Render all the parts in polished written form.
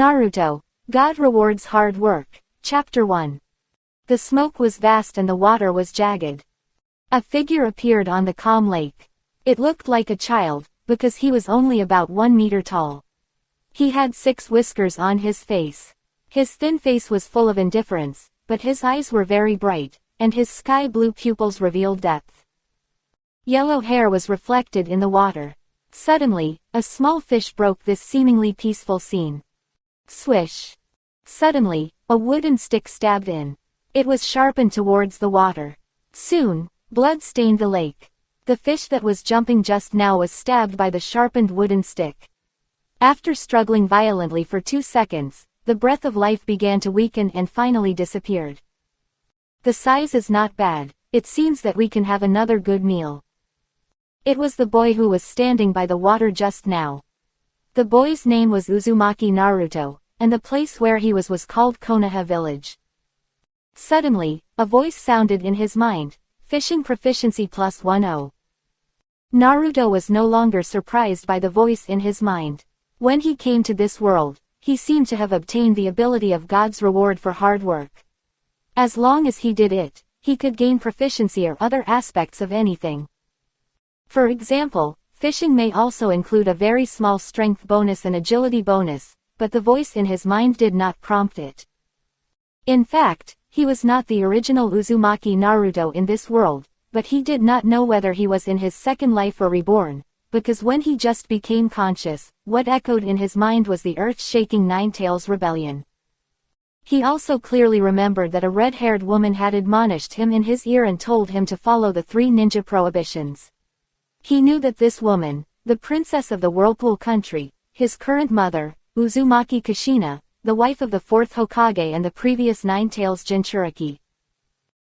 Naruto, God Rewards Hard Work, Chapter 1. The smoke was vast and the water was jagged. A figure appeared on the calm lake. It looked like a child, because he was only about 1 meter tall. He had 6 whiskers on his face. His thin face was full of indifference, but his eyes were very bright, and his sky-blue pupils revealed depth. Yellow hair was reflected in the water. Suddenly, a small fish broke this seemingly peaceful scene. Swish! Suddenly, a wooden stick stabbed in. It was sharpened towards the water. Soon, blood stained the lake. The fish that was jumping just now was stabbed by the sharpened wooden stick. After struggling violently for 2 seconds, the breath of life began to weaken and finally disappeared. The size is not bad, it seems that we can have another good meal. It was the boy who was standing by the water just now. The boy's name was Uzumaki Naruto, and the place where he was called Konoha Village. Suddenly, a voice sounded in his mind, Fishing Proficiency +10. Naruto was no longer surprised by the voice in his mind. When he came to this world, he seemed to have obtained the ability of God's reward for hard work. As long as he did it, he could gain proficiency or other aspects of anything. For example, fishing may also include a very small strength bonus and agility bonus, but the voice in his mind did not prompt it. In fact, he was not the original Uzumaki Naruto in this world, but he did not know whether he was in his second life or reborn, because when he just became conscious, what echoed in his mind was the earth-shaking Nine-Tails rebellion. He also clearly remembered that a red-haired woman had admonished him in his ear and told him to follow the 3 ninja prohibitions. He knew that this woman, the princess of the Whirlpool country, his current mother, Uzumaki Kushina, the wife of the 4th Hokage and the previous Nine-Tails Jinchuriki.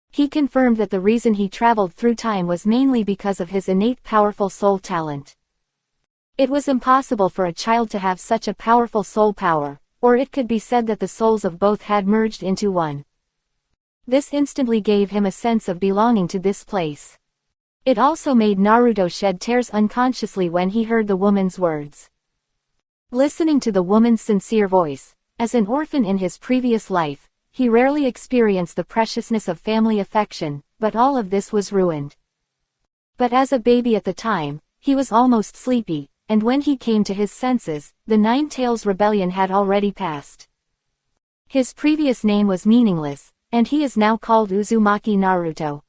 He confirmed that the reason he traveled through time was mainly because of his innate powerful soul talent. It was impossible for a child to have such a powerful soul power, or it could be said that the souls of both had merged into one. This instantly gave him a sense of belonging to this place. It also made Naruto shed tears unconsciously when he heard the woman's words. Listening to the woman's sincere voice, as an orphan in his previous life, he rarely experienced the preciousness of family affection, but all of this was ruined. But as a baby at the time, he was almost sleepy, and when he came to his senses, the Nine-Tails rebellion had already passed. His previous name was meaningless, and he is now called Uzumaki Naruto.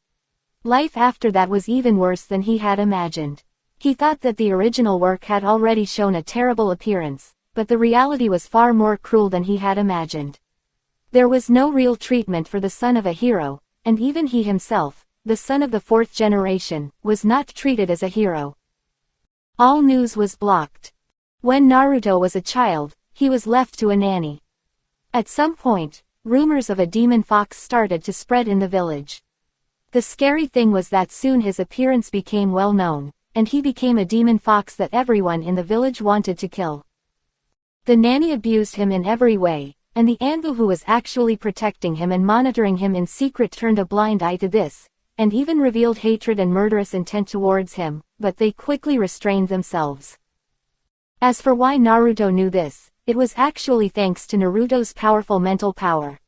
Life after that was even worse than he had imagined. He thought that the original work had already shown a terrible appearance, but the reality was far more cruel than he had imagined. There was no real treatment for the son of a hero, and even he himself, the son of the 4th generation, was not treated as a hero. All news was blocked. When Naruto was a child, he was left to a nanny. At some point, rumors of a demon fox started to spread in the village. The scary thing was that soon his appearance became well known, and he became a demon fox that everyone in the village wanted to kill. The nanny abused him in every way, and the Anbu who was actually protecting him and monitoring him in secret turned a blind eye to this, and even revealed hatred and murderous intent towards him, but they quickly restrained themselves. As for why Naruto knew this, it was actually thanks to Naruto's powerful mental power.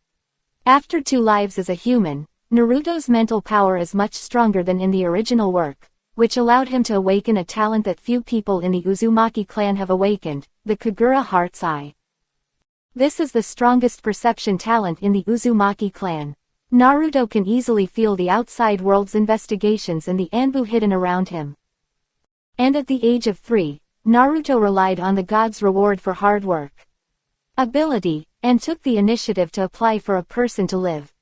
After 2 lives as a human, Naruto's mental power is much stronger than in the original work, which allowed him to awaken a talent that few people in the Uzumaki clan have awakened, the Kagura Heart's Eye. This is the strongest perception talent in the Uzumaki clan. Naruto can easily feel the outside world's investigations and the Anbu hidden around him. And at the age of 3, Naruto relied on the god's reward for hard work, ability, and took the initiative to apply for a person to live.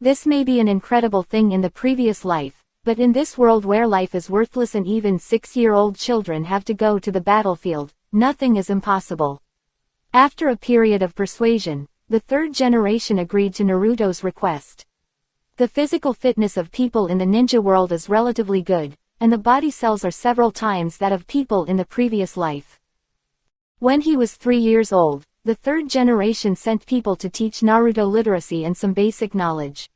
This may be an incredible thing in the previous life, but in this world where life is worthless and even 6-year-old children have to go to the battlefield, nothing is impossible. After a period of persuasion, the 3rd generation agreed to Naruto's request. The physical fitness of people in the ninja world is relatively good, and the body cells are several times that of people in the previous life. When he was 3 years old, the 3rd generation sent people to teach Naruto literacy and some basic knowledge.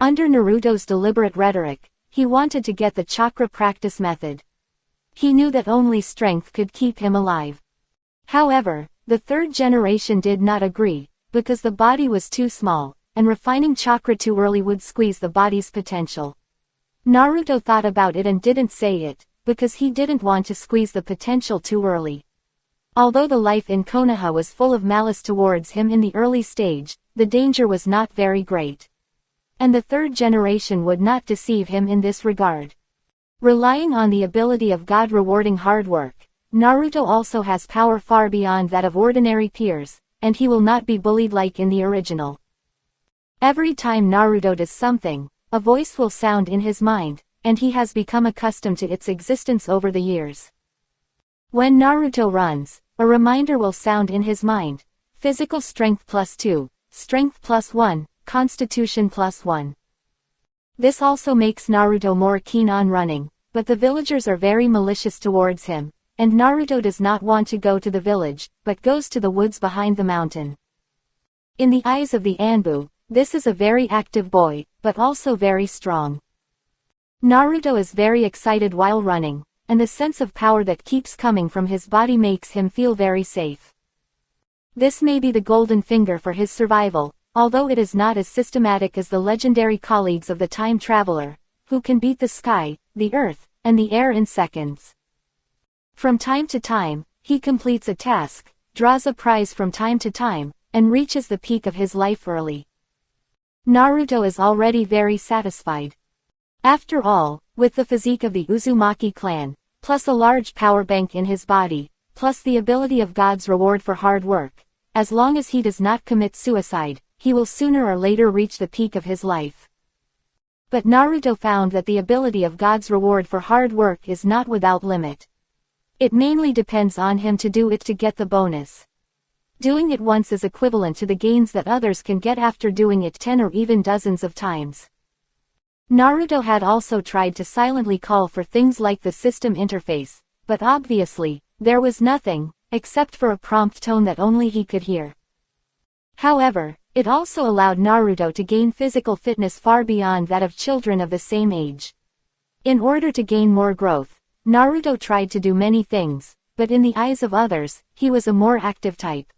Under Naruto's deliberate rhetoric, he wanted to get the chakra practice method. He knew that only strength could keep him alive. However, The third generation did not agree, because the body was too small, and refining chakra too early would squeeze the body's potential. Naruto thought about it and didn't say it, because he didn't want to squeeze the potential too early. Although the life in Konoha was full of malice towards him in the early stage, the danger was not very great. And the third generation would not deceive him in this regard. Relying on the ability of God rewarding hard work, Naruto also has power far beyond that of ordinary peers, and he will not be bullied like in the original. Every time Naruto does something, a voice will sound in his mind, and he has become accustomed to its existence over the years. When Naruto runs, a reminder will sound in his mind: physical strength +2, strength +1, constitution +1. This also makes Naruto more keen on running, but the villagers are very malicious towards him, and Naruto does not want to go to the village, but goes to the woods behind the mountain. In the eyes of the Anbu, this is a very active boy, but also very strong. Naruto is very excited while running, and the sense of power that keeps coming from his body makes him feel very safe. This may be the golden finger for his survival, although it is not as systematic as the legendary colleagues of the time traveler, who can beat the sky, the earth, and the air in seconds. From time to time, he completes a task, draws a prize from time to time, and reaches the peak of his life early. Naruto is already very satisfied. After all, with the physique of the Uzumaki clan, plus a large power bank in his body, plus the ability of God's reward for hard work, as long as he does not commit suicide, he will sooner or later reach the peak of his life. But Naruto found that the ability of God's reward for hard work is not without limit. It mainly depends on him to do it to get the bonus. Doing it once is equivalent to the gains that others can get after doing it 10 or even dozens of times. Naruto had also tried to silently call for things like the system interface, but obviously, there was nothing, except for a prompt tone that only he could hear. However, it also allowed Naruto to gain physical fitness far beyond that of children of the same age. In order to gain more growth, Naruto tried to do many things, but in the eyes of others, he was a more active type.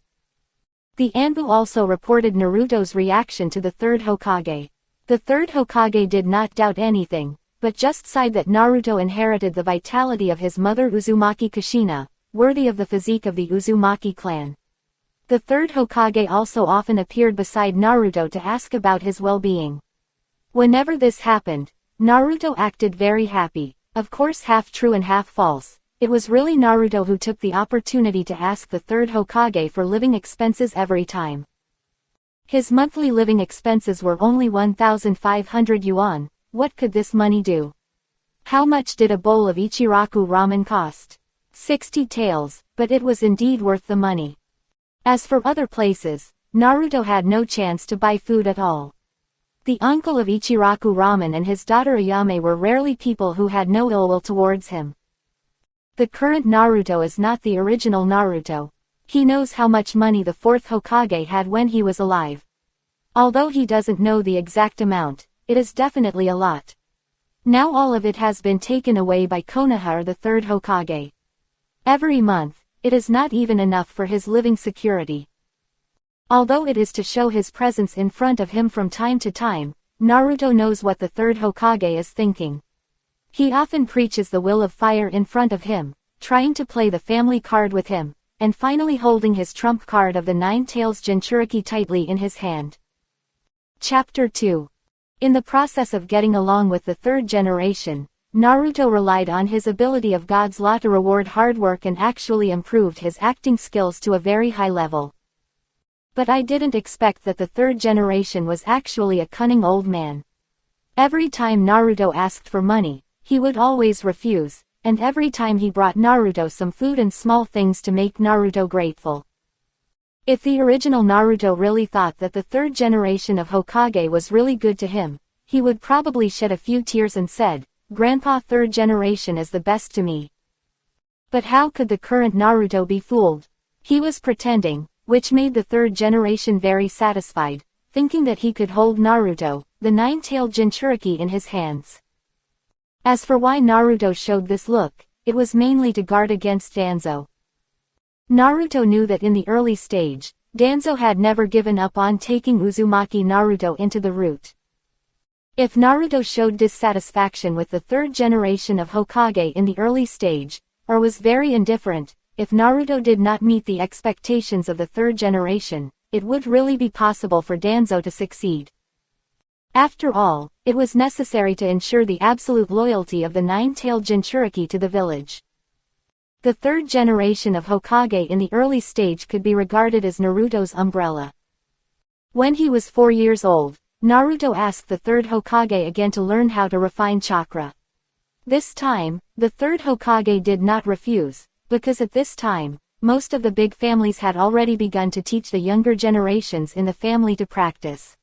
The Anbu also reported Naruto's reaction to the third Hokage. The third Hokage did not doubt anything, but just sighed that Naruto inherited the vitality of his mother Uzumaki Kushina, worthy of the physique of the Uzumaki clan. The third Hokage also often appeared beside Naruto to ask about his well-being. Whenever this happened, Naruto acted very happy, of course half true and half false. It was really Naruto who took the opportunity to ask the third Hokage for living expenses every time. His monthly living expenses were only 1,500 yuan. What could this money do? How much did a bowl of Ichiraku ramen cost? 60 taels, but it was indeed worth the money. As for other places, Naruto had no chance to buy food at all. The uncle of Ichiraku ramen and his daughter Ayame were rarely people who had no ill will towards him. The current Naruto is not the original Naruto. He knows how much money the fourth Hokage had when he was alive. Although he doesn't know the exact amount, it is definitely a lot. Now all of it has been taken away by Konoha or the third Hokage. Every month, it is not even enough for his living security. Although it is to show his presence in front of him from time to time, Naruto knows what the third Hokage is thinking. He often preaches the will of fire in front of him, trying to play the family card with him, and finally holding his trump card of the 9 tails Jinchuriki tightly in his hand. Chapter 2. In the process of getting along with the third generation, Naruto relied on his ability of God's law to reward hard work and actually improved his acting skills to a very high level. But I didn't expect that the third generation was actually a cunning old man. Every time Naruto asked for money, he would always refuse, and every time he brought Naruto some food and small things to make Naruto grateful. If the original Naruto really thought that the third generation of Hokage was really good to him, he would probably shed a few tears and said, "Grandpa, third generation is the best to me." But how could the current Naruto be fooled? He was pretending, which made the third generation very satisfied, thinking that he could hold Naruto, the 9-tailed Jinchuriki, in his hands. As for why Naruto showed this look, it was mainly to guard against Danzo. Naruto knew that in the early stage, Danzo had never given up on taking Uzumaki Naruto into the root. If Naruto showed dissatisfaction with the third generation of Hokage in the early stage, or was very indifferent, if Naruto did not meet the expectations of the third generation, it would really be possible for Danzo to succeed. After all, it was necessary to ensure the absolute loyalty of the nine-tailed Jinchuriki to the village. The third generation of Hokage in the early stage could be regarded as Naruto's umbrella. When he was 4 years old, Naruto asked the third Hokage again to learn how to refine chakra. This time, the third Hokage did not refuse, because at this time, most of the big families had already begun to teach the younger generations in the family to practice.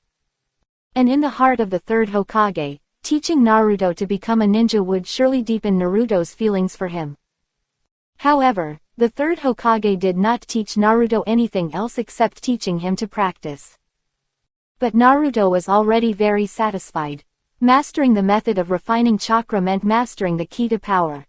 And in the heart of the third Hokage, teaching Naruto to become a ninja would surely deepen Naruto's feelings for him. However, the third Hokage did not teach Naruto anything else except teaching him to practice. But Naruto was already very satisfied. Mastering the method of refining chakra meant mastering the key to power.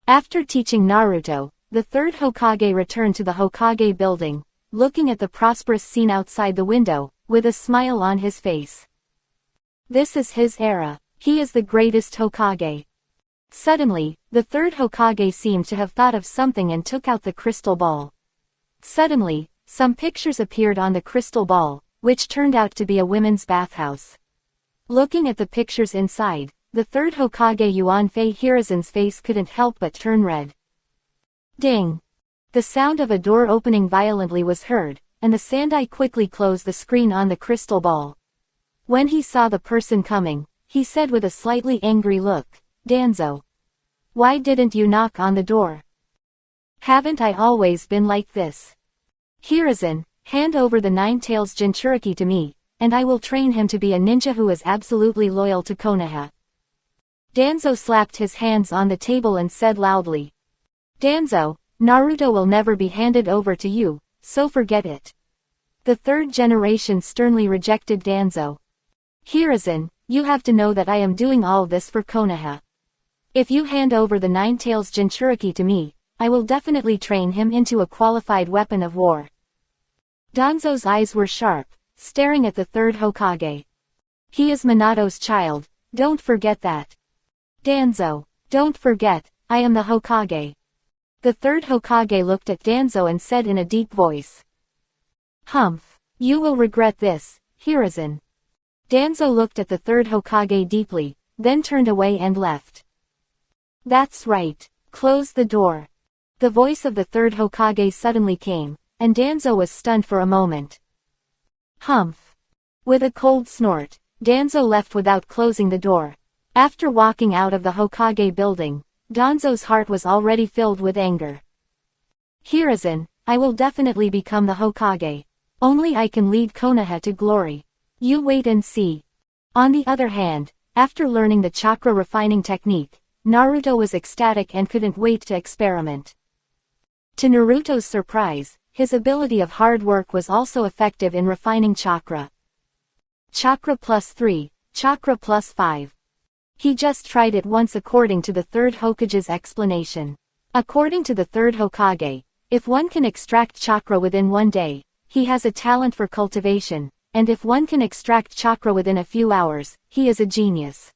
After teaching Naruto, the third Hokage returned to the Hokage building, looking at the prosperous scene outside the window, with a smile on his face. This is his era. He is the greatest Hokage. Suddenly, the third Hokage seemed to have thought of something and took out the crystal ball. Suddenly, some pictures appeared on the crystal ball, which turned out to be a women's bathhouse. Looking at the pictures inside, the third Hokage Yuanfei Hiruzen's face couldn't help but turn red. Ding! The sound of a door opening violently was heard, and the Sandai quickly closed the screen on the crystal ball. When he saw the person coming, he said with a slightly angry look, "Danzo. Why didn't you knock on the door? Haven't I always been like this? Hiruzen, hand over the nine-tails Jinchuriki to me, and I will train him to be a ninja who is absolutely loyal to Konoha." Danzo slapped his hands on the table and said loudly, "Danzo, Naruto will never be handed over to you, so forget it." The third generation sternly rejected Danzo. "Hiruzen, you have to know that I am doing all this for Konoha. If you hand over the nine-tails Jinchuriki to me, I will definitely train him into a qualified weapon of war." Danzo's eyes were sharp, staring at the third Hokage. "He is Minato's child, don't forget that. Danzo, don't forget, I am the Hokage." The third Hokage looked at Danzo and said in a deep voice, "Humph, you will regret this, Hiruzen." Danzo looked at the third Hokage deeply, then turned away and left. "That's right, close the door." The voice of the third Hokage suddenly came, and Danzo was stunned for a moment. Humph. With a cold snort, Danzo left without closing the door. After walking out of the Hokage building, Danzo's heart was already filled with anger. "Hiruzen, I will definitely become the Hokage. Only I can lead Konoha to glory. You wait and see." On the other hand, after learning the chakra refining technique, Naruto was ecstatic and couldn't wait to experiment. To Naruto's surprise, his ability of hard work was also effective in refining chakra. Chakra +3, chakra +5. He just tried it once according to the third Hokage's explanation. According to the third Hokage, if one can extract chakra within 1 day, he has a talent for cultivation, and if one can extract chakra within a few hours, he is a genius.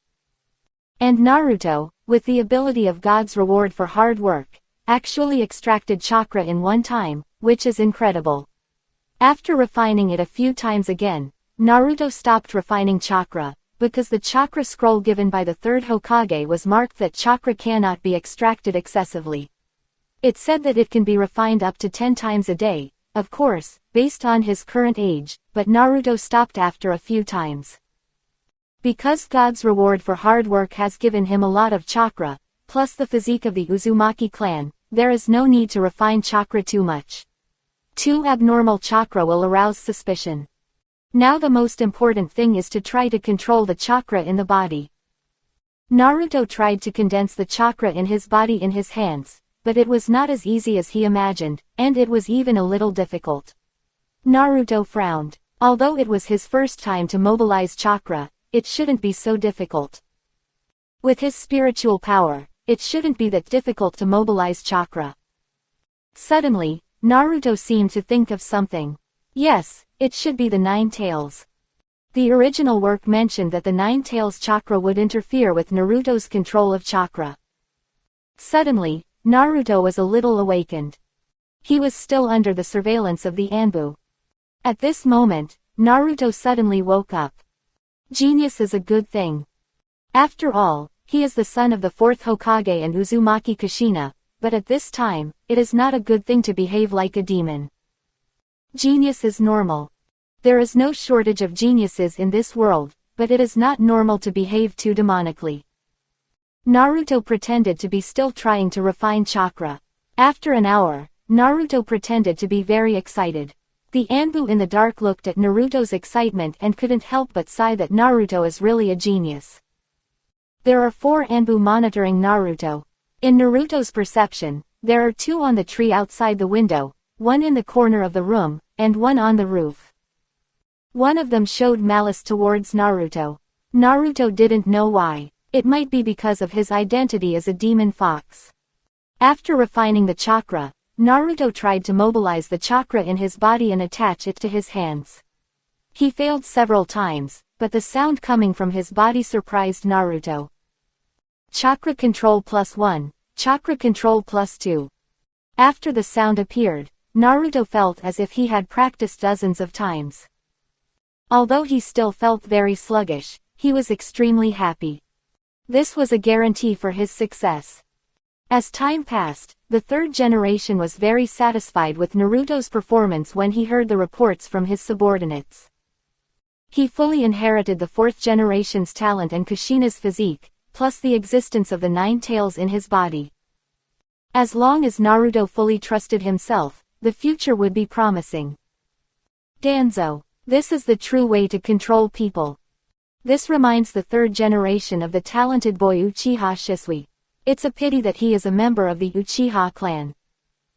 And Naruto, with the ability of God's reward for hard work, actually extracted chakra in 1 time, which is incredible. After refining it a few times again, Naruto stopped refining chakra, because the chakra scroll given by the third Hokage was marked that chakra cannot be extracted excessively. It said that it can be refined up to 10 times a day, of course, based on his current age, but Naruto stopped after a few times. Because God's reward for hard work has given him a lot of chakra, plus the physique of the Uzumaki clan, there is no need to refine chakra too much. Too abnormal chakra will arouse suspicion. Now the most important thing is to try to control the chakra in the body. Naruto tried to condense the chakra in his body in his hands, but it was not as easy as he imagined, and it was even a little difficult. Naruto frowned. Although it was his first time to mobilize chakra, it shouldn't be so difficult. With his spiritual power, it shouldn't be that difficult to mobilize chakra. Suddenly, Naruto seemed to think of something. Yes, it should be the Nine Tails. The original work mentioned that the Nine Tails chakra would interfere with Naruto's control of chakra. Suddenly, Naruto was a little awakened. He was still under the surveillance of the Anbu. At this moment, Naruto suddenly woke up. Genius is a good thing. After all, he is the son of the fourth Hokage and Uzumaki Kushina, but at this time, it is not a good thing to behave like a demon. Genius is normal. There is no shortage of geniuses in this world, but it is not normal to behave too demonically. Naruto pretended to be still trying to refine chakra. After an hour, Naruto pretended to be very excited. The Anbu in the dark looked at Naruto's excitement and couldn't help but sigh that Naruto is really a genius. There are 4 Anbu monitoring Naruto. In Naruto's perception, there are 2 on the tree outside the window, 1 in the corner of the room, and 1 on the roof. One of them showed malice towards Naruto. Naruto didn't know why. It might be because of his identity as a demon fox. After refining the chakra, Naruto tried to mobilize the chakra in his body and attach it to his hands. He failed several times, but the sound coming from his body surprised Naruto. Chakra control +1, chakra control +2. After the sound appeared, Naruto felt as if he had practiced dozens of times. Although he still felt very sluggish, he was extremely happy. This was a guarantee for his success. As time passed, the 3rd generation was very satisfied with Naruto's performance when he heard the reports from his subordinates. He fully inherited the 4th generation's talent and Kushina's physique, plus the existence of the 9 tails in his body. As long as Naruto fully trusted himself, the future would be promising. Danzo. This is the true way to control people. This reminds the 3rd generation of the talented boy Uchiha Shisui. It's a pity that he is a member of the Uchiha clan.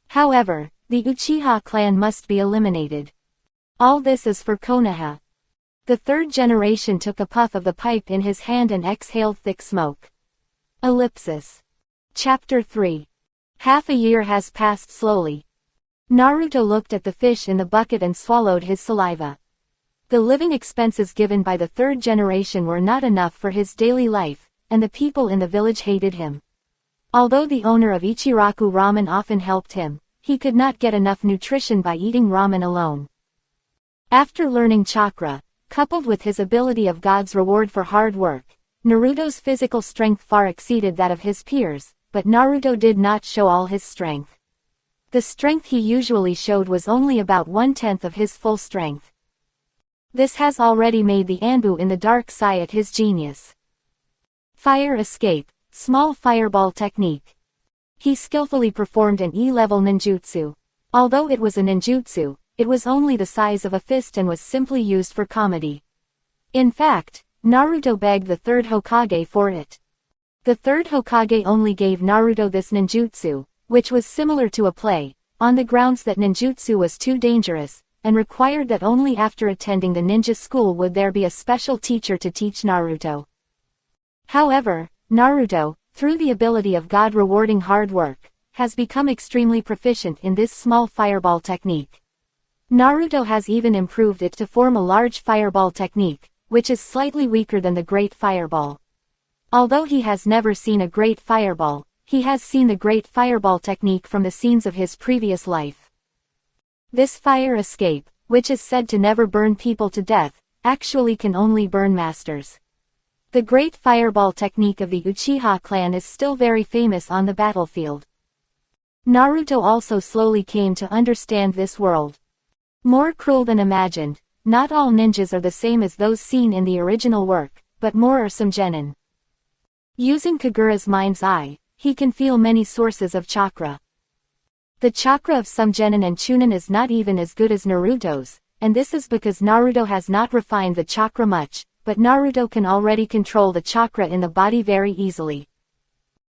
However, the Uchiha clan must be eliminated. All this is for Konoha. The 3rd generation took a puff of the pipe in his hand and exhaled thick smoke. Ellipsis. Chapter 3. Half a year has passed slowly. Naruto looked at the fish in the bucket and swallowed his saliva. The living expenses given by the 3rd generation were not enough for his daily life, and the people in the village hated him. Although the owner of Ichiraku Ramen often helped him, he could not get enough nutrition by eating ramen alone. After learning chakra, coupled with his ability of God's reward for hard work, Naruto's physical strength far exceeded that of his peers, but Naruto did not show all his strength. The strength he usually showed was only about 1/10 of his full strength. This has already made the Anbu in the dark sigh at his genius. Fire escape, small fireball technique. He skillfully performed an E-level ninjutsu. Although it was a ninjutsu, it was only the size of a fist and was simply used for comedy. In fact, Naruto begged the 3rd Hokage for it. The 3rd Hokage only gave Naruto this ninjutsu, which was similar to a play, on the grounds that ninjutsu was too dangerous, and required that only after attending the ninja school would there be a special teacher to teach Naruto. However, Naruto, through the ability of God rewarding hard work, has become extremely proficient in this small fireball technique. Naruto has even improved it to form a large fireball technique, which is slightly weaker than the Great Fireball. Although he has never seen a Great Fireball, he has seen the Great Fireball technique from the scenes of his previous life. This fire escape, which is said to never burn people to death, actually can only burn masters. The Great Fireball technique of the Uchiha clan is still very famous on the battlefield. Naruto also slowly came to understand this world. More cruel than imagined, not all ninjas are the same as those seen in the original work, but more are some genin. Using Kagura's mind's eye, he can feel many sources of chakra. The chakra of some genin and chunin is not even as good as Naruto's, and this is because Naruto has not refined the chakra much, but Naruto can already control the chakra in the body very easily.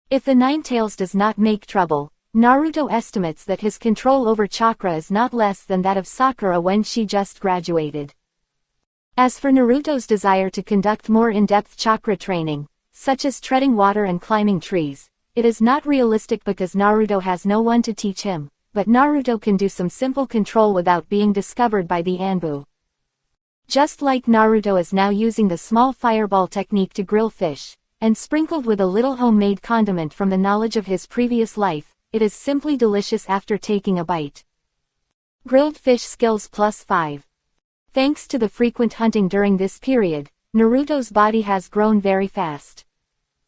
If the 9 tails does not make trouble, Naruto estimates that his control over chakra is not less than that of Sakura when she just graduated. As for Naruto's desire to conduct more in-depth chakra training, such as treading water and climbing trees, it is not realistic because Naruto has no one to teach him, but Naruto can do some simple control without being discovered by the Anbu. Just like Naruto is now using the small fireball technique to grill fish, and sprinkled with a little homemade condiment from the knowledge of his previous life, it is simply delicious after taking a bite. Grilled fish skills +5. Thanks to the frequent hunting during this period, Naruto's body has grown very fast.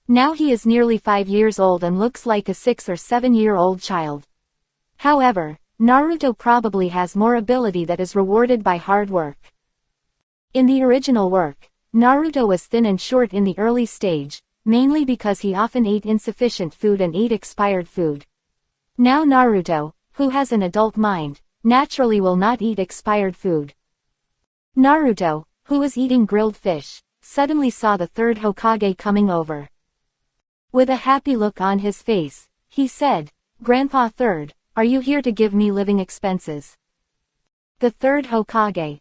Now he is nearly 5 years old and looks like a 6 or 7-year-old child. However, Naruto probably has more ability that is rewarded by hard work. In the original work, Naruto was thin and short in the early stage, mainly because he often ate insufficient food and ate expired food. Now Naruto, who has an adult mind, naturally will not eat expired food. Naruto, who was eating grilled fish, suddenly saw the third Hokage coming over. With a happy look on his face, he said, "Grandpa Third, are you here to give me living expenses?" The third Hokage.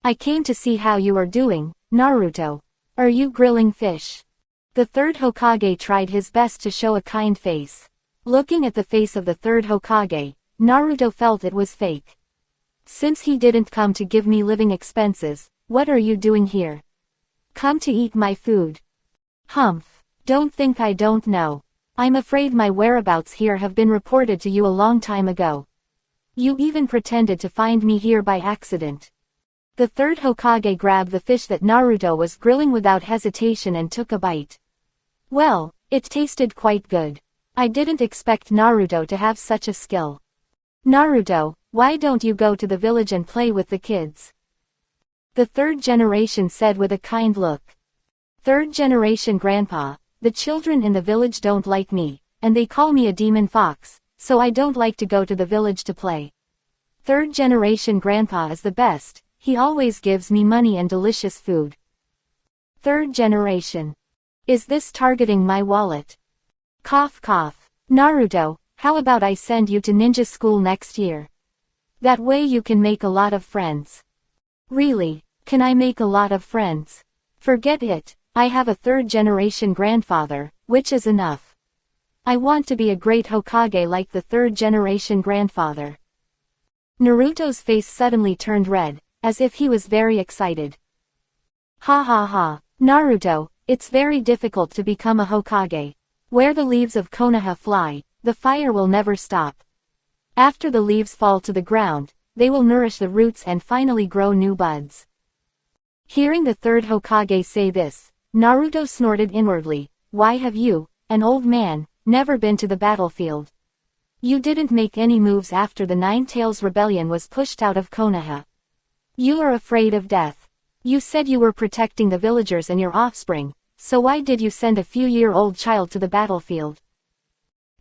"I came to see how you are doing, Naruto. Are you grilling fish?" The third Hokage tried his best to show a kind face. Looking at the face of the third Hokage, Naruto felt it was fake. "Since he didn't come to give me living expenses, what are you doing here?" "Come to eat my food." "Humph. Don't think I don't know. I'm afraid my whereabouts here have been reported to you a long time ago. You even pretended to find me here by accident." The third Hokage grabbed the fish that Naruto was grilling without hesitation and took a bite. Well, it tasted quite good. I didn't expect Naruto to have such a skill. "Naruto, why don't you go to the village and play with the kids?" The third generation said with a kind look. "Third generation Grandpa, the children in the village don't like me, and they call me a demon fox, so I don't like to go to the village to play. Third generation Grandpa is the best, he always gives me money and delicious food." Third generation. Is this targeting my wallet? Cough cough. "Naruto, how about I send you to ninja school next year? That way you can make a lot of friends." "Really, can I make a lot of friends?" "Forget it, I have a third generation grandfather, which is enough. I want to be a great Hokage like the third generation grandfather." Naruto's face suddenly turned red, as if he was very excited. "Ha ha ha, Naruto, it's very difficult to become a Hokage. Where the leaves of Konoha fly, the fire will never stop. After the leaves fall to the ground, they will nourish the roots and finally grow new buds." Hearing the third Hokage say this, Naruto snorted inwardly. "Why have you, an old man, never been to the battlefield? You didn't make any moves after the Nine Tails Rebellion was pushed out of Konoha. You are afraid of death. You said you were protecting the villagers and your offspring, so why did you send a few-year-old child to the battlefield?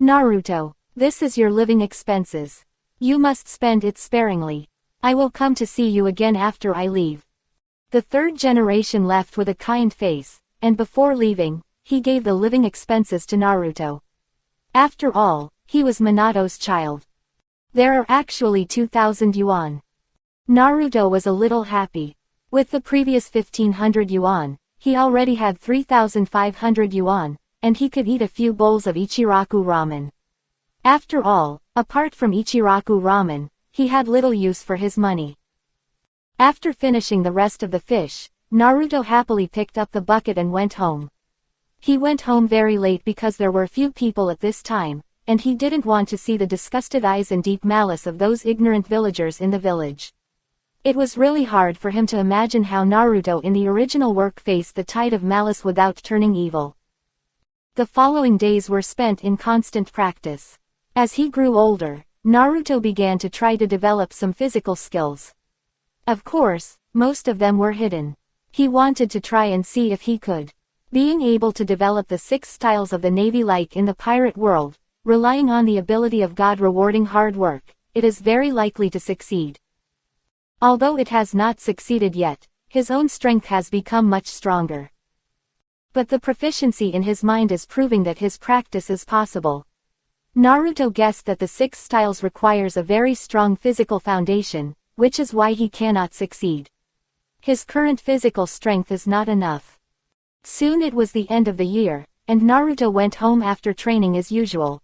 Naruto, this is your living expenses. You must spend it sparingly. I will come to see you again after I leave." The third generation left with a kind face, and before leaving, he gave the living expenses to Naruto. After all, he was Minato's child. There are actually 2,000 yuan. Naruto was a little happy. With the previous 1,500 yuan, he already had 3,500 yuan, and he could eat a few bowls of Ichiraku ramen. After all, apart from Ichiraku ramen, he had little use for his money. After finishing the rest of the fish, Naruto happily picked up the bucket and went home. He went home very late because there were few people at this time, and he didn't want to see the disgusted eyes and deep malice of those ignorant villagers in the village. It was really hard for him to imagine how Naruto in the original work faced the tide of malice without turning evil. The following days were spent in constant practice. As he grew older, Naruto began to try to develop some physical skills. Of course, most of them were hidden. He wanted to try and see if he could. Being able to develop the 6 styles of the Navy like in the pirate world, relying on the ability of God rewarding hard work, it is very likely to succeed. Although it has not succeeded yet, his own strength has become much stronger. But the proficiency in his mind is proving that his practice is possible. Naruto guessed that the 6 styles requires a very strong physical foundation, which is why he cannot succeed. His current physical strength is not enough. Soon it was the end of the year, and Naruto went home after training as usual.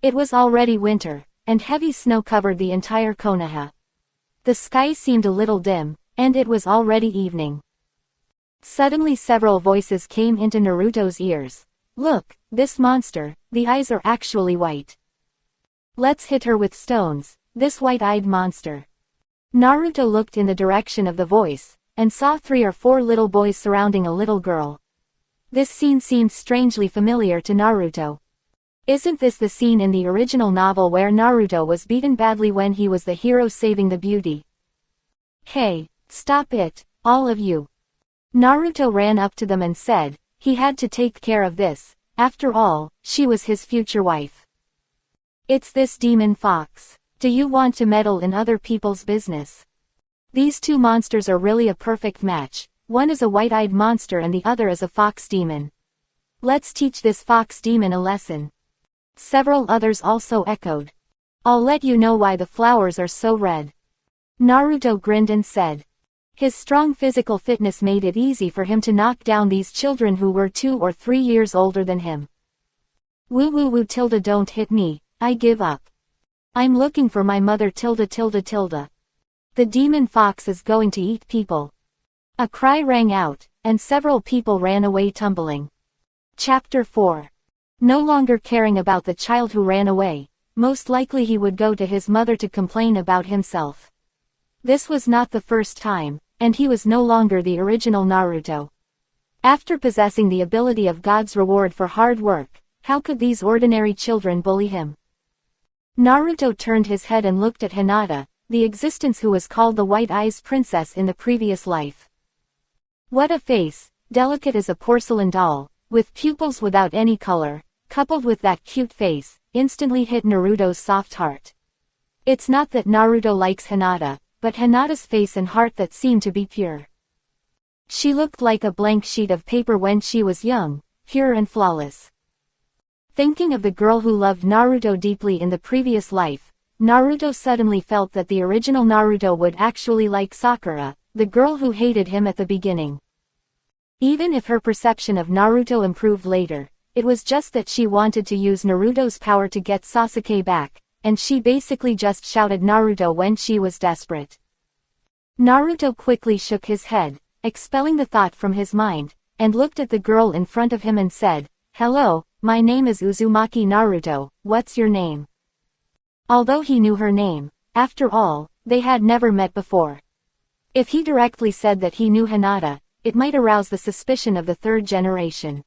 It was already winter, and heavy snow covered the entire Konoha. The sky seemed a little dim, and it was already evening. Suddenly several voices came into Naruto's ears. "Look, this monster, the eyes are actually white. Let's hit her with stones, this white-eyed monster." Naruto looked in the direction of the voice, and saw 3 or 4 little boys surrounding a little girl. This scene seemed strangely familiar to Naruto. Isn't this the scene in the original novel where Naruto was beaten badly when he was the hero saving the beauty? "Hey, stop it, all of you." Naruto ran up to them and said, he had to take care of this, after all, she was his future wife. "It's this demon fox. Do you want to meddle in other people's business? These 2 monsters are really a perfect match, one is a white-eyed monster and the other is a fox demon. Let's teach this fox demon a lesson." Several others also echoed. "I'll let you know why the flowers are so red." Naruto grinned and said. His strong physical fitness made it easy for him to knock down these children who were 2 or 3 years older than him. "Woo woo woo tilde don't hit me, I give up. I'm looking for my mother tilde tilde tilde. The demon fox is going to eat people." A cry rang out, and several people ran away tumbling. Chapter 4. No longer caring about the child who ran away, most likely he would go to his mother to complain about himself. This was not the first time, and he was no longer the original Naruto. After possessing the ability of God's reward for hard work, how could these ordinary children bully him? Naruto turned his head and looked at Hinata, the existence who was called the White Eyes Princess in the previous life. What a face, delicate as a porcelain doll, with pupils without any color, coupled with that cute face, instantly hit Naruto's soft heart. It's not that Naruto likes Hinata, but Hinata's face and heart that seemed to be pure. She looked like a blank sheet of paper when she was young, pure and flawless. Thinking of the girl who loved Naruto deeply in the previous life, Naruto suddenly felt that the original Naruto would actually like Sakura, the girl who hated him at the beginning. Even if her perception of Naruto improved later, it was just that she wanted to use Naruto's power to get Sasuke back, and she basically just shouted Naruto when she was desperate. Naruto quickly shook his head, expelling the thought from his mind, and looked at the girl in front of him and said, "Hello, my name is Uzumaki Naruto, what's your name?" Although he knew her name, after all, they had never met before. If he directly said that he knew Hinata, it might arouse the suspicion of the 3rd generation.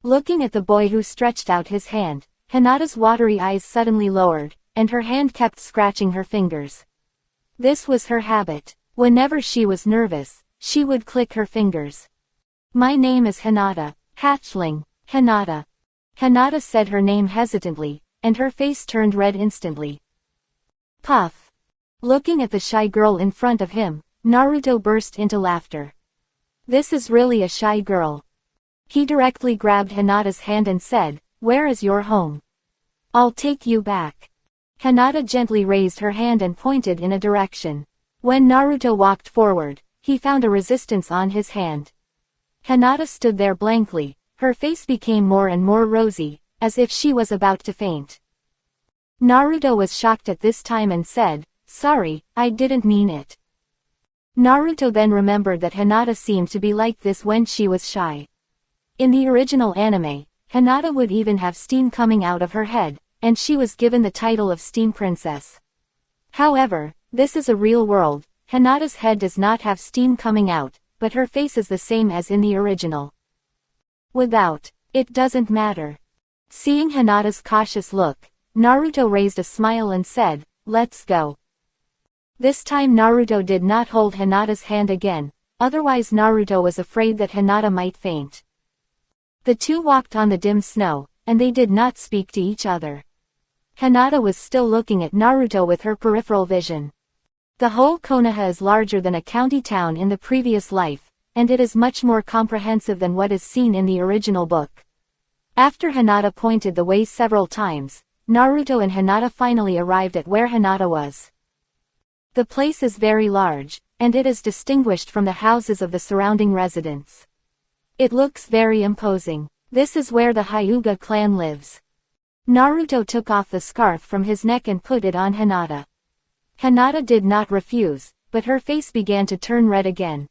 Looking at the boy who stretched out his hand, Hinata's watery eyes suddenly lowered, and her hand kept scratching her fingers. This was her habit. Whenever she was nervous, she would click her fingers. "My name is Hinata, hatchling, Hinata." Hinata said her name hesitantly, and her face turned red instantly. Puff. Looking at the shy girl in front of him, Naruto burst into laughter. This is really a shy girl. He directly grabbed Hinata's hand and said, "Where is your home? I'll take you back." Hinata gently raised her hand and pointed in a direction. When Naruto walked forward, he found a resistance on his hand. Hinata stood there blankly, her face became more and more rosy, as if she was about to faint. Naruto was shocked at this time and said, "Sorry, I didn't mean it." Naruto then remembered that Hinata seemed to be like this when she was shy. In the original anime, Hinata would even have steam coming out of her head, and she was given the title of Steam Princess. However, this is a real world, Hinata's head does not have steam coming out, but her face is the same as in the original. Without, it doesn't matter. Seeing Hinata's cautious look, Naruto raised a smile and said, "Let's go." This time Naruto did not hold Hinata's hand again, otherwise Naruto was afraid that Hinata might faint. The two walked on the dim snow, and they did not speak to each other. Hinata was still looking at Naruto with her peripheral vision. The whole Konoha is larger than a county town in the previous life, and it is much more comprehensive than what is seen in the original book. After Hinata pointed the way several times, Naruto and Hinata finally arrived at where Hinata was. The place is very large, and it is distinguished from the houses of the surrounding residents. It looks very imposing. This is where the Hyuga clan lives. Naruto took off the scarf from his neck and put it on Hinata. Hinata did not refuse, but her face began to turn red again.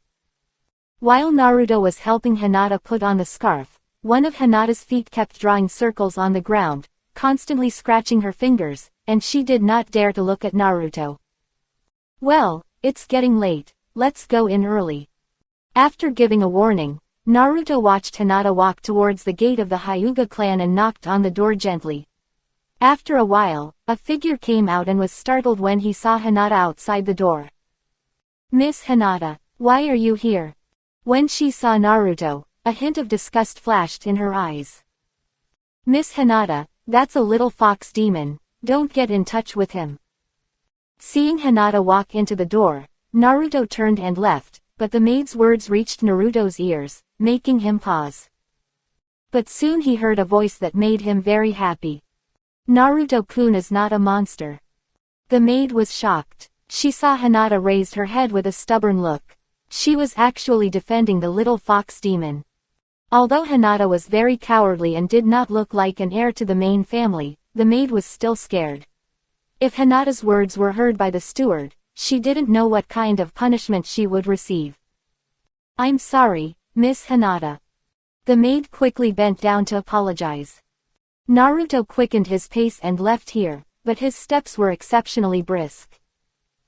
While Naruto was helping Hinata put on the scarf, one of Hinata's feet kept drawing circles on the ground, constantly scratching her fingers, and she did not dare to look at Naruto. Well, it's getting late, let's go in early. After giving a warning, Naruto watched Hinata walk towards the gate of the Hyuga clan and knocked on the door gently. After a while, a figure came out and was startled when he saw Hinata outside the door. "Miss Hinata, why are you here?" When she saw Naruto, a hint of disgust flashed in her eyes. "Miss Hinata, that's a little fox demon, don't get in touch with him." Seeing Hinata walk into the door, Naruto turned and left, but the maid's words reached Naruto's ears, making him pause. But soon he heard a voice that made him very happy. "Naruto-kun is not a monster." The maid was shocked. She saw Hinata raise her head with a stubborn look. She was actually defending the little fox demon. Although Hinata was very cowardly and did not look like an heir to the main family, the maid was still scared. If Hinata's words were heard by the steward, she didn't know what kind of punishment she would receive. "I'm sorry, Miss Hinata." The maid quickly bent down to apologize. Naruto quickened his pace and left here, but his steps were exceptionally brisk.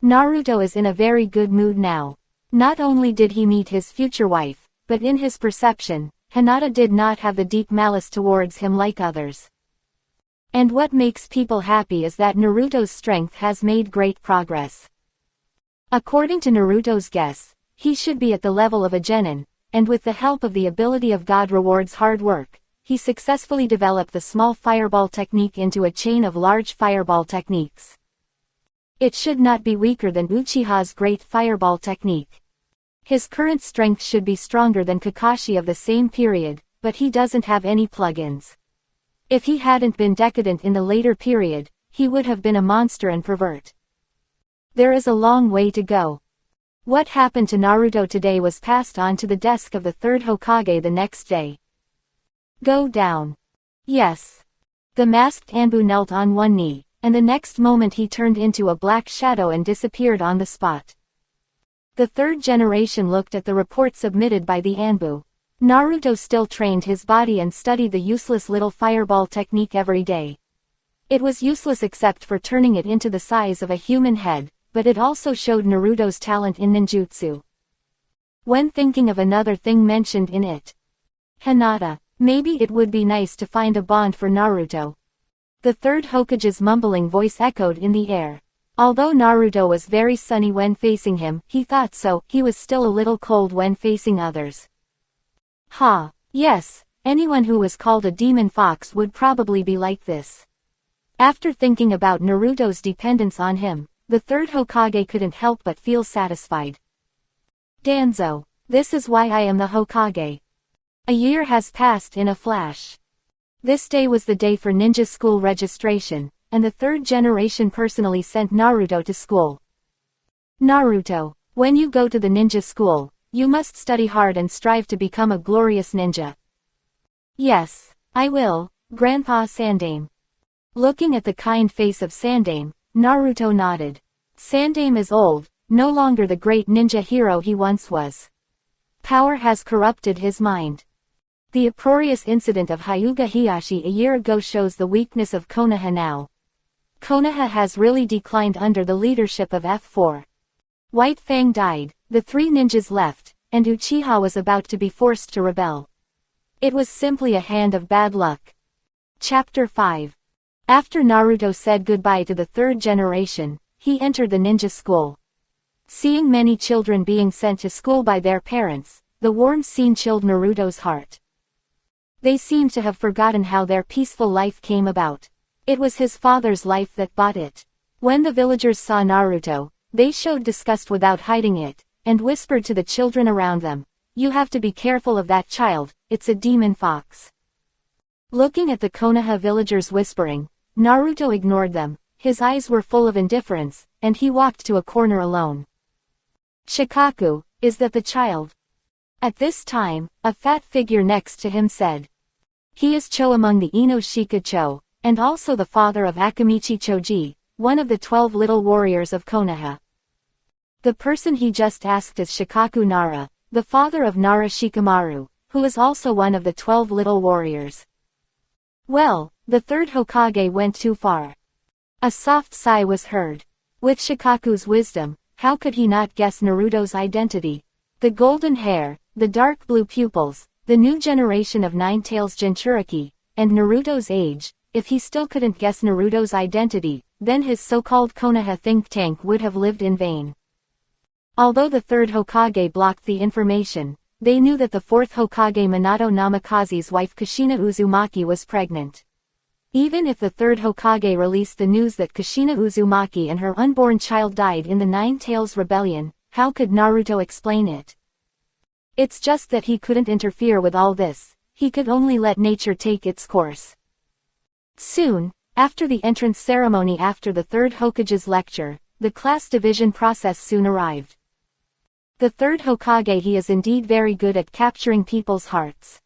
Naruto is in a very good mood now. Not only did he meet his future wife, but in his perception, Hinata did not have the deep malice towards him like others. And what makes people happy is that Naruto's strength has made great progress. According to Naruto's guess, he should be at the level of a genin, and with the help of the ability of God rewards hard work, he successfully developed the small fireball technique into a chain of large fireball techniques. It should not be weaker than Uchiha's great fireball technique. His current strength should be stronger than Kakashi of the same period, but he doesn't have any plugins. If he hadn't been decadent in the later period, he would have been a monster and pervert. There is a long way to go. What happened to Naruto today was passed on to the desk of the third Hokage the next day. "Go down." "Yes." The masked Anbu knelt on one knee, and the next moment he turned into a black shadow and disappeared on the spot. The third generation looked at the report submitted by the Anbu. Naruto still trained his body and studied the useless little fireball technique every day. It was useless except for turning it into the size of a human head, but it also showed Naruto's talent in ninjutsu. When thinking of another thing mentioned in it, Hinata, maybe it would be nice to find a bond for Naruto. The third Hokage's mumbling voice echoed in the air. Although Naruto was very sunny when facing him, he thought so, he was still a little cold when facing others. Yes, anyone who was called a demon fox would probably be like this. After thinking about Naruto's dependence on him, the third Hokage couldn't help but feel satisfied. Danzo, this is why I am the Hokage. A year has passed in a flash. This day was the day for ninja school registration, and the third generation personally sent Naruto to school. Naruto, when you go to the ninja school, you must study hard and strive to become a glorious ninja. Yes, I will, Grandpa Sandame. Looking at the kind face of Sandame, Naruto nodded. Sandame is old, no longer the great ninja hero he once was. Power has corrupted his mind. The uproarious incident of Hyuga Hiyashi a year ago shows the weakness of Konoha now. Konoha has really declined under the leadership of F4. White Fang died, the three ninjas left, and Uchiha was about to be forced to rebel. It was simply a hand of bad luck. Chapter 5. After Naruto said goodbye to the third generation, he entered the ninja school. Seeing many children being sent to school by their parents, the warm scene chilled Naruto's heart. They seemed to have forgotten how their peaceful life came about. It was his father's life that bought it. When the villagers saw Naruto, they showed disgust without hiding it, and whispered to the children around them, "You have to be careful of that child, it's a demon fox." Looking at the Konoha villagers whispering, Naruto ignored them, his eyes were full of indifference, and he walked to a corner alone. "Shikaku, is that the child?" At this time, a fat figure next to him said. "He is Cho among the Ino Shikacho, and also the father of Akamichi Choji, one of the 12 little warriors of Konoha. The person he just asked is Shikaku Nara, the father of Nara Shikamaru, who is also one of the 12 little warriors. Well, the third Hokage went too far. A soft sigh was heard. With Shikaku's wisdom, how could he not guess Naruto's identity? The golden hair, the dark blue pupils, the new generation of Nine-Tails Jinchuriki, and Naruto's age. If he still couldn't guess Naruto's identity, then his so-called Konoha think tank would have lived in vain. Although the third Hokage blocked the information, they knew that the fourth Hokage Minato Namikaze's wife Kushina Uzumaki was pregnant. Even if the third Hokage released the news that Kushina Uzumaki and her unborn child died in the Nine-Tails Rebellion, how could Naruto explain it? It's just that he couldn't interfere with all this, he could only let nature take its course. Soon, after the entrance ceremony after the third Hokage's lecture, the class division process soon arrived. The third Hokage he is indeed very good at capturing people's hearts.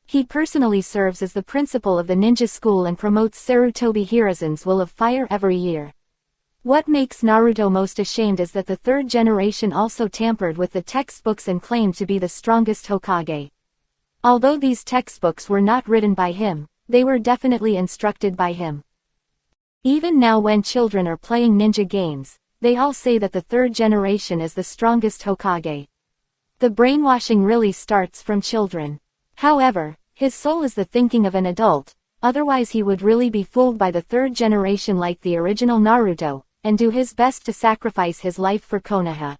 He personally serves as the principal of the ninja school and promotes Sarutobi Hiruzen's will of fire every year. What makes Naruto most ashamed is that the third generation also tampered with the textbooks and claimed to be the strongest Hokage. Although these textbooks were not written by him, they were definitely instructed by him. Even now when children are playing ninja games, they all say that the third generation is the strongest Hokage. The brainwashing really starts from children. However, his soul is the thinking of an adult, otherwise he would really be fooled by the third generation like the original Naruto, and do his best to sacrifice his life for Konoha.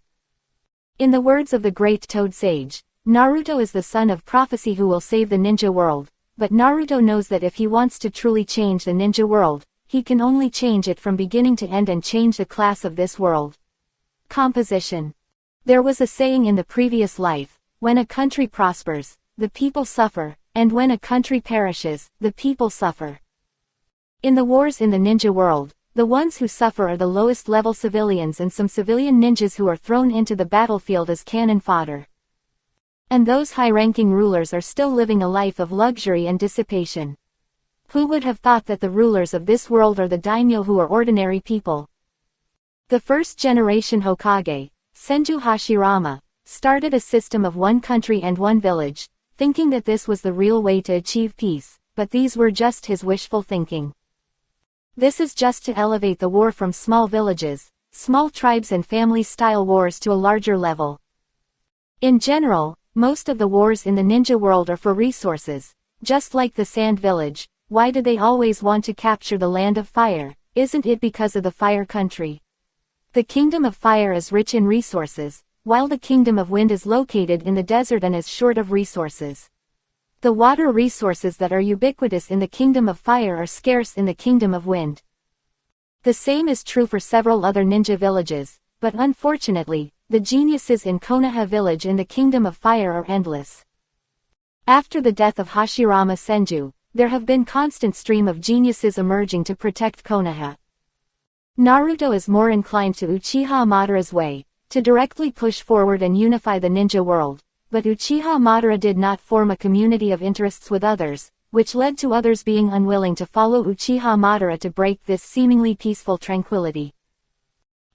In the words of the great Toad Sage, Naruto is the son of prophecy who will save the ninja world, but Naruto knows that if he wants to truly change the ninja world, he can only change it from beginning to end and change the class of this world. Composition. There was a saying in the previous life, when a country prospers, the people suffer, and when a country perishes, the people suffer. In the wars in the ninja world, the ones who suffer are the lowest level civilians and some civilian ninjas who are thrown into the battlefield as cannon fodder. And those high-ranking rulers are still living a life of luxury and dissipation. Who would have thought that the rulers of this world are the daimyo who are ordinary people? The first generation Hokage, Senju Hashirama, started a system of one country and one village, thinking that this was the real way to achieve peace, but these were just his wishful thinking. This is just to elevate the war from small villages, small tribes and family-style wars to a larger level. In general, most of the wars in the ninja world are for resources, just like the Sand Village. Why do they always want to capture the Land of Fire? Isn't it because of the Fire Country? The Kingdom of Fire is rich in resources, while the Kingdom of Wind is located in the desert and is short of resources. The water resources that are ubiquitous in the Kingdom of Fire are scarce in the Kingdom of Wind. The same is true for several other ninja villages, but unfortunately, the geniuses in Konoha village in the Kingdom of Fire are endless. After the death of Hashirama Senju, there have been constant stream of geniuses emerging to protect Konoha. Naruto is more inclined to Uchiha Madara's way, to directly push forward and unify the ninja world, but Uchiha Madara did not form a community of interests with others, which led to others being unwilling to follow Uchiha Madara to break this seemingly peaceful tranquility.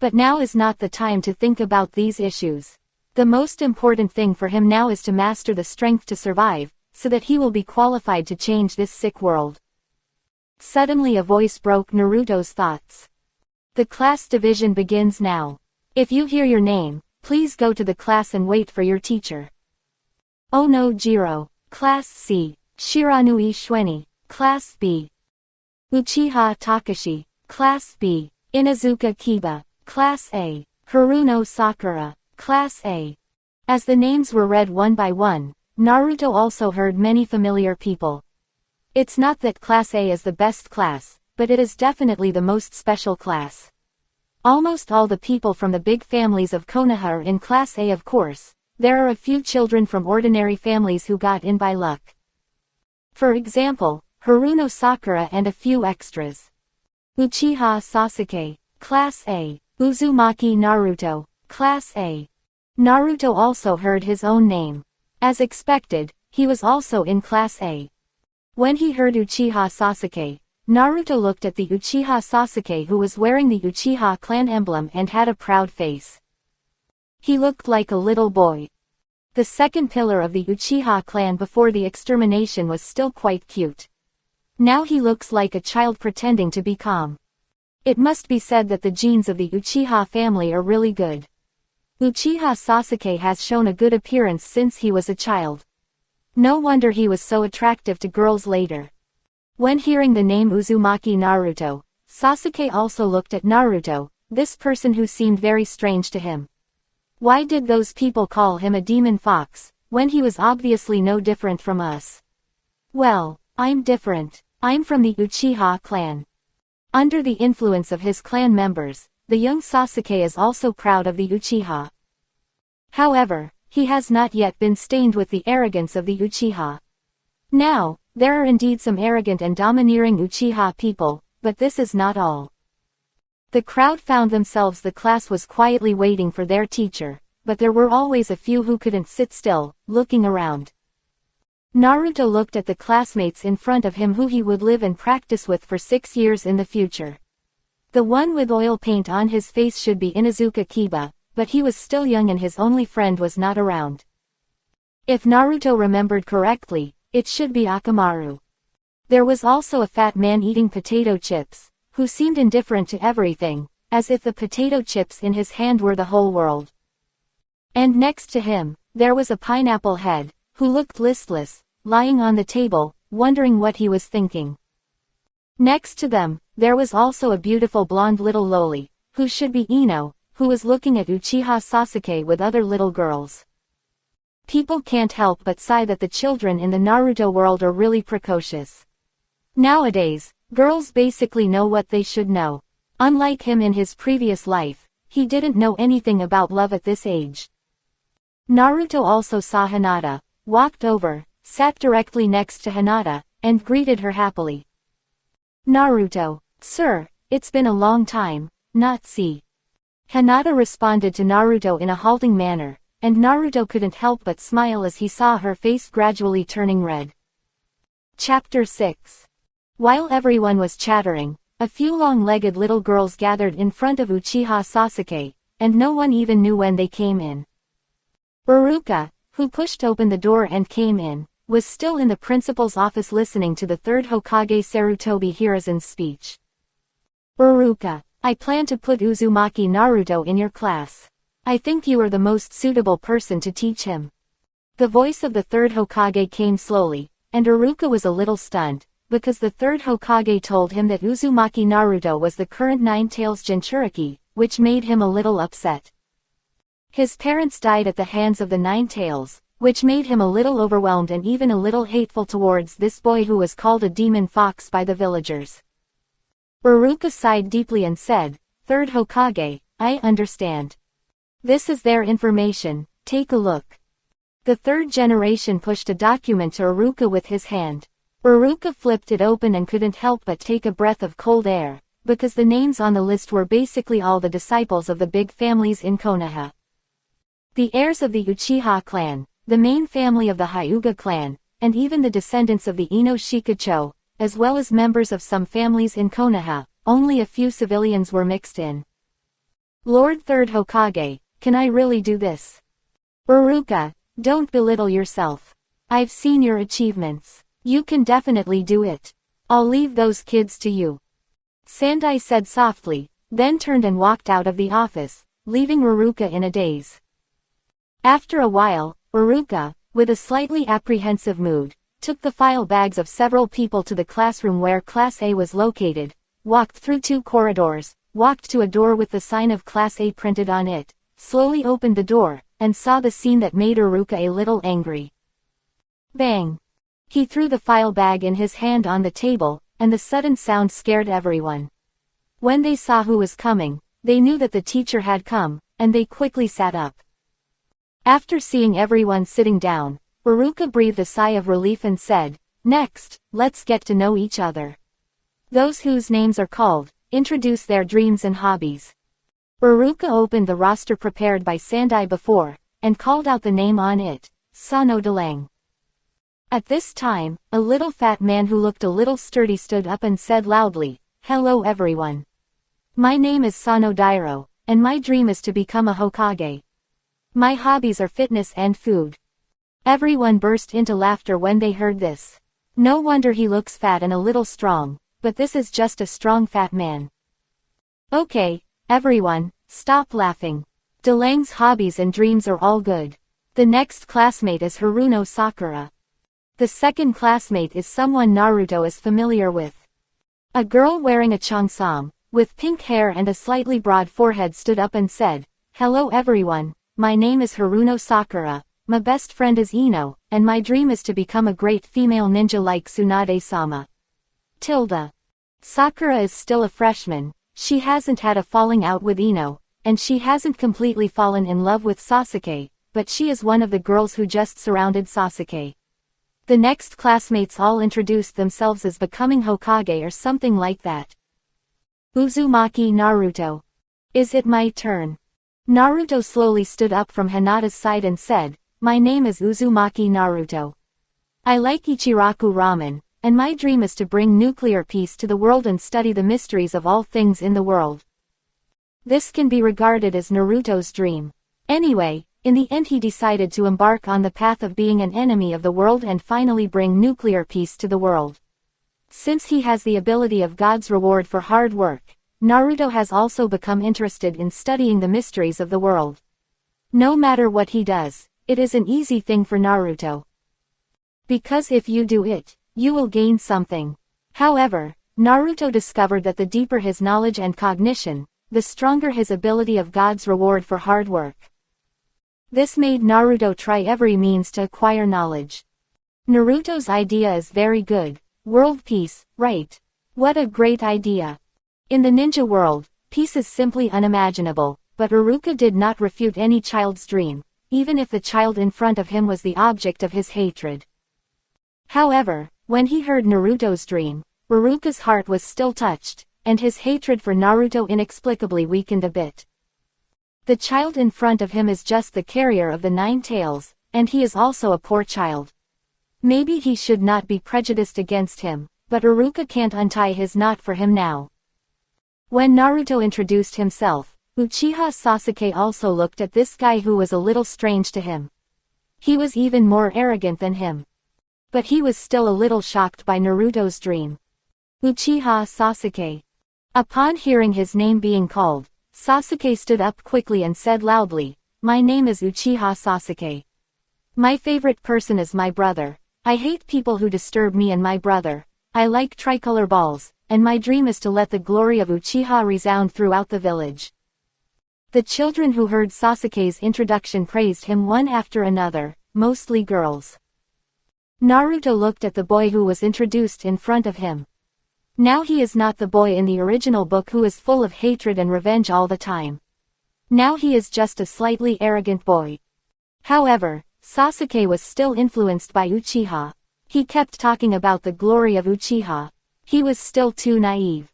But now is not the time to think about these issues. The most important thing for him now is to master the strength to survive, so that he will be qualified to change this sick world. Suddenly a voice broke Naruto's thoughts. The class division begins now. If you hear your name, please go to the class and wait for your teacher. Ono Jiro, Class C, Shiranui Shueni, Class B. Uchiha Takashi, Class B, Inazuka Kiba, Class A, Haruno Sakura, Class A. As the names were read one by one, Naruto also heard many familiar people. It's not that Class A is the best class, but it is definitely the most special class. Almost all the people from the big families of Konoha are in Class A of course. There are a few children from ordinary families who got in by luck. For example, Haruno Sakura and a few extras. Uchiha Sasuke, Class A. Uzumaki Naruto, Class A. Naruto also heard his own name. As expected, he was also in Class A. When he heard Uchiha Sasuke, Naruto looked at the Uchiha Sasuke, who was wearing the Uchiha clan emblem and had a proud face. He looked like a little boy. The second pillar of the Uchiha clan before the extermination was still quite cute. Now he looks like a child pretending to be calm. It must be said that the genes of the Uchiha family are really good. Uchiha Sasuke has shown a good appearance since he was a child. No wonder he was so attractive to girls later. When hearing the name Uzumaki Naruto, Sasuke also looked at Naruto, this person who seemed very strange to him. Why did those people call him a demon fox, when he was obviously no different from us? Well, I'm different. I'm from the Uchiha clan. Under the influence of his clan members, the young Sasuke is also proud of the Uchiha. However, he has not yet been stained with the arrogance of the Uchiha. Now, there are indeed some arrogant and domineering Uchiha people, but this is not all. The crowd found themselves the class was quietly waiting for their teacher, but there were always a few who couldn't sit still, looking around. Naruto looked at the classmates in front of him who he would live and practice with for 6 years in the future. The one with oil paint on his face should be Inuzuka Kiba, but he was still young and his only friend was not around. If Naruto remembered correctly, it should be Akamaru. There was also a fat man eating potato chips, who seemed indifferent to everything, as if the potato chips in his hand were the whole world. And next to him, there was a pineapple head, who looked listless, lying on the table, wondering what he was thinking. Next to them, there was also a beautiful blonde little loli, who should be Ino, who was looking at Uchiha Sasuke with other little girls. People can't help but sigh that the children in the Naruto world are really precocious. Nowadays, girls basically know what they should know. Unlike him in his previous life, he didn't know anything about love at this age. Naruto also saw Hinata, walked over, sat directly next to Hinata, and greeted her happily. Naruto, sir, it's been a long time, not see. Hinata responded to Naruto in a halting manner, and Naruto couldn't help but smile as he saw her face gradually turning red. Chapter 6. While everyone was chattering, a few long-legged little girls gathered in front of Uchiha Sasuke, and no one even knew when they came in. Uruka, who pushed open the door and came in, was still in the principal's office listening to the third Hokage Sarutobi Hiruzen's speech. Uruka, I plan to put Uzumaki Naruto in your class. I think you are the most suitable person to teach him. The voice of the third Hokage came slowly, and Uruka was a little stunned, because the third Hokage told him that Uzumaki Naruto was the current Nine-Tails Jinchuriki, which made him a little upset. His parents died at the hands of the Nine-Tails, which made him a little overwhelmed and even a little hateful towards this boy who was called a demon fox by the villagers. Uruka sighed deeply and said, Third Hokage, I understand. This is their information, take a look. The third generation pushed a document to Uruka with his hand. Uruka flipped it open and couldn't help but take a breath of cold air, because the names on the list were basically all the disciples of the big families in Konoha. The heirs of the Uchiha clan, the main family of the Hyuga clan, and even the descendants of the Ino Shikacho, as well as members of some families in Konoha, only a few civilians were mixed in. Lord Third Hokage, can I really do this? Uruka, don't belittle yourself. I've seen your achievements. You can definitely do it. I'll leave those kids to you. Sandai said softly, then turned and walked out of the office, leaving Uruka in a daze. After a while, Uruka, with a slightly apprehensive mood, took the file bags of several people to the classroom where Class A was located, walked through 2 corridors, walked to a door with the sign of Class A printed on it, slowly opened the door, and saw the scene that made Uruka a little angry. Bang! He threw the file bag in his hand on the table, and the sudden sound scared everyone. When they saw who was coming, they knew that the teacher had come, and they quickly sat up. After seeing everyone sitting down, Uruka breathed a sigh of relief and said, Next, let's get to know each other. Those whose names are called, introduce their dreams and hobbies. Uruka opened the roster prepared by Sandai before, and called out the name on it, Sano Delang. At this time, a little fat man who looked a little sturdy stood up and said loudly, "Hello everyone. My name is Sano Dairo, and my dream is to become a Hokage. My hobbies are fitness and food." Everyone burst into laughter when they heard this. No wonder he looks fat and a little strong, but this is just a strong fat man. Okay, everyone, stop laughing. Delang's hobbies and dreams are all good. The next classmate is Haruno Sakura. The second classmate is someone Naruto is familiar with. A girl wearing a cheongsam, with pink hair and a slightly broad forehead stood up and said, "Hello everyone, my name is Haruno Sakura, my best friend is Ino, and my dream is to become a great female ninja like Tsunade-sama." Sakura is still a freshman, she hasn't had a falling out with Ino, and she hasn't completely fallen in love with Sasuke, but she is one of the girls who just surrounded Sasuke. The next classmates all introduced themselves as becoming Hokage or something like that. Uzumaki Naruto. Is it my turn? Naruto slowly stood up from Hinata's side and said, "My name is Uzumaki Naruto. I like Ichiraku ramen, and my dream is to bring nuclear peace to the world and study the mysteries of all things in the world." This can be regarded as Naruto's dream. Anyway, in the end he decided to embark on the path of being an enemy of the world and finally bring nuclear peace to the world. Since he has the ability of God's reward for hard work, Naruto has also become interested in studying the mysteries of the world. No matter what he does, it is an easy thing for Naruto. Because if you do it, you will gain something. However, Naruto discovered that the deeper his knowledge and cognition, the stronger his ability of God's reward for hard work. This made Naruto try every means to acquire knowledge. Naruto's idea is very good. World peace, right? What a great idea. In the ninja world, peace is simply unimaginable, but Iruka did not refute any child's dream, even if the child in front of him was the object of his hatred. However, when he heard Naruto's dream, Iruka's heart was still touched, and his hatred for Naruto inexplicably weakened a bit. The child in front of him is just the carrier of the 9 tails, and he is also a poor child. Maybe he should not be prejudiced against him, but Iruka can't untie his knot for him now. When Naruto introduced himself, Uchiha Sasuke also looked at this guy who was a little strange to him. He was even more arrogant than him. But he was still a little shocked by Naruto's dream. Uchiha Sasuke. Upon hearing his name being called, Sasuke stood up quickly and said loudly, "My name is Uchiha Sasuke. My favorite person is my brother. I hate people who disturb me and my brother. I like tricolor balls, and my dream is to let the glory of Uchiha resound throughout the village." The children who heard Sasuke's introduction praised him one after another, mostly girls. Naruto looked at the boy who was introduced in front of him. Now he is not the boy in the original book who is full of hatred and revenge all the time. Now he is just a slightly arrogant boy. However, Sasuke was still influenced by Uchiha. He kept talking about the glory of Uchiha. He was still too naive.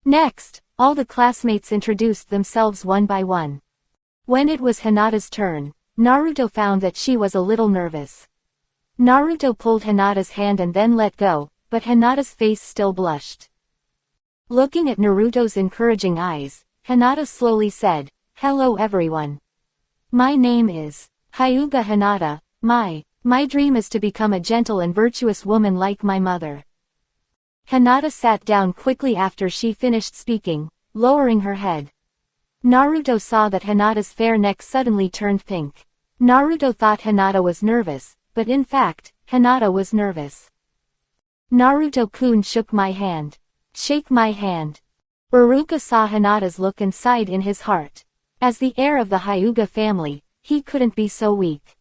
Next, all the classmates introduced themselves one by one. When it was Hinata's turn, Naruto found that she was a little nervous. Naruto pulled Hinata's hand and then let go, but Hinata's face still blushed. Looking at Naruto's encouraging eyes, Hinata slowly said, "Hello everyone. My name is Hyuga Hinata. My dream is to become a gentle and virtuous woman like my mother." Hinata sat down quickly after she finished speaking, lowering her head. Naruto saw that Hinata's fair neck suddenly turned pink. Naruto thought Hinata was nervous, but in fact, Hinata was nervous. "Naruto-kun shook my hand. Shake my hand." Iruka saw Hinata's look and sighed in his heart. As the heir of the Hyuga family, he couldn't be so weak.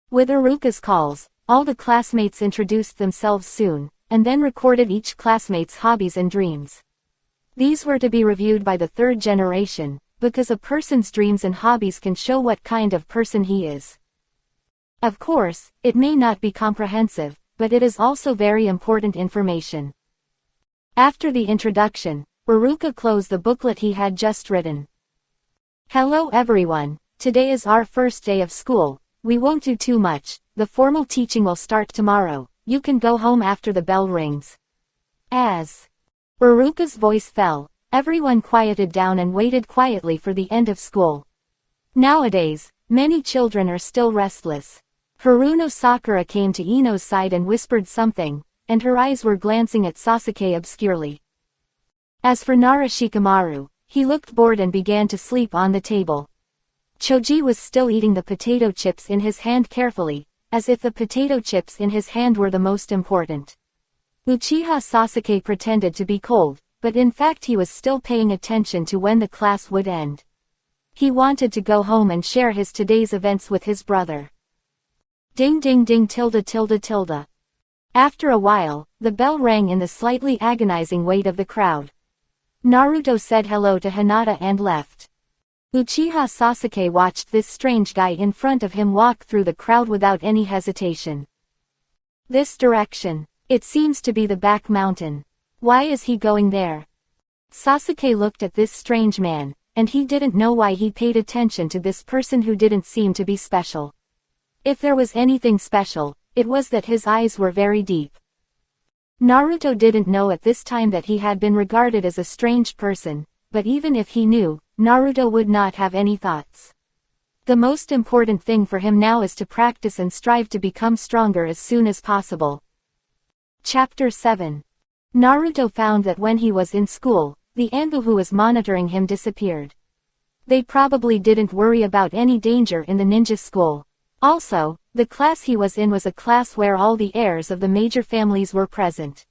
With Iruka's calls, all the classmates introduced themselves soon, and then recorded each classmate's hobbies and dreams. These were to be reviewed by the 3rd generation, because a person's dreams and hobbies can show what kind of person he is. Of course, it may not be comprehensive, but it is also very important information. After the introduction, Iruka closed the booklet he had just written. "Hello everyone, today is our first day of school, we won't do too much, the formal teaching will start tomorrow, you can go home after the bell rings. As Uruka's voice fell, everyone quieted down and waited quietly for the end of school. Nowadays, many children are still restless. Haruno Sakura came to Ino's side and whispered something, and her eyes were glancing at Sasuke obscurely. As for Nara Shikamaru, he looked bored and began to sleep on the table. Choji was still eating the potato chips in his hand carefully, as if the potato chips in his hand were the most important. Uchiha Sasuke pretended to be cold, but in fact he was still paying attention to when the class would end. He wanted to go home and share his today's events with his brother. Ding ding ding tilde tilde tilde. After a while, the bell rang in the slightly agonizing weight of the crowd. Naruto said hello to Hinata and left. Uchiha Sasuke watched this strange guy in front of him walk through the crowd without any hesitation. This direction. It seems to be the back mountain. Why is he going there? Sasuke looked at this strange man, and he didn't know why he paid attention to this person who didn't seem to be special. If there was anything special, it was that his eyes were very deep. Naruto didn't know at this time that he had been regarded as a strange person, but even if he knew, Naruto would not have any thoughts. The most important thing for him now is to practice and strive to become stronger as soon as possible. Chapter 7. Naruto found that when he was in school, the Anbu who was monitoring him disappeared. They probably didn't worry about any danger in the ninja school. Also, the class he was in was a class where all the heirs of the major families were present.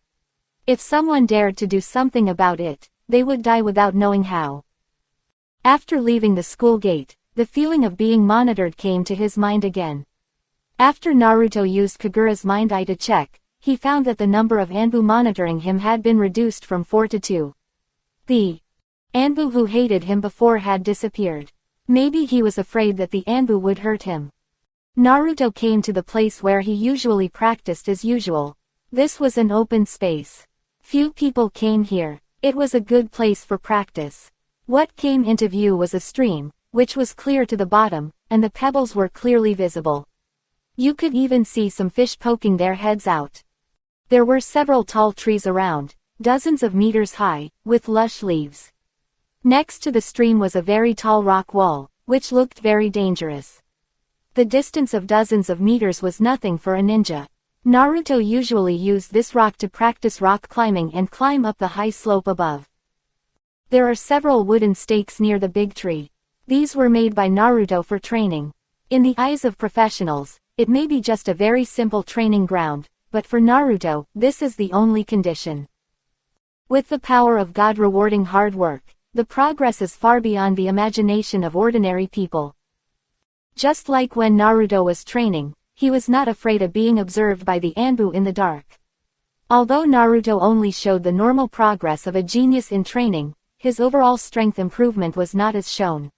If someone dared to do something about it, they would die without knowing how. After leaving the school gate, the feeling of being monitored came to his mind again. After Naruto used Kagura's mind eye to check, he found that the number of Anbu monitoring him had been reduced from 4 to 2. The Anbu who hated him before had disappeared. Maybe he was afraid that the Anbu would hurt him. Naruto came to the place where he usually practiced as usual. This was an open space. Few people came here. It was a good place for practice. What came into view was a stream, which was clear to the bottom, and the pebbles were clearly visible. You could even see some fish poking their heads out. There were several tall trees around, dozens of meters high, with lush leaves. Next to the stream was a very tall rock wall, which looked very dangerous. The distance of dozens of meters was nothing for a ninja. Naruto usually used this rock to practice rock climbing and climb up the high slope above. There are several wooden stakes near the big tree. These were made by Naruto for training. In the eyes of professionals, it may be just a very simple training ground, but for Naruto, this is the only condition. With the power of God rewarding hard work, the progress is far beyond the imagination of ordinary people. Just like when Naruto was training, he was not afraid of being observed by the Anbu in the dark. Although Naruto only showed the normal progress of a genius in training, his overall strength improvement was not as shown.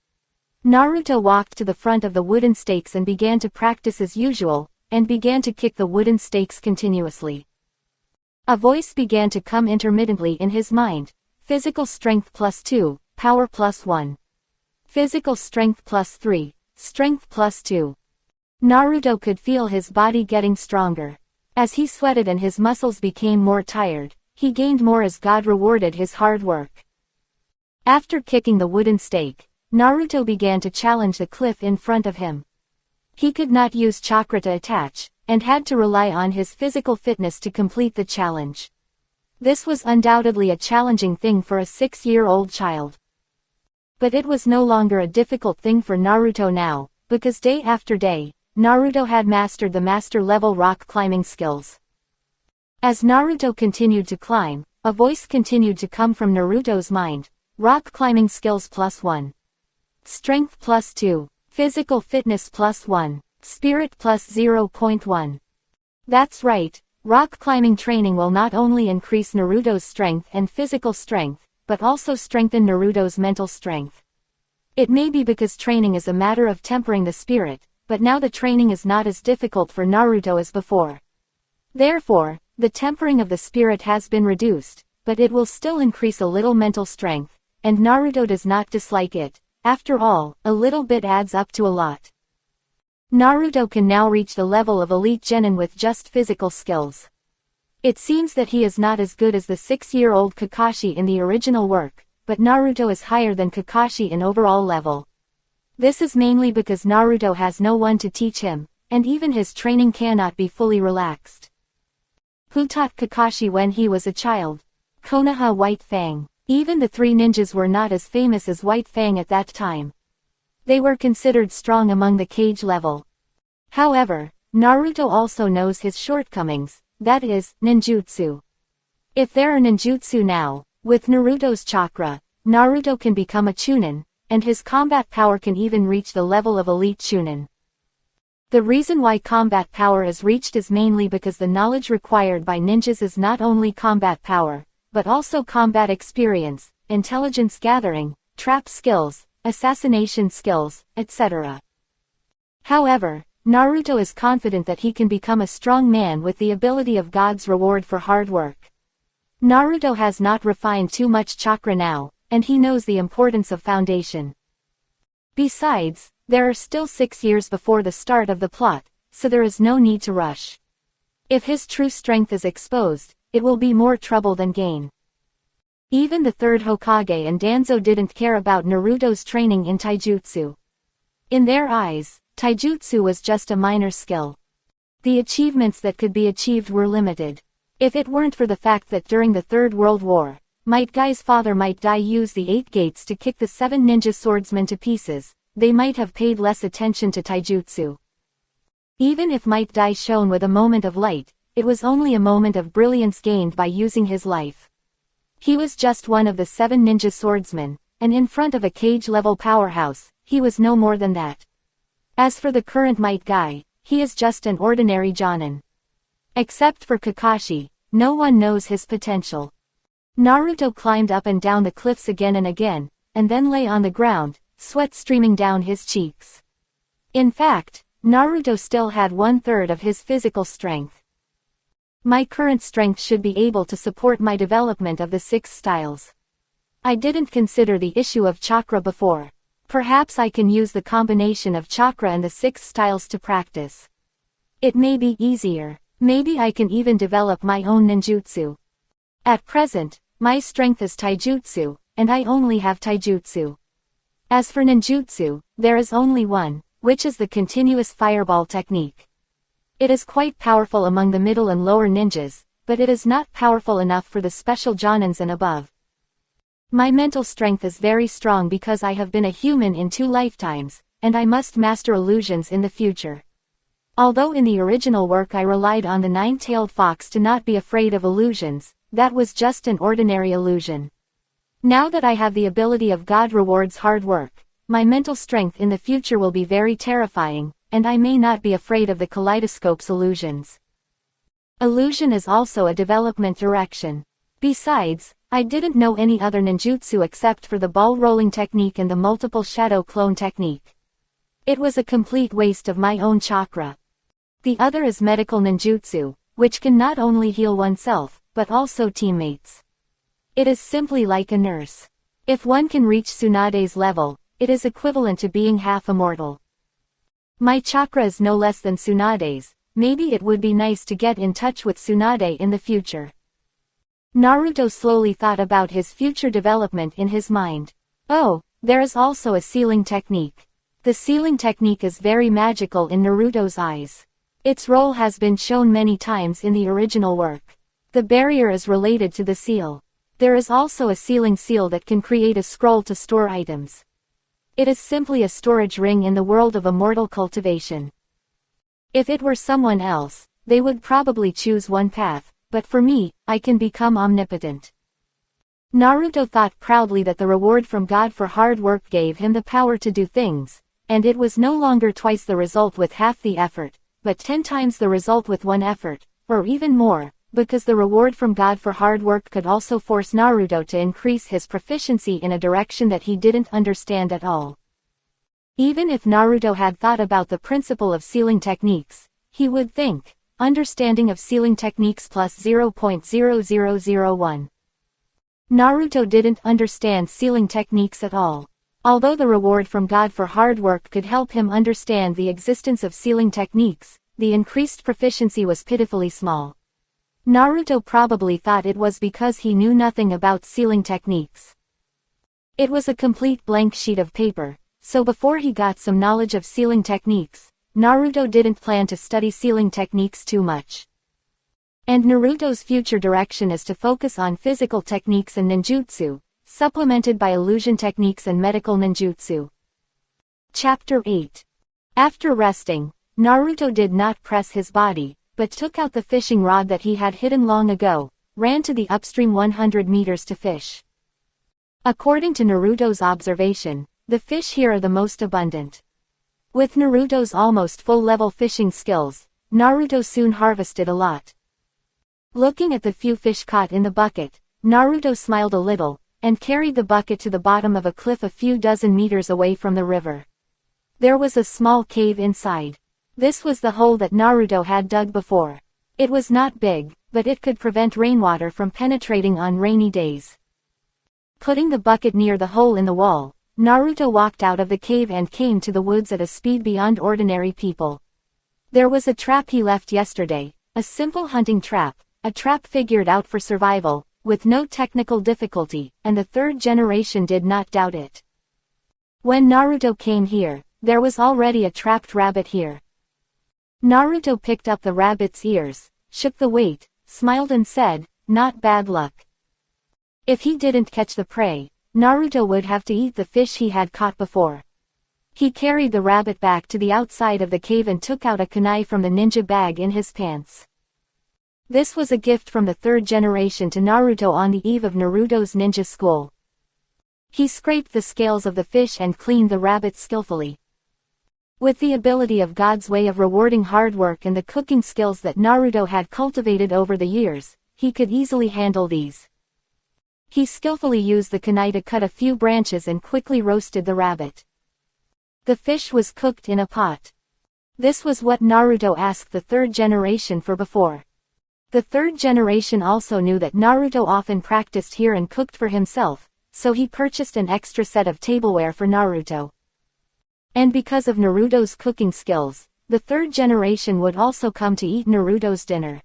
Naruto walked to the front of the wooden stakes and began to practice as usual, and began to kick the wooden stakes continuously. A voice began to come intermittently in his mind. Physical strength +2, power +1. Physical strength +3, strength +2. Naruto could feel his body getting stronger. As he sweated and his muscles became more tired, he gained more as God rewarded his hard work. After kicking the wooden stake, Naruto began to challenge the cliff in front of him. He could not use chakra to attach, and had to rely on his physical fitness to complete the challenge. This was undoubtedly a challenging thing for a 6-year-old child. But it was no longer a difficult thing for Naruto now, because day after day, Naruto had mastered the master-level rock climbing skills. As Naruto continued to climb, a voice continued to come from Naruto's mind. Rock climbing skills +1. Strength +2. Physical fitness +1. Spirit +0.1. That's right, rock climbing training will not only increase Naruto's strength and physical strength, but also strengthen Naruto's mental strength. It may be because training is a matter of tempering the spirit, but now the training is not as difficult for Naruto as before. Therefore, the tempering of the spirit has been reduced, but it will still increase a little mental strength, and Naruto does not dislike it. After all, a little bit adds up to a lot. Naruto can now reach the level of elite genin with just physical skills. It seems that he is not as good as the 6-year-old Kakashi in the original work, but Naruto is higher than Kakashi in overall level. This is mainly because Naruto has no one to teach him, and even his training cannot be fully relaxed. Who taught Kakashi when he was a child? Konoha White Fang. Even the three ninjas were not as famous as White Fang at that time. They were considered strong among the Kage level. However, Naruto also knows his shortcomings, that is, ninjutsu. If there are ninjutsu now, with Naruto's chakra, Naruto can become a chunin, and his combat power can even reach the level of elite chunin. The reason why combat power is reached is mainly because the knowledge required by ninjas is not only combat power, but also combat experience, intelligence gathering, trap skills, assassination skills, etc. However, Naruto is confident that he can become a strong man with the ability of God's reward for hard work. Naruto has not refined too much chakra now, and he knows the importance of foundation. Besides, there are still 6 years before the start of the plot, so there is no need to rush. If his true strength is exposed, it will be more trouble than gain. Even the third Hokage and Danzo didn't care about Naruto's training in taijutsu. In their eyes, taijutsu was just a minor skill. The achievements that could be achieved were limited. If it weren't for the fact that during the Third World War, Might Guy's father Might Dai used the 8 gates to kick the 7 ninja swordsmen to pieces, they might have paid less attention to taijutsu. Even if Might Dai shone with a moment of light, it was only a moment of brilliance gained by using his life. He was just one of the 7 ninja swordsmen, and in front of a Kage-level powerhouse, he was no more than that. As for the current Might Guy, he is just an ordinary jonin. Except for Kakashi, no one knows his potential. Naruto climbed up and down the cliffs again and again, and then lay on the ground, sweat streaming down his cheeks. In fact, Naruto still had 1/3 of his physical strength. My current strength should be able to support my development of the 6 styles. I didn't consider the issue of chakra before. Perhaps I can use the combination of chakra and the 6 styles to practice. It may be easier. Maybe I can even develop my own ninjutsu. At present, my strength is taijutsu, and I only have taijutsu. As for ninjutsu, there is only one, which is the continuous fireball technique. It is quite powerful among the middle and lower ninjas, but it is not powerful enough for the special jonins and above. My mental strength is very strong because I have been a human in 2 lifetimes, and I must master illusions in the future. Although in the original work I relied on the 9-tailed fox to not be afraid of illusions, that was just an ordinary illusion. Now that I have the ability of God rewards hard work, my mental strength in the future will be very terrifying, and I may not be afraid of the kaleidoscope's illusions. Illusion is also a development direction. Besides, I didn't know any other ninjutsu except for the ball rolling technique and the multiple shadow clone technique. It was a complete waste of my own chakra. The other is medical ninjutsu, which can not only heal oneself, but also teammates. It is simply like a nurse. If one can reach Tsunade's level, it is equivalent to being half immortal. My chakra is no less than Tsunade's. Maybe it would be nice to get in touch with Tsunade in the future. Naruto slowly thought about his future development in his mind. Oh, there is also a sealing technique. The sealing technique is very magical in Naruto's eyes. Its role has been shown many times in the original work. The barrier is related to the seal. There is also a sealing seal that can create a scroll to store items. It is simply a storage ring in the world of immortal cultivation. If it were someone else, they would probably choose one path, but for me, I can become omnipotent. Naruto thought proudly that the reward from God for hard work gave him the power to do things, and it was no longer twice the result with half the effort, but 10 times the result with 1 effort, or even more, because the reward from God for hard work could also force Naruto to increase his proficiency in a direction that he didn't understand at all. Even if Naruto had thought about the principle of sealing techniques, he would think, understanding of sealing techniques plus 0.0001. Naruto didn't understand sealing techniques at all. Although the reward from God for hard work could help him understand the existence of sealing techniques, the increased proficiency was pitifully small. Naruto probably thought it was because he knew nothing about sealing techniques. It was a complete blank sheet of paper, so before he got some knowledge of sealing techniques, Naruto didn't plan to study sealing techniques too much. And Naruto's future direction is to focus on physical techniques and ninjutsu, supplemented by illusion techniques and medical ninjutsu. Chapter 8. After resting, Naruto did not press his body, but took out the fishing rod that he had hidden long ago, ran to the upstream 100 meters to fish. According to Naruto's observation, the fish here are the most abundant. With Naruto's almost full-level fishing skills, Naruto soon harvested a lot. Looking at the few fish caught in the bucket, Naruto smiled a little, and carried the bucket to the bottom of a cliff a few dozen meters away from the river. There was a small cave inside. This was the hole that Naruto had dug before. It was not big, but it could prevent rainwater from penetrating on rainy days. Putting the bucket near the hole in the wall, Naruto walked out of the cave and came to the woods at a speed beyond ordinary people. There was a trap he left yesterday, a simple hunting trap, a trap figured out for survival, with no technical difficulty, and the third generation did not doubt it. When Naruto came here, there was already a trapped rabbit here. Naruto picked up the rabbit's ears, shook the weight, smiled and said, "Not bad luck." If he didn't catch the prey, Naruto would have to eat the fish he had caught before. He carried the rabbit back to the outside of the cave and took out a kunai from the ninja bag in his pants. This was a gift from the third generation to Naruto on the eve of Naruto's ninja school. He scraped the scales of the fish and cleaned the rabbit skillfully. With the ability of God's way of rewarding hard work and the cooking skills that Naruto had cultivated over the years, he could easily handle these. He skillfully used the kunai to cut a few branches and quickly roasted the rabbit. The fish was cooked in a pot. This was what Naruto asked the third generation for before. The third generation also knew that Naruto often practiced here and cooked for himself, so he purchased an extra set of tableware for Naruto. And because of Naruto's cooking skills, the third generation would also come to eat Naruto's dinner.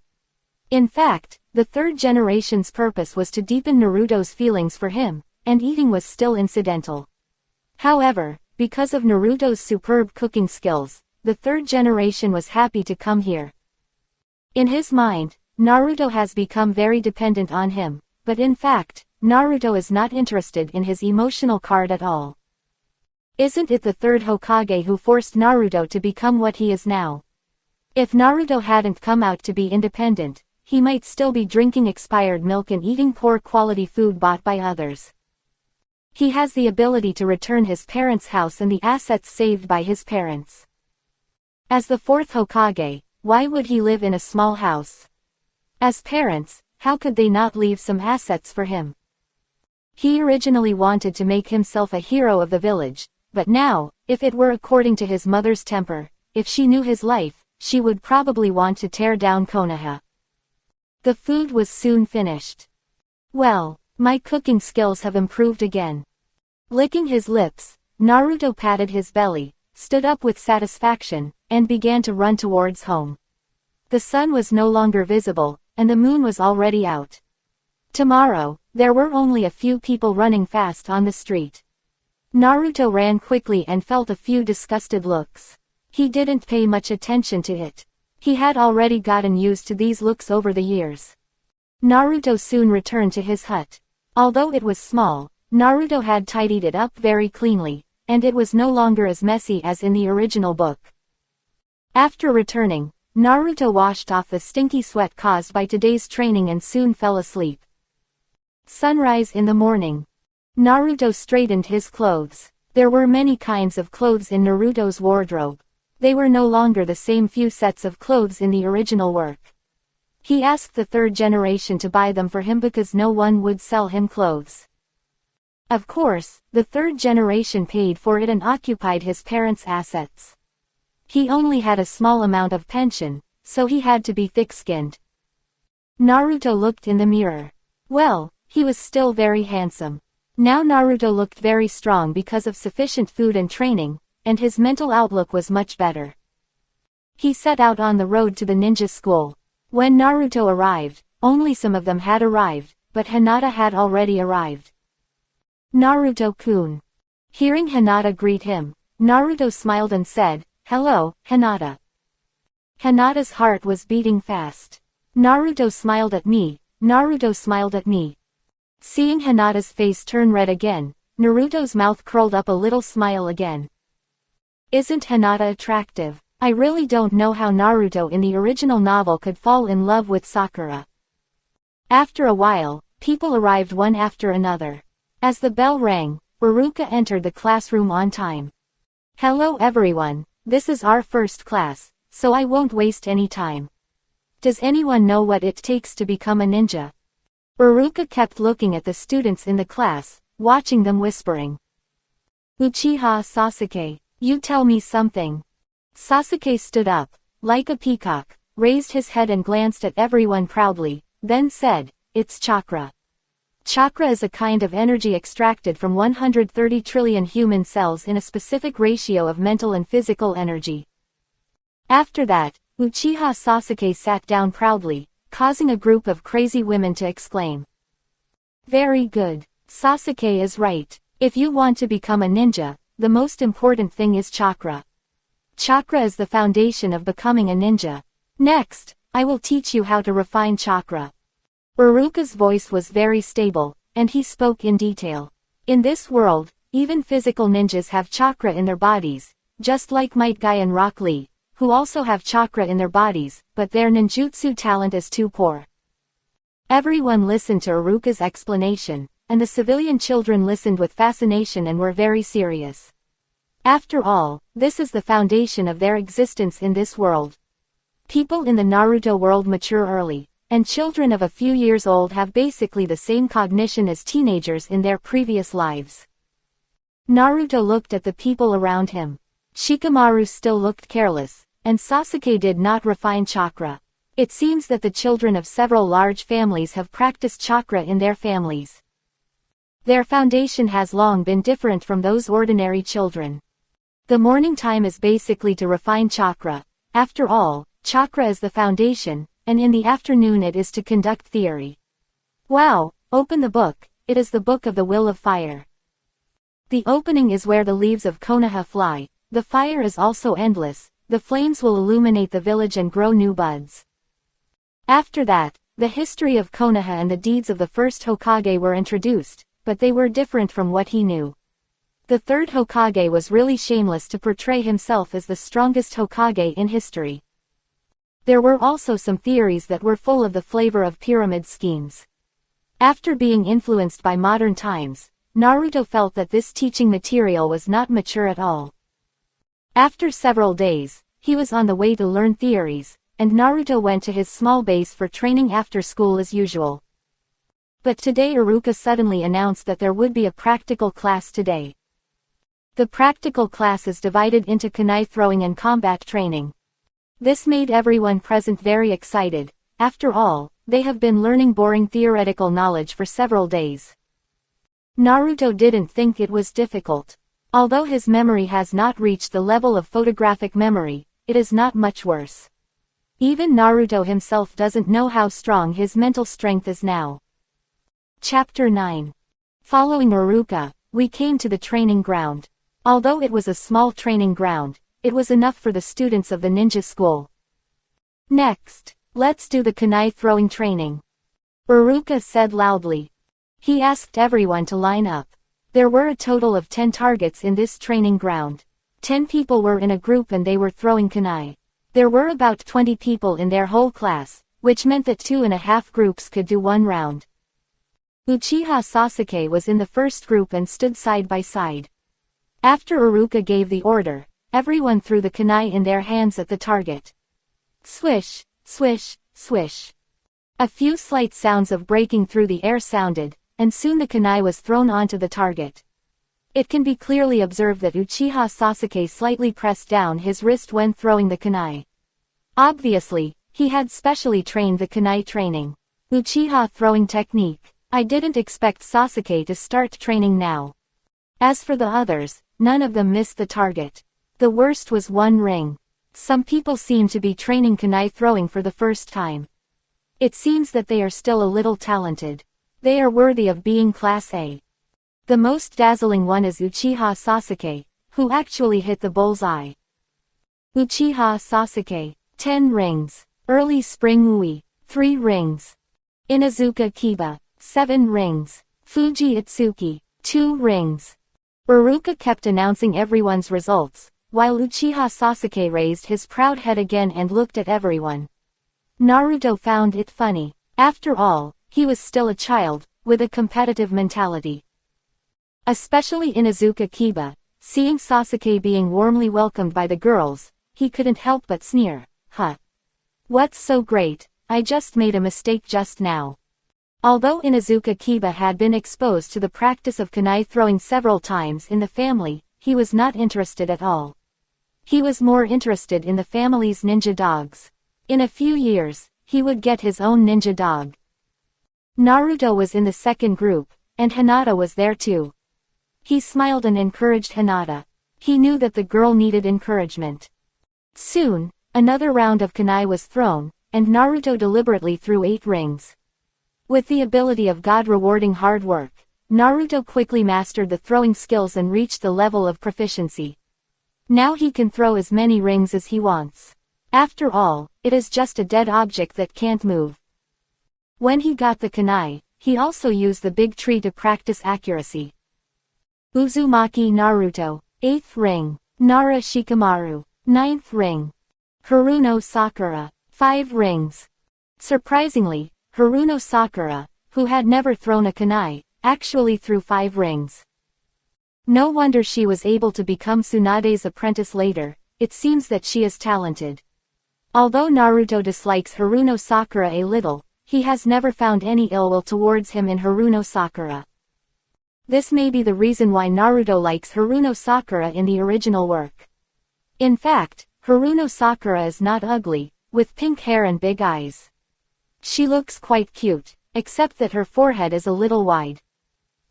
In fact, the third generation's purpose was to deepen Naruto's feelings for him, and eating was still incidental. However, because of Naruto's superb cooking skills, the third generation was happy to come here. In his mind, Naruto has become very dependent on him, but in fact, Naruto is not interested in his emotional card at all. Isn't it the third Hokage who forced Naruto to become what he is now? If Naruto hadn't come out to be independent, he might still be drinking expired milk and eating poor quality food bought by others. He has the ability to return his parents' house and the assets saved by his parents. As the fourth Hokage, why would he live in a small house? As parents, how could they not leave some assets for him? He originally wanted to make himself a hero of the village, but now, if it were according to his mother's temper, if she knew his life, she would probably want to tear down Konoha. The food was soon finished. Well, my cooking skills have improved again. Licking his lips, Naruto patted his belly, stood up with satisfaction, and began to run towards home. The sun was no longer visible, and the moon was already out. Tomorrow, there were only a few people running fast on the street. Naruto ran quickly and felt a few disgusted looks. He didn't pay much attention to it. He had already gotten used to these looks over the years. Naruto soon returned to his hut. Although it was small, Naruto had tidied it up very cleanly, and it was no longer as messy as in the original book. After returning, Naruto washed off the stinky sweat caused by today's training and soon fell asleep. Sunrise in the morning. Naruto straightened his clothes. There were many kinds of clothes in Naruto's wardrobe. They were no longer the same few sets of clothes in the original work. He asked the third generation to buy them for him because no one would sell him clothes. Of course, the third generation paid for it and occupied his parents' assets. He only had a small amount of pension, so he had to be thick-skinned. Naruto looked in the mirror. Well, he was still very handsome. Now Naruto looked very strong because of sufficient food and training, and his mental outlook was much better. He set out on the road to the ninja school. When Naruto arrived, only some of them had arrived, but Hinata had already arrived. Naruto-kun. Hearing Hinata greet him, Naruto smiled and said, "Hello, Hinata." Hinata's heart was beating fast. Naruto smiled at me, Naruto smiled at me. Seeing Hinata's face turn red again, Naruto's mouth curled up a little smile again. Isn't Hinata attractive? I really don't know how Naruto in the original novel could fall in love with Sakura. After a while, people arrived one after another. As the bell rang, Iruka entered the classroom on time. Hello everyone, this is our first class, so I won't waste any time. Does anyone know what it takes to become a ninja? Iruka kept looking at the students in the class, watching them whispering. Uchiha Sasuke, you tell me something. Sasuke stood up, like a peacock, raised his head and glanced at everyone proudly, then said, "It's chakra." Chakra is a kind of energy extracted from 130 trillion human cells in a specific ratio of mental and physical energy. After that, Uchiha Sasuke sat down proudly, causing a group of crazy women to exclaim. Very good. Sasuke is right. If you want to become a ninja, the most important thing is chakra. Chakra is the foundation of becoming a ninja. Next, I will teach you how to refine chakra. Iruka's voice was very stable, and he spoke in detail. In this world, even physical ninjas have chakra in their bodies, just like Might Guy and Rock Lee, who also have chakra in their bodies, but their ninjutsu talent is too poor. Everyone listened to Iruka's explanation, and the civilian children listened with fascination and were very serious. After all, this is the foundation of their existence in this world. People in the Naruto world mature early, and children of a few years old have basically the same cognition as teenagers in their previous lives. Naruto looked at the people around him. Shikamaru still looked careless, and Sasuke did not refine chakra. It seems that the children of several large families have practiced chakra in their families. Their foundation has long been different from those ordinary children. The morning time is basically to refine chakra. After all, chakra is the foundation, and in the afternoon it is to conduct theory. Wow, open the book, it is the book of the will of fire. The opening is where the leaves of Konoha fly, the fire is also endless, the flames will illuminate the village and grow new buds. After that, the history of Konoha and the deeds of the first Hokage were introduced, but they were different from what he knew. The third Hokage was really shameless to portray himself as the strongest Hokage in history. There were also some theories that were full of the flavor of pyramid schemes. After being influenced by modern times, Naruto felt that this teaching material was not mature at all. After several days, he was on the way to learn theories, and Naruto went to his small base for training after school as usual. But today Iruka suddenly announced that there would be a practical class today. The practical class is divided into kunai throwing and combat training. This made everyone present very excited. After all, they have been learning boring theoretical knowledge for several days. Naruto didn't think it was difficult. Although his memory has not reached the level of photographic memory, it is not much worse. Even Naruto himself doesn't know how strong his mental strength is now. Chapter 9. Following Iruka, we came to the training ground. Although it was a small training ground, it was enough for the students of the ninja school. Next, let's do the kunai throwing training. Iruka said loudly. He asked everyone to line up. There were a total of 10 targets in this training ground. 10 people were in a group and they were throwing kunai. There were about 20 people in their whole class, which meant that 2.5 groups could do one round. Uchiha Sasuke was in the first group and stood side by side. After Iruka gave the order, everyone threw the kunai in their hands at the target. Swish, swish, swish. A few slight sounds of breaking through the air sounded, and soon the kunai was thrown onto the target. It can be clearly observed that Uchiha Sasuke slightly pressed down his wrist when throwing the kunai. Obviously, he had specially trained the kunai training. Uchiha throwing technique. I didn't expect Sasuke to start training now. As for the others, none of them missed the target. The worst was One Ring. Some people seem to be training kunai throwing for the first time. It seems that they are still a little talented. They are worthy of being Class A. The most dazzling one is Uchiha Sasuke, who actually hit the bullseye. Uchiha Sasuke, 10 rings. Early Spring Ui, 3 rings. Inuzuka Kiba, 7 rings. Fuji Itsuki, 2 rings. Iruka kept announcing everyone's results, while Uchiha Sasuke raised his proud head again and looked at everyone. Naruto found it funny. After all, he was still a child, with a competitive mentality. Especially Inuzuka Kiba, seeing Sasuke being warmly welcomed by the girls, he couldn't help but sneer. Huh. What's so great? I just made a mistake just now. Although Inuzuka Kiba had been exposed to the practice of kunai throwing several times in the family, he was not interested at all. He was more interested in the family's ninja dogs. In a few years, he would get his own ninja dog. Naruto was in the second group, and Hinata was there too. He smiled and encouraged Hinata. He knew that the girl needed encouragement. Soon, another round of kunai was thrown, and Naruto deliberately threw 8 rings. With the ability of God rewarding hard work, Naruto quickly mastered the throwing skills and reached the level of proficiency. Now he can throw as many rings as he wants. After all, it is just a dead object that can't move. When he got the kunai, he also used the big tree to practice accuracy. Uzumaki Naruto, 8th ring. Nara Shikamaru, 9th ring. Haruno Sakura, 5 rings. Surprisingly, Haruno Sakura, who had never thrown a kunai, actually threw 5 rings. No wonder she was able to become Tsunade's apprentice later. It seems that she is talented. Although Naruto dislikes Haruno Sakura a little, he has never found any ill will towards him in Haruno Sakura. This may be the reason why Naruto likes Haruno Sakura in the original work. In fact, Haruno Sakura is not ugly, with pink hair and big eyes. She looks quite cute, except that her forehead is a little wide.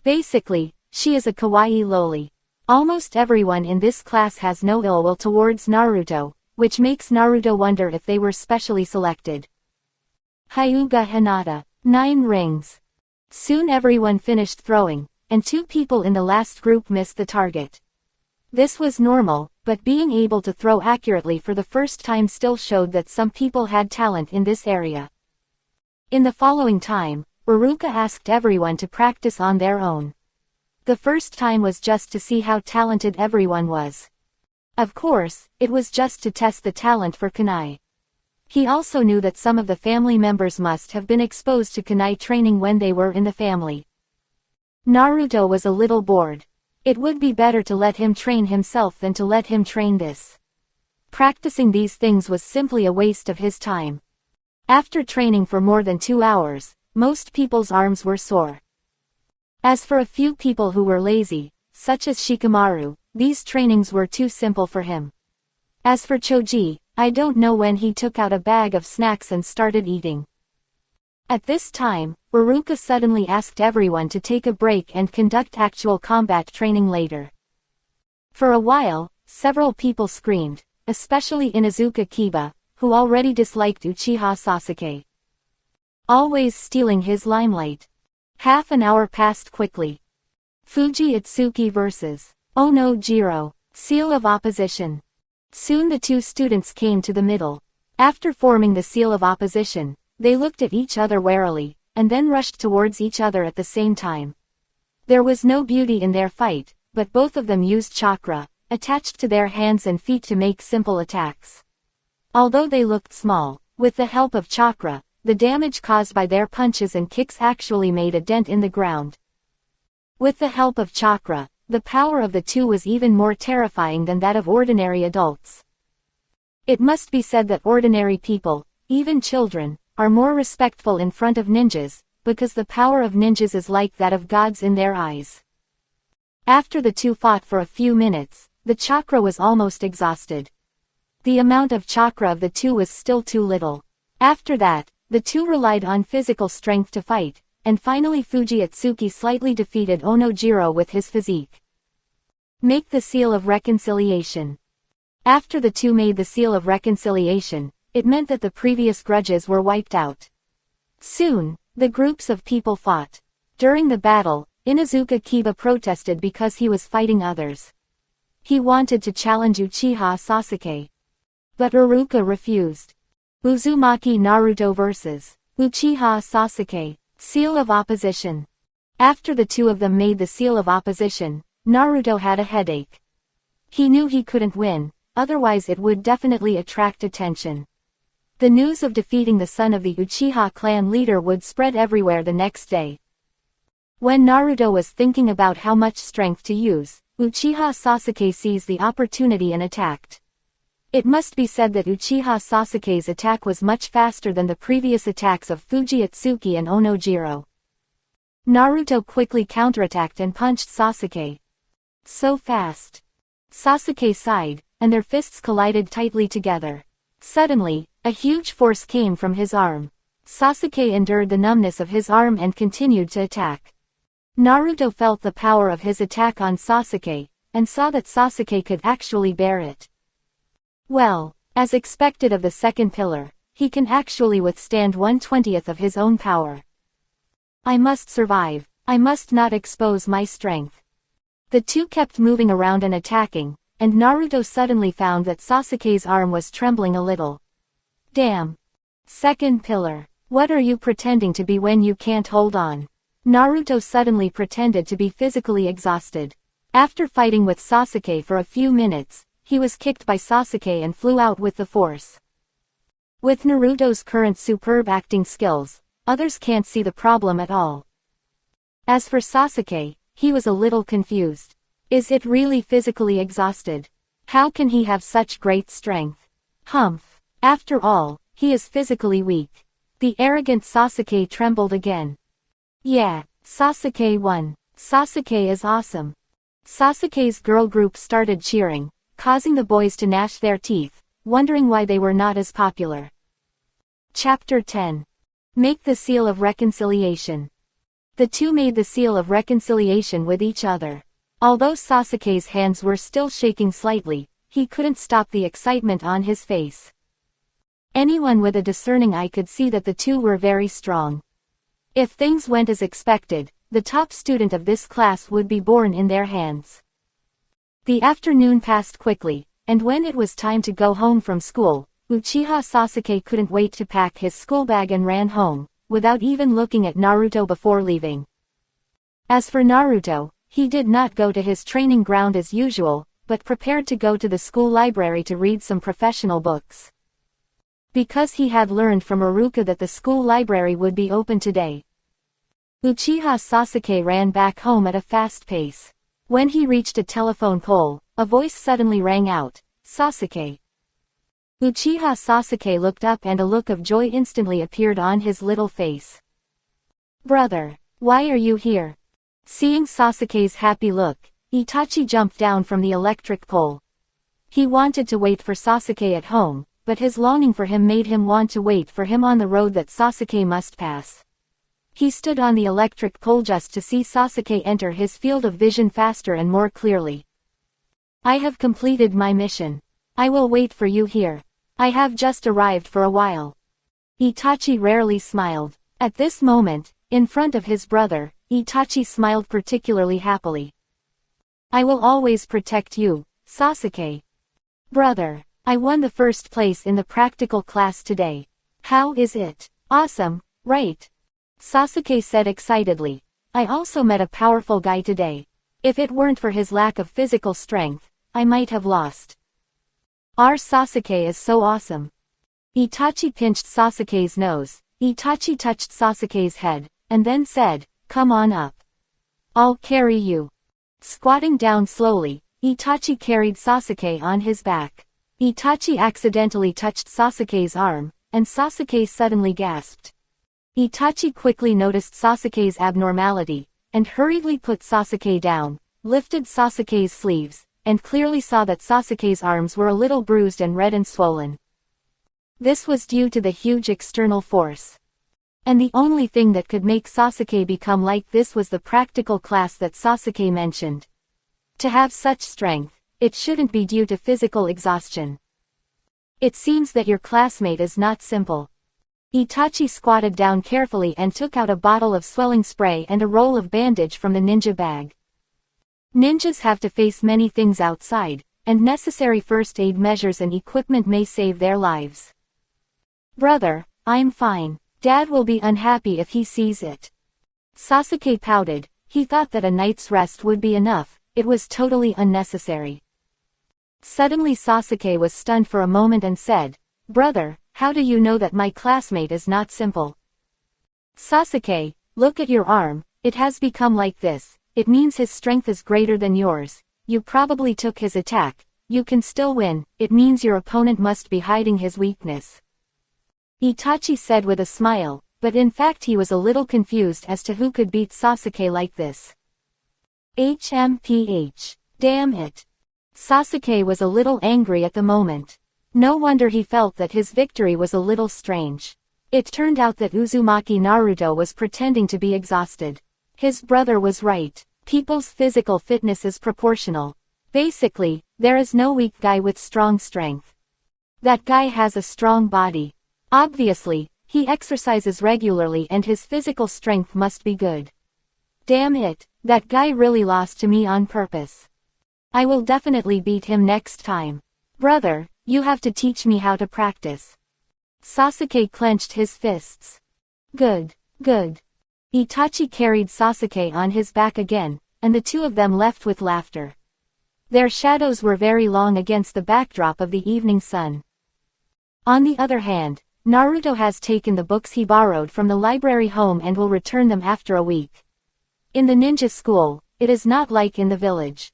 Basically, she is a kawaii loli. Almost everyone in this class has no ill will towards Naruto, which makes Naruto wonder if they were specially selected. Hyuga Hinata, 9 rings. Soon everyone finished throwing, and 2 people in the last group missed the target. This was normal, but being able to throw accurately for the first time still showed that some people had talent in this area. In the following time, Iruka asked everyone to practice on their own. The first time was just to see how talented everyone was. Of course, it was just to test the talent for kunai. He also knew that some of the family members must have been exposed to kunai training when they were in the family. Naruto was a little bored. It would be better to let him train himself than to let him train this. Practicing these things was simply a waste of his time. After training for more than 2 hours, most people's arms were sore. As for a few people who were lazy, such as Shikamaru, these trainings were too simple for him. As for Choji, I don't know when he took out a bag of snacks and started eating. At this time, Iruka suddenly asked everyone to take a break and conduct actual combat training later. For a while, several people screamed, especially Inuzuka Kiba, who already disliked Uchiha Sasuke. Always stealing his limelight. Half an hour passed quickly. Fuji Itsuki vs. Ono Jiro, Seal of Opposition. Soon the 2 students came to the middle. After forming the Seal of Opposition, they looked at each other warily, and then rushed towards each other at the same time. There was no beauty in their fight, but both of them used chakra, attached to their hands and feet to make simple attacks. Although they looked small, with the help of chakra, the damage caused by their punches and kicks actually made a dent in the ground. With the help of chakra, the power of the 2 was even more terrifying than that of ordinary adults. It must be said that ordinary people, even children, are more respectful in front of ninjas, because the power of ninjas is like that of gods in their eyes. After the 2 fought for a few minutes, the chakra was almost exhausted. The amount of chakra of the 2 was still too little. After that, the 2 relied on physical strength to fight, and finally Fujiatsuki slightly defeated Onojiro with his physique. Make the Seal of Reconciliation. After the two made the Seal of Reconciliation, it meant that the previous grudges were wiped out. Soon, the groups of people fought. During the battle, Inuzuka Kiba protested because he was fighting others. He wanted to challenge Uchiha Sasuke. But Iruka refused. Uzumaki Naruto vs. Uchiha Sasuke. Seal of Opposition. After the two of them made the Seal of Opposition, Naruto had a headache. He knew he couldn't win, otherwise it would definitely attract attention. The news of defeating the son of the Uchiha clan leader would spread everywhere the next day. When Naruto was thinking about how much strength to use, Uchiha Sasuke seized the opportunity and attacked. It must be said that Uchiha Sasuke's attack was much faster than the previous attacks of Fujiatsuki and Onojiro. Naruto quickly counterattacked and punched Sasuke. So fast. Sasuke sighed, and their fists collided tightly together. Suddenly, a huge force came from his arm. Sasuke endured the numbness of his arm and continued to attack. Naruto felt the power of his attack on Sasuke, and saw that Sasuke could actually bear it. Well, as expected of the second pillar, he can actually withstand 1/20th of his own power. I must survive. I must not expose my strength. The two kept moving around and attacking, and Naruto suddenly found that Sasuke's arm was trembling a little. Damn. Second pillar. What are you pretending to be when you can't hold on? Naruto suddenly pretended to be physically exhausted. After fighting with Sasuke for a few minutes, he was kicked by Sasuke and flew out with the force. With Naruto's current superb acting skills, others can't see the problem at all. As for Sasuke, he was a little confused. Is it really physically exhausted? How can he have such great strength? Humph. After all, he is physically weak. The arrogant Sasuke trembled again. Yeah, Sasuke won. Sasuke is awesome. Sasuke's girl group started cheering, causing the boys to gnash their teeth, wondering why they were not as popular. Chapter 10. Make the Seal of Reconciliation. The two made the Seal of Reconciliation with each other. Although Sasuke's hands were still shaking slightly, he couldn't stop the excitement on his face. Anyone with a discerning eye could see that the two were very strong. If things went as expected, the top student of this class would be born in their hands. The afternoon passed quickly, and when it was time to go home from school, Uchiha Sasuke couldn't wait to pack his school bag and ran home, without even looking at Naruto before leaving. As for Naruto, he did not go to his training ground as usual, but prepared to go to the school library to read some professional books. Because he had learned from Iruka that the school library would be open today. Uchiha Sasuke ran back home at a fast pace. When he reached a telephone pole, a voice suddenly rang out, "Sasuke." Uchiha Sasuke looked up and a look of joy instantly appeared on his little face. "Brother, why are you here?" Seeing Sasuke's happy look, Itachi jumped down from the electric pole. He wanted to wait for Sasuke at home, but his longing for him made him want to wait for him on the road that Sasuke must pass. He stood on the electric pole just to see Sasuke enter his field of vision faster and more clearly. "I have completed my mission. I will wait for you here. I have just arrived for a while." Itachi rarely smiled. At this moment, in front of his brother, Itachi smiled particularly happily. "I will always protect you, Sasuke." "Brother, I won the first place in the practical class today. How is it? Awesome, right?" Sasuke said excitedly. "I also met a powerful guy today. If it weren't for his lack of physical strength, I might have lost." "Our Sasuke is so awesome." Itachi pinched Sasuke's nose. Itachi touched Sasuke's head, and then said, "Come on up. I'll carry you." Squatting down slowly, Itachi carried Sasuke on his back. Itachi accidentally touched Sasuke's arm, and Sasuke suddenly gasped. Itachi quickly noticed Sasuke's abnormality, and hurriedly put Sasuke down, lifted Sasuke's sleeves, and clearly saw that Sasuke's arms were a little bruised and red and swollen. This was due to the huge external force. And the only thing that could make Sasuke become like this was the practical class that Sasuke mentioned. To have such strength, it shouldn't be due to physical exhaustion. It seems that your classmate is not simple. Itachi squatted down carefully and took out a bottle of swelling spray and a roll of bandage from the ninja bag. Ninjas have to face many things outside, and necessary first aid measures and equipment may save their lives. Brother, I'm fine. Dad will be unhappy if he sees it. Sasuke pouted. He thought that a night's rest would be enough. It was totally unnecessary. Suddenly Sasuke was stunned for a moment and said, "Brother, how do you know that my classmate is not simple?" "Sasuke, look at your arm, it has become like this. It means his strength is greater than yours. You probably took his attack. You can still win. It means your opponent must be hiding his weakness," Itachi said with a smile, but in fact he was a little confused as to who could beat Sasuke like this. HMPH. Damn it. Sasuke was a little angry at the moment. No wonder he felt that his victory was a little strange. It turned out that Uzumaki Naruto was pretending to be exhausted. His brother was right. People's physical fitness is proportional. Basically, there is no weak guy with strong strength. That guy has a strong body. Obviously, he exercises regularly and his physical strength must be good. Damn it, that guy really lost to me on purpose. I will definitely beat him next time. Brother, you have to teach me how to practice. Sasuke clenched his fists. Good, good. Itachi carried Sasuke on his back again, and the two of them left with laughter. Their shadows were very long against the backdrop of the evening sun. On the other hand, Naruto has taken the books he borrowed from the library home and will return them after a week. In the ninja school, it is not like in the village.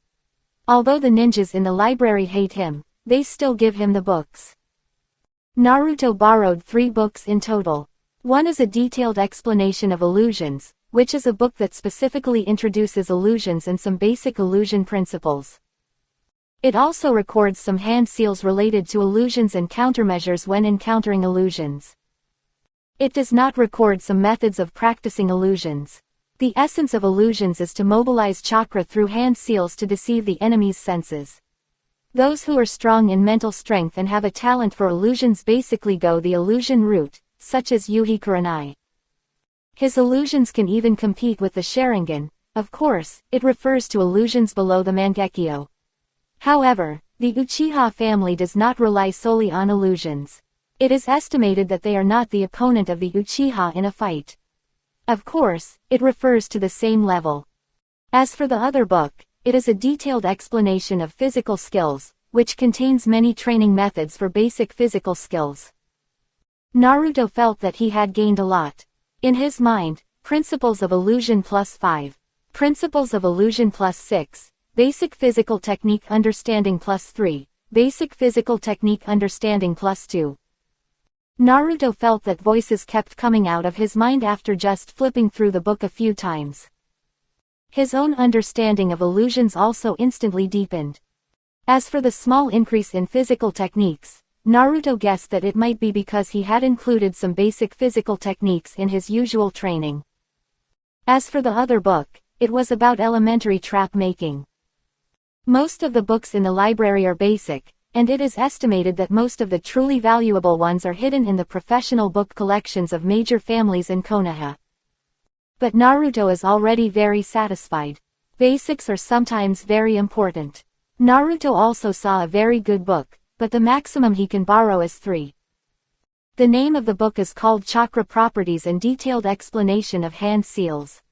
Although the ninjas in the library hate him, they still give him the books. Naruto borrowed 3 books in total. One is a detailed explanation of illusions, which is a book that specifically introduces illusions and some basic illusion principles. It also records some hand seals related to illusions and countermeasures when encountering illusions. It does not record some methods of practicing illusions. The essence of illusions is to mobilize chakra through hand seals to deceive the enemy's senses. Those who are strong in mental strength and have a talent for illusions basically go the illusion route, such as Yuhi Kurenai. His illusions can even compete with the Sharingan. Of course, it refers to illusions below the Mangekyo. However, the Uchiha family does not rely solely on illusions. It is estimated that they are not the opponent of the Uchiha in a fight. Of course, it refers to the same level. As for the other book, it is a detailed explanation of physical skills, which contains many training methods for basic physical skills. Naruto felt that he had gained a lot. In his mind, Principles of Illusion +5. Principles of Illusion +6. Basic Physical Technique Understanding +3, Basic Physical Technique Understanding +2. Naruto felt that voices kept coming out of his mind after just flipping through the book a few times. His own understanding of illusions also instantly deepened. As for the small increase in physical techniques, Naruto guessed that it might be because he had included some basic physical techniques in his usual training. As for the other book, it was about elementary trap making. Most of the books in the library are basic, and it is estimated that most of the truly valuable ones are hidden in the professional book collections of major families in Konoha. But Naruto is already very satisfied. Basics are sometimes very important. Naruto also saw a very good book, but the maximum he can borrow is 3. The name of the book is called Chakra Properties and Detailed Explanation of Hand Seals.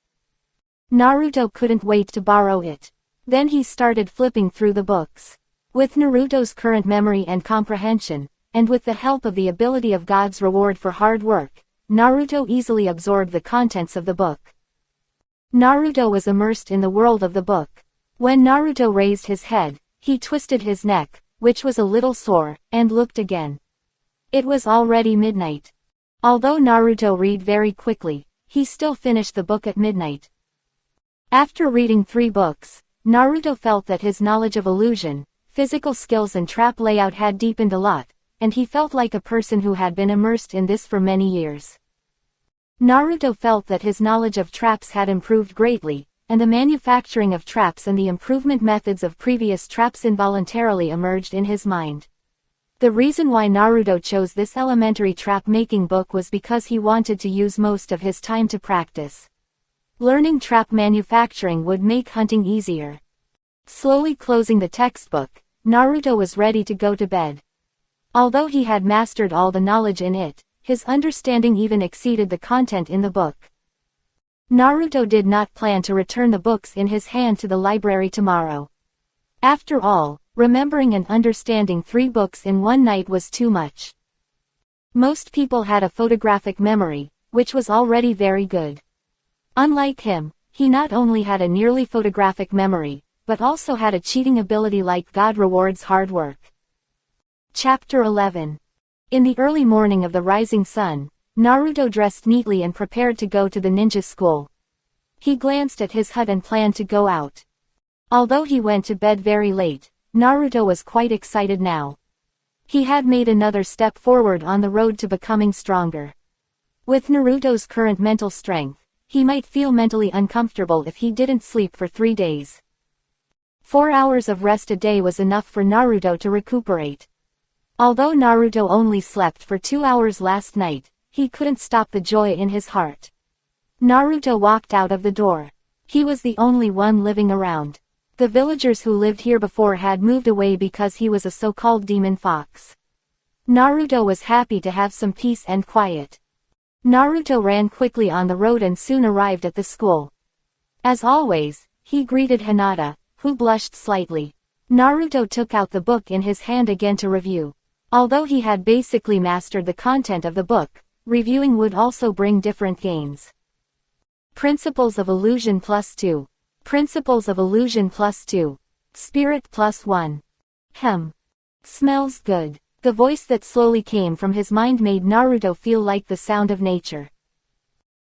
Naruto couldn't wait to borrow it. Then he started flipping through the books. With Naruto's current memory and comprehension, and with the help of the ability of God's reward for hard work, Naruto easily absorbed the contents of the book. Naruto was immersed in the world of the book. When Naruto raised his head, he twisted his neck, which was a little sore, and looked again. It was already midnight. Although Naruto read very quickly, he still finished the book at midnight. After reading 3 books, Naruto felt that his knowledge of illusion, physical skills and trap layout had deepened a lot, and he felt like a person who had been immersed in this for many years. Naruto felt that his knowledge of traps had improved greatly, and the manufacturing of traps and the improvement methods of previous traps involuntarily emerged in his mind. The reason why Naruto chose this elementary trap-making book was because he wanted to use most of his time to practice. Learning trap manufacturing would make hunting easier. Slowly closing the textbook, Naruto was ready to go to bed. Although he had mastered all the knowledge in it, his understanding even exceeded the content in the book. Naruto did not plan to return the books in his hand to the library tomorrow. After all, remembering and understanding 3 books in one night was too much. Most people had a photographic memory, which was already very good. Unlike him, he not only had a nearly photographic memory, but also had a cheating ability like God rewards hard work. Chapter 11. In the early morning of the rising sun, Naruto dressed neatly and prepared to go to the ninja school. He glanced at his hut and planned to go out. Although he went to bed very late, Naruto was quite excited now. He had made another step forward on the road to becoming stronger. With Naruto's current mental strength, he might feel mentally uncomfortable if he didn't sleep for 3 days. 4 hours of rest a day was enough for Naruto to recuperate. Although Naruto only slept for 2 hours last night, he couldn't stop the joy in his heart. Naruto walked out of the door. He was the only one living around. The villagers who lived here before had moved away because he was a so-called demon fox. Naruto was happy to have some peace and quiet. Naruto ran quickly on the road and soon arrived at the school. As always, he greeted Hinata, who blushed slightly. Naruto took out the book in his hand again to review. Although he had basically mastered the content of the book, reviewing would also bring different gains. Principles of Illusion +2. Principles of Illusion +2. Spirit +1. Smells good. The voice that slowly came from his mind made Naruto feel like the sound of nature.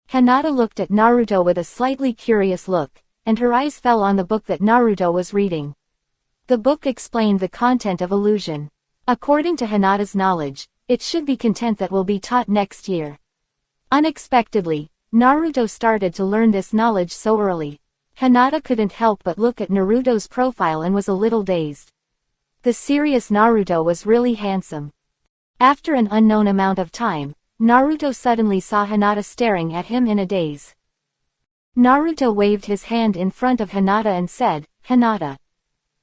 Hinata looked at Naruto with a slightly curious look, and her eyes fell on the book that Naruto was reading. The book explained the content of illusion. According to Hinata's knowledge, it should be content that will be taught next year. Unexpectedly, Naruto started to learn this knowledge so early. Hinata couldn't help but look at Naruto's profile and was a little dazed. The serious Naruto was really handsome. After an unknown amount of time, Naruto suddenly saw Hinata staring at him in a daze. Naruto waved his hand in front of Hinata and said, "Hinata,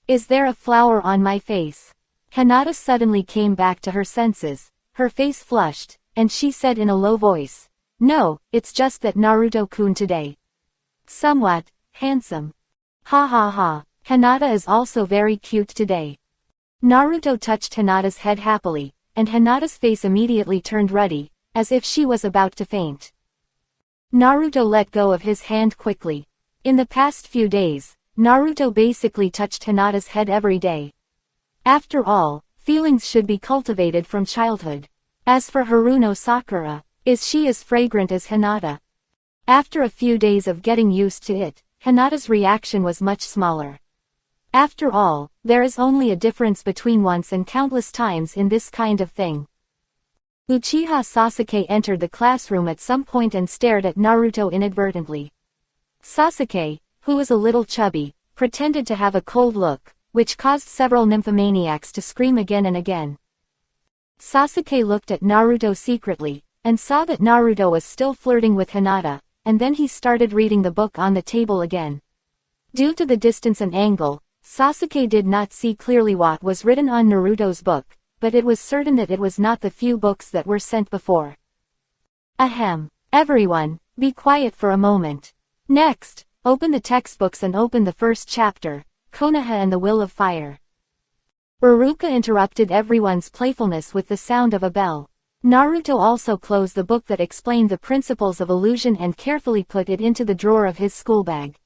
is there a flower on my face?" Hinata suddenly came back to her senses, her face flushed, and she said in a low voice, "No, it's just that Naruto-kun today. Somewhat handsome. Ha ha ha, Hinata is also very cute today." Naruto touched Hinata's head happily, and Hinata's face immediately turned ruddy, as if she was about to faint. Naruto let go of his hand quickly. In the past few days, Naruto basically touched Hinata's head every day. After all, feelings should be cultivated from childhood. As for Haruno Sakura, is she as fragrant as Hinata? After a few days of getting used to it, Hinata's reaction was much smaller. After all, there is only a difference between once and countless times in this kind of thing. Uchiha Sasuke entered the classroom at some point and stared at Naruto inadvertently. Sasuke, who was a little chubby, pretended to have a cold look, which caused several nymphomaniacs to scream again and again. Sasuke looked at Naruto secretly, and saw that Naruto was still flirting with Hinata, and then he started reading the book on the table again. Due to the distance and angle, Sasuke did not see clearly what was written on Naruto's book, but it was certain that it was not the few books that were sent before. Ahem. Everyone, be quiet for a moment. Next, open the textbooks and open the first chapter, Konoha and the Will of Fire. Iruka interrupted everyone's playfulness with the sound of a bell. Naruto also closed the book that explained the principles of illusion and carefully put it into the drawer of his school bag.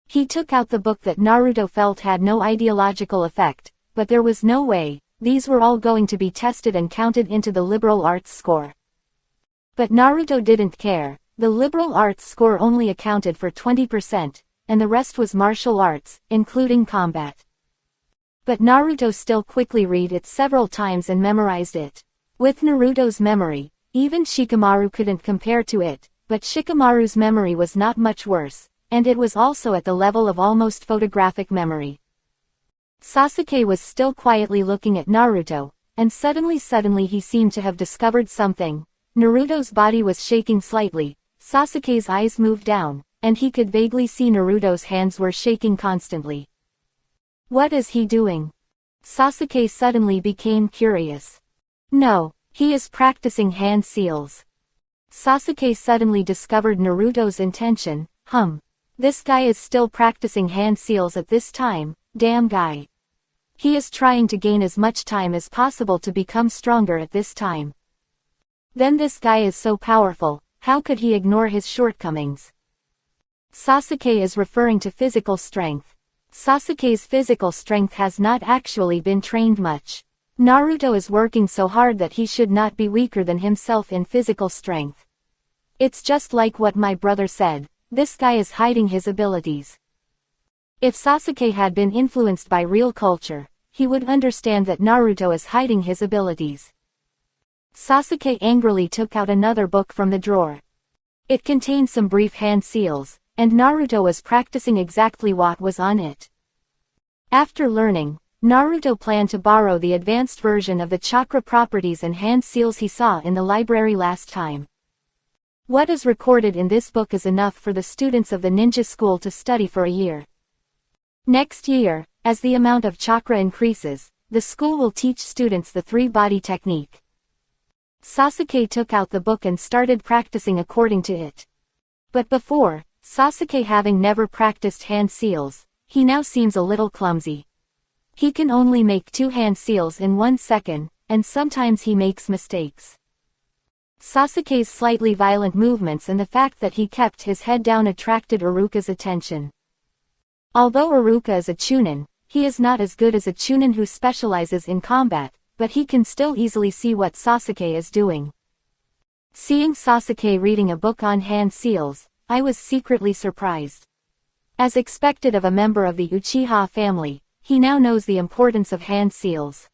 He took out the book that Naruto felt had no ideological effect, but there was no way, these were all going to be tested and counted into the liberal arts score. But Naruto didn't care. The liberal arts score only accounted for 20%, and the rest was martial arts, including combat. But Naruto still quickly read it several times and memorized it. With Naruto's memory, even Shikamaru couldn't compare to it, but Shikamaru's memory was not much worse, and it was also at the level of almost photographic memory. Sasuke was still quietly looking at Naruto, and suddenly he seemed to have discovered something. Naruto's body was shaking slightly, Sasuke's eyes moved down, and he could vaguely see Naruto's hands were shaking constantly. What is he doing? Sasuke suddenly became curious. No, he is practicing hand seals. Sasuke suddenly discovered Naruto's intention. This guy is still practicing hand seals at this time, damn guy. He is trying to gain as much time as possible to become stronger at this time. Then this guy is so powerful, how could he ignore his shortcomings? Sasuke is referring to physical strength. Sasuke's physical strength has not actually been trained much. Naruto is working so hard that he should not be weaker than himself in physical strength. It's just like what my brother said, this guy is hiding his abilities. If Sasuke had been influenced by real culture, he would understand that Naruto is hiding his abilities. Sasuke angrily took out another book from the drawer. It contained some brief hand seals, and Naruto was practicing exactly what was on it. After learning, Naruto planned to borrow the advanced version of the chakra properties and hand seals he saw in the library last time. What is recorded in this book is enough for the students of the ninja school to study for a year. Next year, as the amount of chakra increases, the school will teach students the three-body technique. Sasuke took out the book and started practicing according to it. But before, Sasuke having never practiced hand seals, he now seems a little clumsy. He can only make 2 hand seals in 1 second, and sometimes he makes mistakes. Sasuke's slightly violent movements and the fact that he kept his head down attracted Iruka's attention. Although Iruka is a chunin, he is not as good as a chunin who specializes in combat, but he can still easily see what Sasuke is doing. Seeing Sasuke reading a book on hand seals, I was secretly surprised. As expected of a member of the Uchiha family, he now knows the importance of hand seals.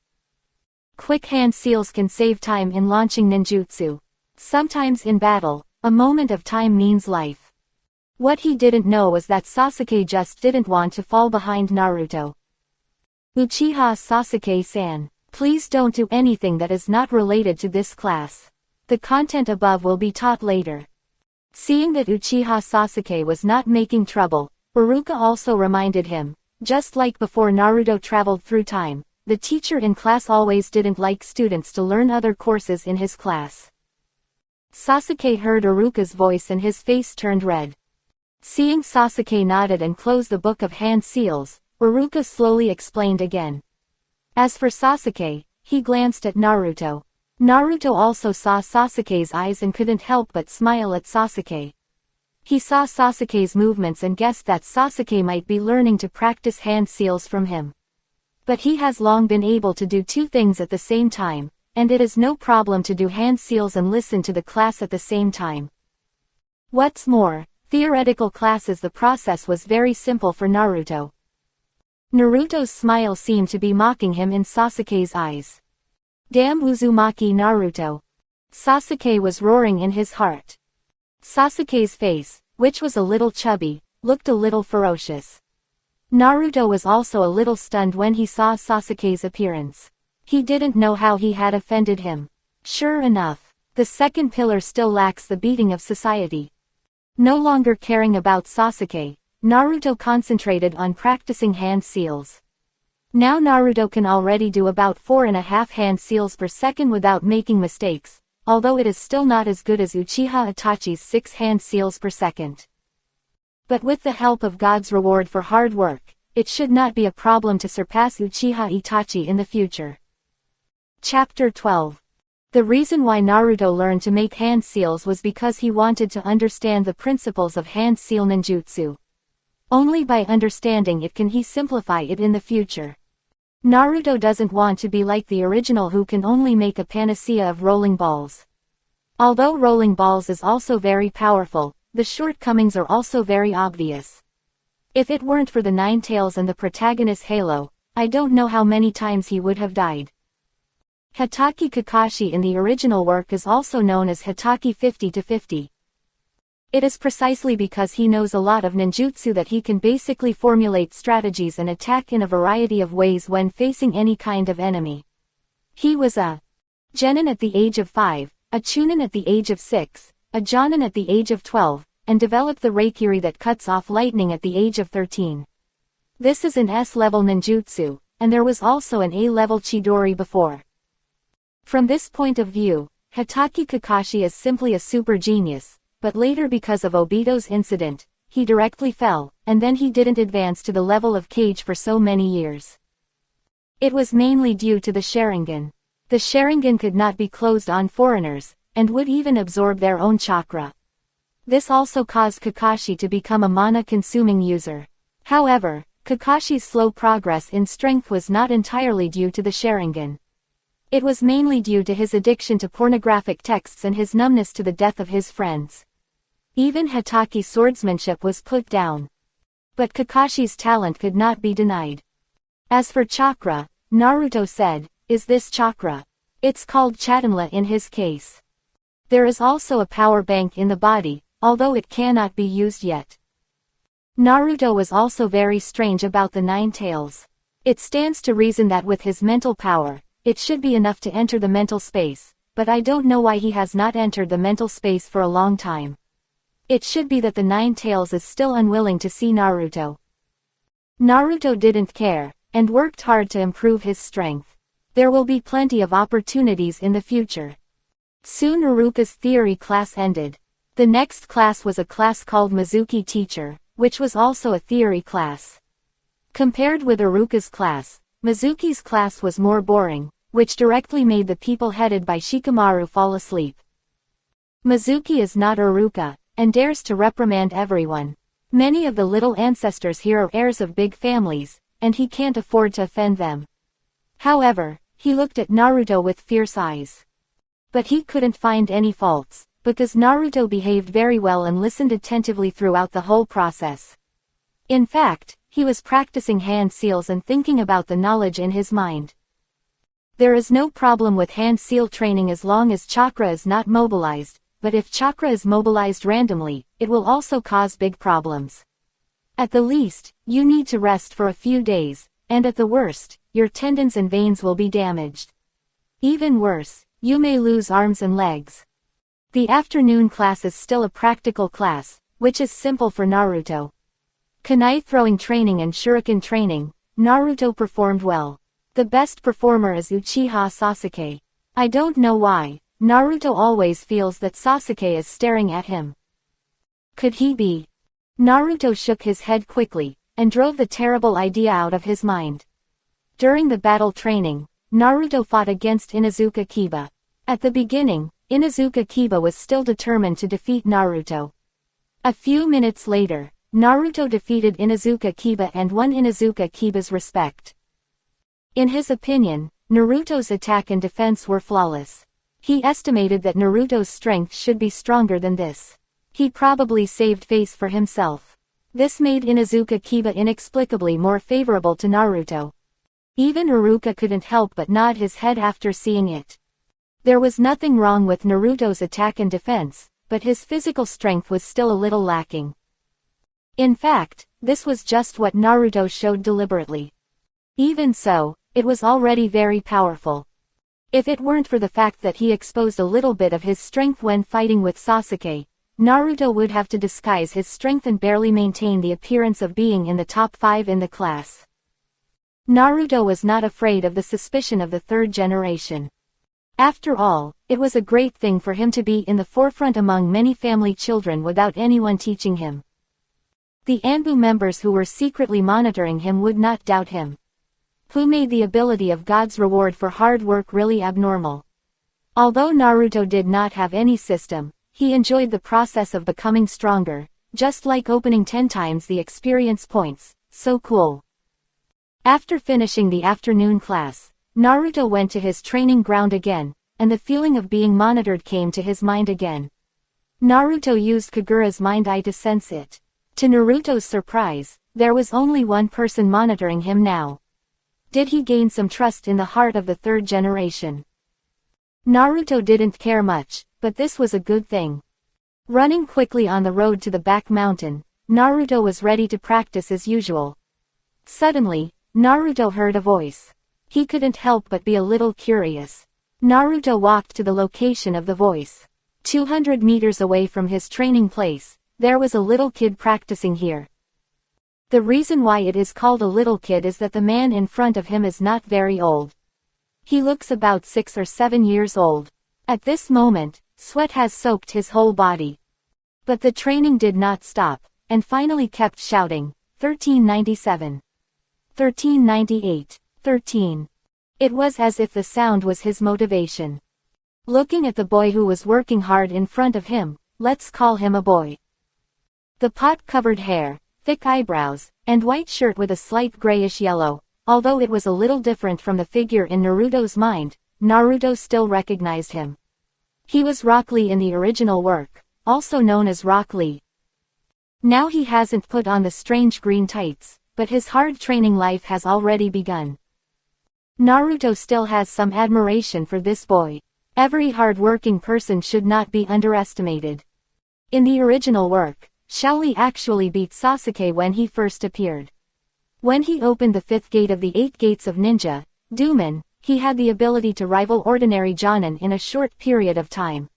Quick hand seals can save time in launching ninjutsu. Sometimes in battle, a moment of time means life. What he didn't know was that Sasuke just didn't want to fall behind Naruto. Uchiha Sasuke-san, please don't do anything that is not related to this class. The content above will be taught later. Seeing that Uchiha Sasuke was not making trouble, Iruka also reminded him, just like before Naruto traveled through time, the teacher in class always didn't like students to learn other courses in his class. Sasuke heard Iruka's voice and his face turned red. Seeing Sasuke nodded and closed the book of hand seals, Iruka slowly explained again. As for Sasuke, he glanced at Naruto. Naruto also saw Sasuke's eyes and couldn't help but smile at Sasuke. He saw Sasuke's movements and guessed that Sasuke might be learning to practice hand seals from him. But he has long been able to do 2 things at the same time, and it is no problem to do hand seals and listen to the class at the same time. What's more, theoretical classes the process was very simple for Naruto. Naruto's smile seemed to be mocking him in Sasuke's eyes. Damn Uzumaki Naruto. Sasuke was roaring in his heart. Sasuke's face, which was a little chubby, looked a little ferocious. Naruto was also a little stunned when he saw Sasuke's appearance. He didn't know how he had offended him. Sure enough, the second pillar still lacks the beating of society. No longer caring about Sasuke, Naruto concentrated on practicing hand seals. Now Naruto can already do about 4.5 hand seals per second without making mistakes, although it is still not as good as Uchiha Itachi's 6 hand seals per second. But with the help of God's reward for hard work, it should not be a problem to surpass Uchiha Itachi in the future. Chapter 12. The reason why Naruto learned to make hand seals was because he wanted to understand the principles of hand seal ninjutsu. Only by understanding it can he simplify it in the future. Naruto doesn't want to be like the original who can only make a panacea of rolling balls. Although rolling balls is also very powerful, the shortcomings are also very obvious. If it weren't for the 9 tails and the protagonist Halo, I don't know how many times he would have died. Hatake Kakashi in the original work is also known as Hatake 50-50. It is precisely because he knows a lot of ninjutsu that he can basically formulate strategies and attack in a variety of ways when facing any kind of enemy. He was a genin at the age of 5, a chunin at the age of 6, a jonin at the age of 12, and developed the Reikiri that cuts off lightning at the age of 13. This is an S-level ninjutsu, and there was also an A-level Chidori before. From this point of view, Hitachi Kakashi is simply a super genius, but later because of Obito's incident, he directly fell, and then he didn't advance to the level of Kage for so many years. It was mainly due to the Sharingan. The Sharingan could not be closed on foreigners, and would even absorb their own chakra. This also caused Kakashi to become a mana-consuming user. However, Kakashi's slow progress in strength was not entirely due to the Sharingan. It was mainly due to his addiction to pornographic texts and his numbness to the death of his friends. Even Hitachi's swordsmanship was put down. But Kakashi's talent could not be denied. As for chakra, Naruto said, "Is this chakra? It's called chatanla in his case. There is also a power bank in the body, although it cannot be used yet." Naruto was also very strange about the 9 tails. It stands to reason that with his mental power, it should be enough to enter the mental space, but I don't know why he has not entered the mental space for a long time. It should be that the 9 tails is still unwilling to see Naruto. Naruto didn't care, and worked hard to improve his strength. There will be plenty of opportunities in the future. Soon Iruka's theory class ended. The next class was a class called Mizuki Teacher, which was also a theory class. Compared with Iruka's class, Mizuki's class was more boring, which directly made the people headed by Shikamaru fall asleep. Mizuki is not Iruka, and dares to reprimand everyone. Many of the little ancestors here are heirs of big families, and he can't afford to offend them. However, he looked at Naruto with fierce eyes. But he couldn't find any faults, because Naruto behaved very well and listened attentively throughout the whole process. In fact, he was practicing hand seals and thinking about the knowledge in his mind. There is no problem with hand seal training as long as chakra is not mobilized, but if chakra is mobilized randomly, it will also cause big problems. At the least, you need to rest for a few days, and at the worst, your tendons and veins will be damaged. Even worse, you may lose arms and legs. The afternoon class is still a practical class, which is simple for Naruto. Kunai throwing training and shuriken training, Naruto performed well. The best performer is Uchiha Sasuke. I don't know why, Naruto always feels that Sasuke is staring at him. Could he be? Naruto shook his head quickly, and drove the terrible idea out of his mind. During the battle training, Naruto fought against Inuzuka Kiba. At the beginning, Inuzuka Kiba was still determined to defeat Naruto. A few minutes later, Naruto defeated Inuzuka Kiba and won Inuzuka Kiba's respect. In his opinion, Naruto's attack and defense were flawless. He estimated that Naruto's strength should be stronger than this. He probably saved face for himself. This made Inuzuka Kiba inexplicably more favorable to Naruto. Even Iruka couldn't help but nod his head after seeing it. There was nothing wrong with Naruto's attack and defense, but his physical strength was still a little lacking. In fact, this was just what Naruto showed deliberately. Even so, it was already very powerful. If it weren't for the fact that he exposed a little bit of his strength when fighting with Sasuke, Naruto would have to disguise his strength and barely maintain the appearance of being in the top 5 in the class. Naruto was not afraid of the suspicion of the 3rd generation. After all, it was a great thing for him to be in the forefront among many family children without anyone teaching him. The Anbu members who were secretly monitoring him would not doubt him. Who made the ability of God's reward for hard work really abnormal? Although Naruto did not have any system, he enjoyed the process of becoming stronger, just like opening 10 times the experience points. So cool. After finishing the afternoon class, Naruto went to his training ground again, and the feeling of being monitored came to his mind again. Naruto used Kagura's mind eye to sense it. To Naruto's surprise, there was only one person monitoring him now. Did he gain some trust in the heart of the 3rd generation? Naruto didn't care much, but this was a good thing. Running quickly on the road to the back mountain, Naruto was ready to practice as usual. Suddenly, Naruto heard a voice. He couldn't help but be a little curious. Naruto walked to the location of the voice. 200 meters away from his training place, there was a little kid practicing here. The reason why it is called a little kid is that the man in front of him is not very old. He looks about 6 or 7 years old. At this moment, sweat has soaked his whole body. But the training did not stop, and finally kept shouting, 1397. 1398. 13. It was as if the sound was his motivation. Looking at the boy who was working hard in front of him, let's call him a boy. The pot-covered hair, thick eyebrows, and white shirt with a slight grayish yellow, although it was a little different from the figure in Naruto's mind, Naruto still recognized him. He was Rock Lee in the original work, also known as Rock Lee. Now he hasn't put on the strange green tights, but his hard training life has already begun. Naruto still has some admiration for this boy. Every hard-working person should not be underestimated. In the original work, Shaoli actually beat Sasuke when he first appeared. When he opened the 5th gate of the 8 gates of ninja, Duman, he had the ability to rival ordinary Jonin in a short period of time.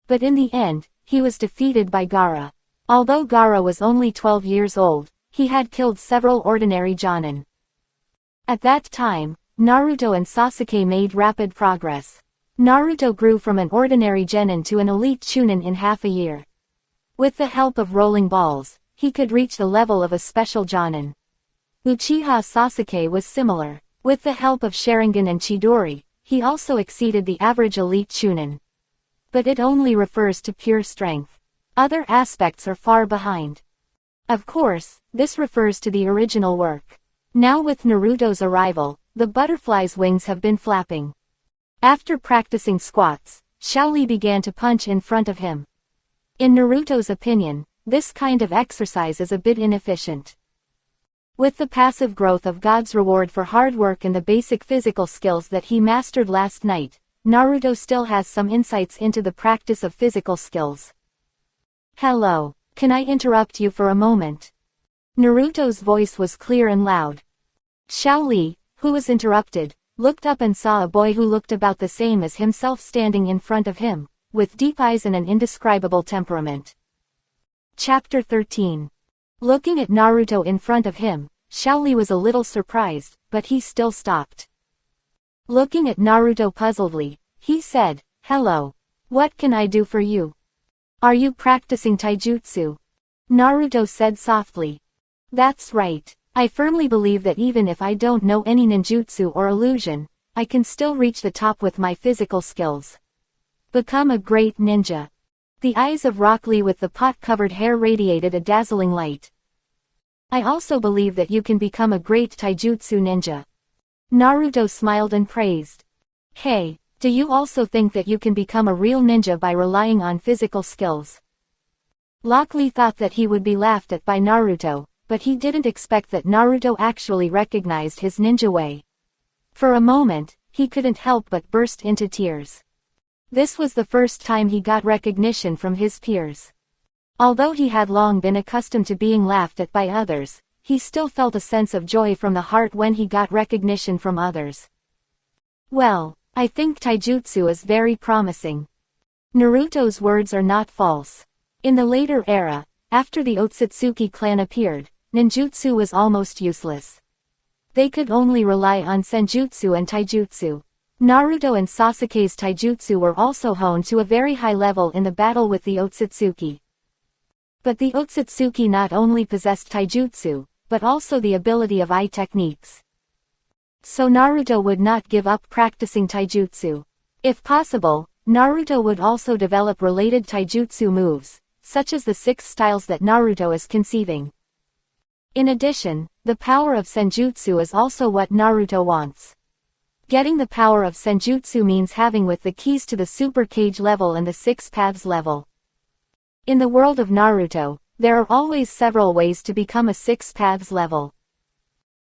But in the end, he was defeated by Gaara. Although Gaara was only 12 years old, he had killed several ordinary Jonin. At that time, Naruto and Sasuke made rapid progress. Naruto grew from an ordinary genin to an elite chunin in half a year. With the help of rolling balls, he could reach the level of a special Jonin. Uchiha Sasuke was similar. With the help of Sharingan and Chidori, he also exceeded the average elite chunin. But it only refers to pure strength. Other aspects are far behind. Of course, this refers to the original work. Now with Naruto's arrival, the butterfly's wings have been flapping. After practicing squats, Shaoli began to punch in front of him. In Naruto's opinion, this kind of exercise is a bit inefficient. With the passive growth of God's reward for hard work and the basic physical skills that he mastered last night, Naruto still has some insights into the practice of physical skills. Hello, can I interrupt you for a moment? Naruto's voice was clear and loud. Shaoli, who was interrupted, looked up and saw a boy who looked about the same as himself standing in front of him, with deep eyes and an indescribable temperament. Chapter 13. Looking at Naruto in front of him, Shaoli was a little surprised, but he still stopped. Looking at Naruto puzzledly, he said, "Hello. What can I do for you? Are you practicing taijutsu?" Naruto said softly. "That's right. I firmly believe that even if I don't know any ninjutsu or illusion, I can still reach the top with my physical skills. Become a great ninja." The eyes of Rock Lee with the pot-covered hair radiated a dazzling light. "I also believe that you can become a great taijutsu ninja." Naruto smiled and praised. "Hey, do you also think that you can become a real ninja by relying on physical skills?" Rock Lee thought that he would be laughed at by Naruto, but he didn't expect that Naruto actually recognized his ninja way. For a moment, he couldn't help but burst into tears. This was the first time he got recognition from his peers. Although he had long been accustomed to being laughed at by others, he still felt a sense of joy from the heart when he got recognition from others. "Well, I think taijutsu is very promising." Naruto's words are not false. In the later era, after the Otsutsuki clan appeared, ninjutsu was almost useless. They could only rely on senjutsu and taijutsu. Naruto and Sasuke's taijutsu were also honed to a very high level in the battle with the Otsutsuki. But the Otsutsuki not only possessed taijutsu, but also the ability of eye techniques. So Naruto would not give up practicing taijutsu. If possible, Naruto would also develop related taijutsu moves, such as the 6 styles that Naruto is conceiving. In addition, the power of senjutsu is also what Naruto wants. Getting the power of senjutsu means having with the keys to the Super Kage level and the 6 paths level. In the world of Naruto, there are always several ways to become a 6 paths level.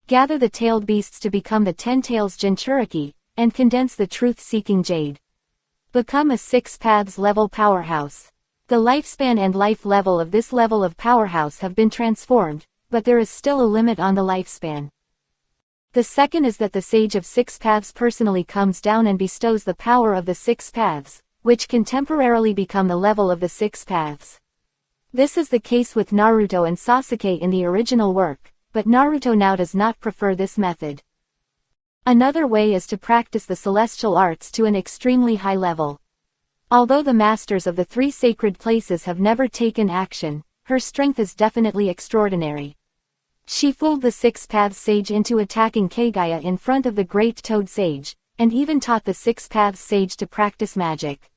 Gather the tailed beasts to become the 10 tails Jinchuriki, and condense the truth-seeking jade. Become a 6 paths level powerhouse. The lifespan and life level of this level of powerhouse have been transformed, but there is still a limit on the lifespan. The second is that the Sage of Six Paths personally comes down and bestows the power of the Six Paths, which can temporarily become the level of the Six Paths. This is the case with Naruto and Sasuke in the original work, but Naruto now does not prefer this method. Another way is to practice the celestial arts to an extremely high level. Although the masters of the three sacred places have never taken action, her strength is definitely extraordinary. She fooled the Six Paths Sage into attacking Kagaya in front of the Great Toad Sage, and even taught the Six Paths Sage to practice magic.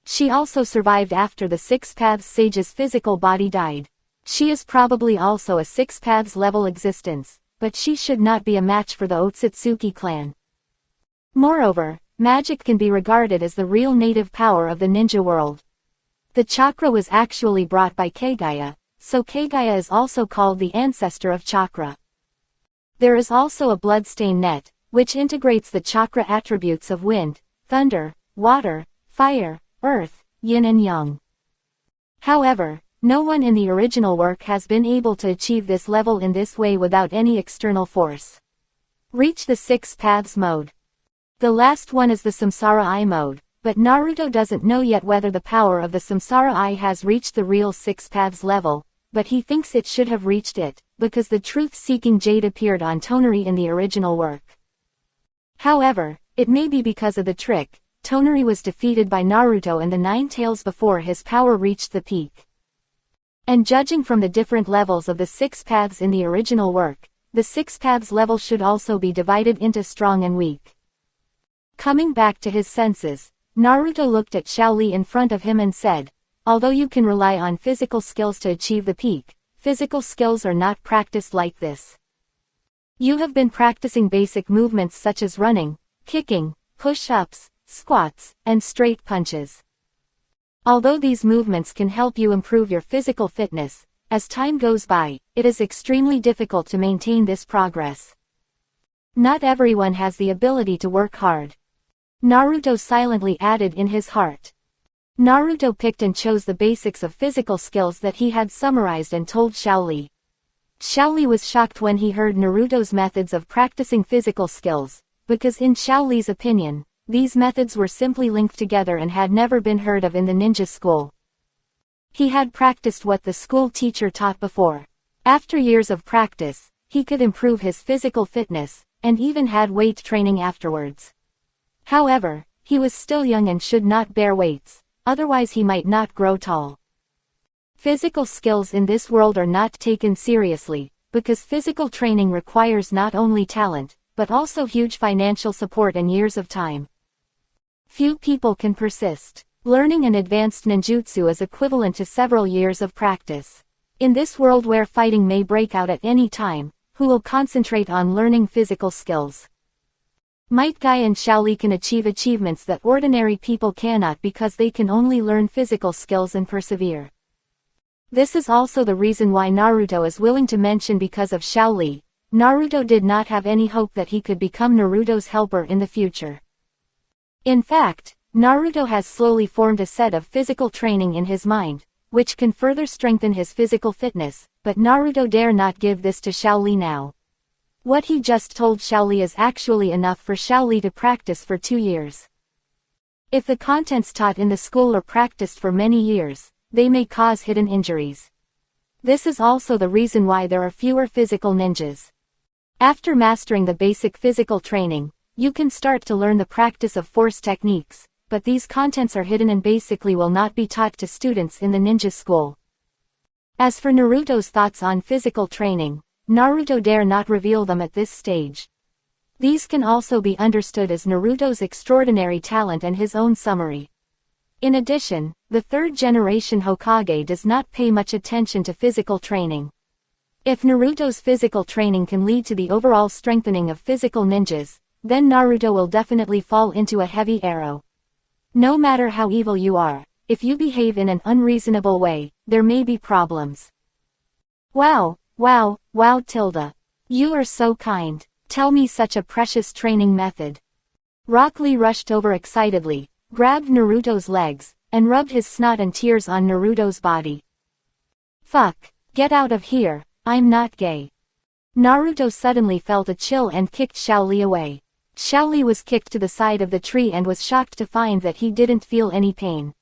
She also survived after the Six Paths Sage's physical body died. She is probably also a Six Paths level existence, but she should not be a match for the Otsutsuki clan. Moreover, magic can be regarded as the real native power of the ninja world. The chakra was actually brought by Kagaya, so Kagaya is also called the ancestor of chakra. There is also a bloodstain net, which integrates the chakra attributes of wind, thunder, water, fire, earth, yin and yang. However, no one in the original work has been able to achieve this level in this way without any external force. Reach the Six Paths mode. The last one is the Samsara Eye mode, but Naruto doesn't know yet whether the power of the Samsara Eye has reached the real Six Paths level, but he thinks it should have reached it, because the truth-seeking jade appeared on Tonari in the original work. However, it may be because of the trick, Tonari was defeated by Naruto in the 9 tales before his power reached the peak. And judging from the different levels of the Six Paths in the original work, the Six Paths level should also be divided into strong and weak. Coming back to his senses, Naruto looked at Shaoli in front of him and said, "Although you can rely on physical skills to achieve the peak, physical skills are not practiced like this. You have been practicing basic movements such as running, kicking, push-ups, squats, and straight punches. Although these movements can help you improve your physical fitness, as time goes by, it is extremely difficult to maintain this progress. Not everyone has the ability to work hard." Naruto silently added in his heart. Naruto picked and chose the basics of physical skills that he had summarized and told Shaoli. Shaoli was shocked when he heard Naruto's methods of practicing physical skills, because in Shaoli's opinion, these methods were simply linked together and had never been heard of in the ninja school. He had practiced what the school teacher taught before. After years of practice, he could improve his physical fitness, and even had weight training afterwards. However, he was still young and should not bear weights, otherwise he might not grow tall. Physical skills in this world are not taken seriously, because physical training requires not only talent, but also huge financial support and years of time. Few people can persist. Learning an advanced ninjutsu is equivalent to several years of practice. In this world where fighting may break out at any time, who will concentrate on learning physical skills? Might Guy and Shaoli can achieve achievements that ordinary people cannot because they can only learn physical skills and persevere. This is also the reason why Naruto is willing to mention because of Shaoli. Naruto did not have any hope that he could become Naruto's helper in the future. In fact, Naruto has slowly formed a set of physical training in his mind, which can further strengthen his physical fitness, but Naruto dare not give this to Shaoli now. What he just told Shaoli is actually enough for Shaoli to practice for 2 years. If the contents taught in the school are practiced for many years, they may cause hidden injuries. This is also the reason why there are fewer physical ninjas. After mastering the basic physical training, you can start to learn the practice of force techniques, but these contents are hidden and basically will not be taught to students in the ninja school. As for Naruto's thoughts on physical training, Naruto dare not reveal them at this stage. These can also be understood as Naruto's extraordinary talent and his own summary. In addition, the third-generation Hokage does not pay much attention to physical training. If Naruto's physical training can lead to the overall strengthening of physical ninjas, then Naruto will definitely fall into a heavy arrow. No matter how evil you are, if you behave in an unreasonable way, there may be problems. Wow, Tilda. You are so kind. Tell me such a precious training method. Rock Lee rushed over excitedly, grabbed Naruto's legs, and rubbed his snot and tears on Naruto's body. Fuck. Get out of here, I'm not gay. Naruto suddenly felt a chill and kicked Xiaoli away. Xiaoli was kicked to the side of the tree and was shocked to find that he didn't feel any pain.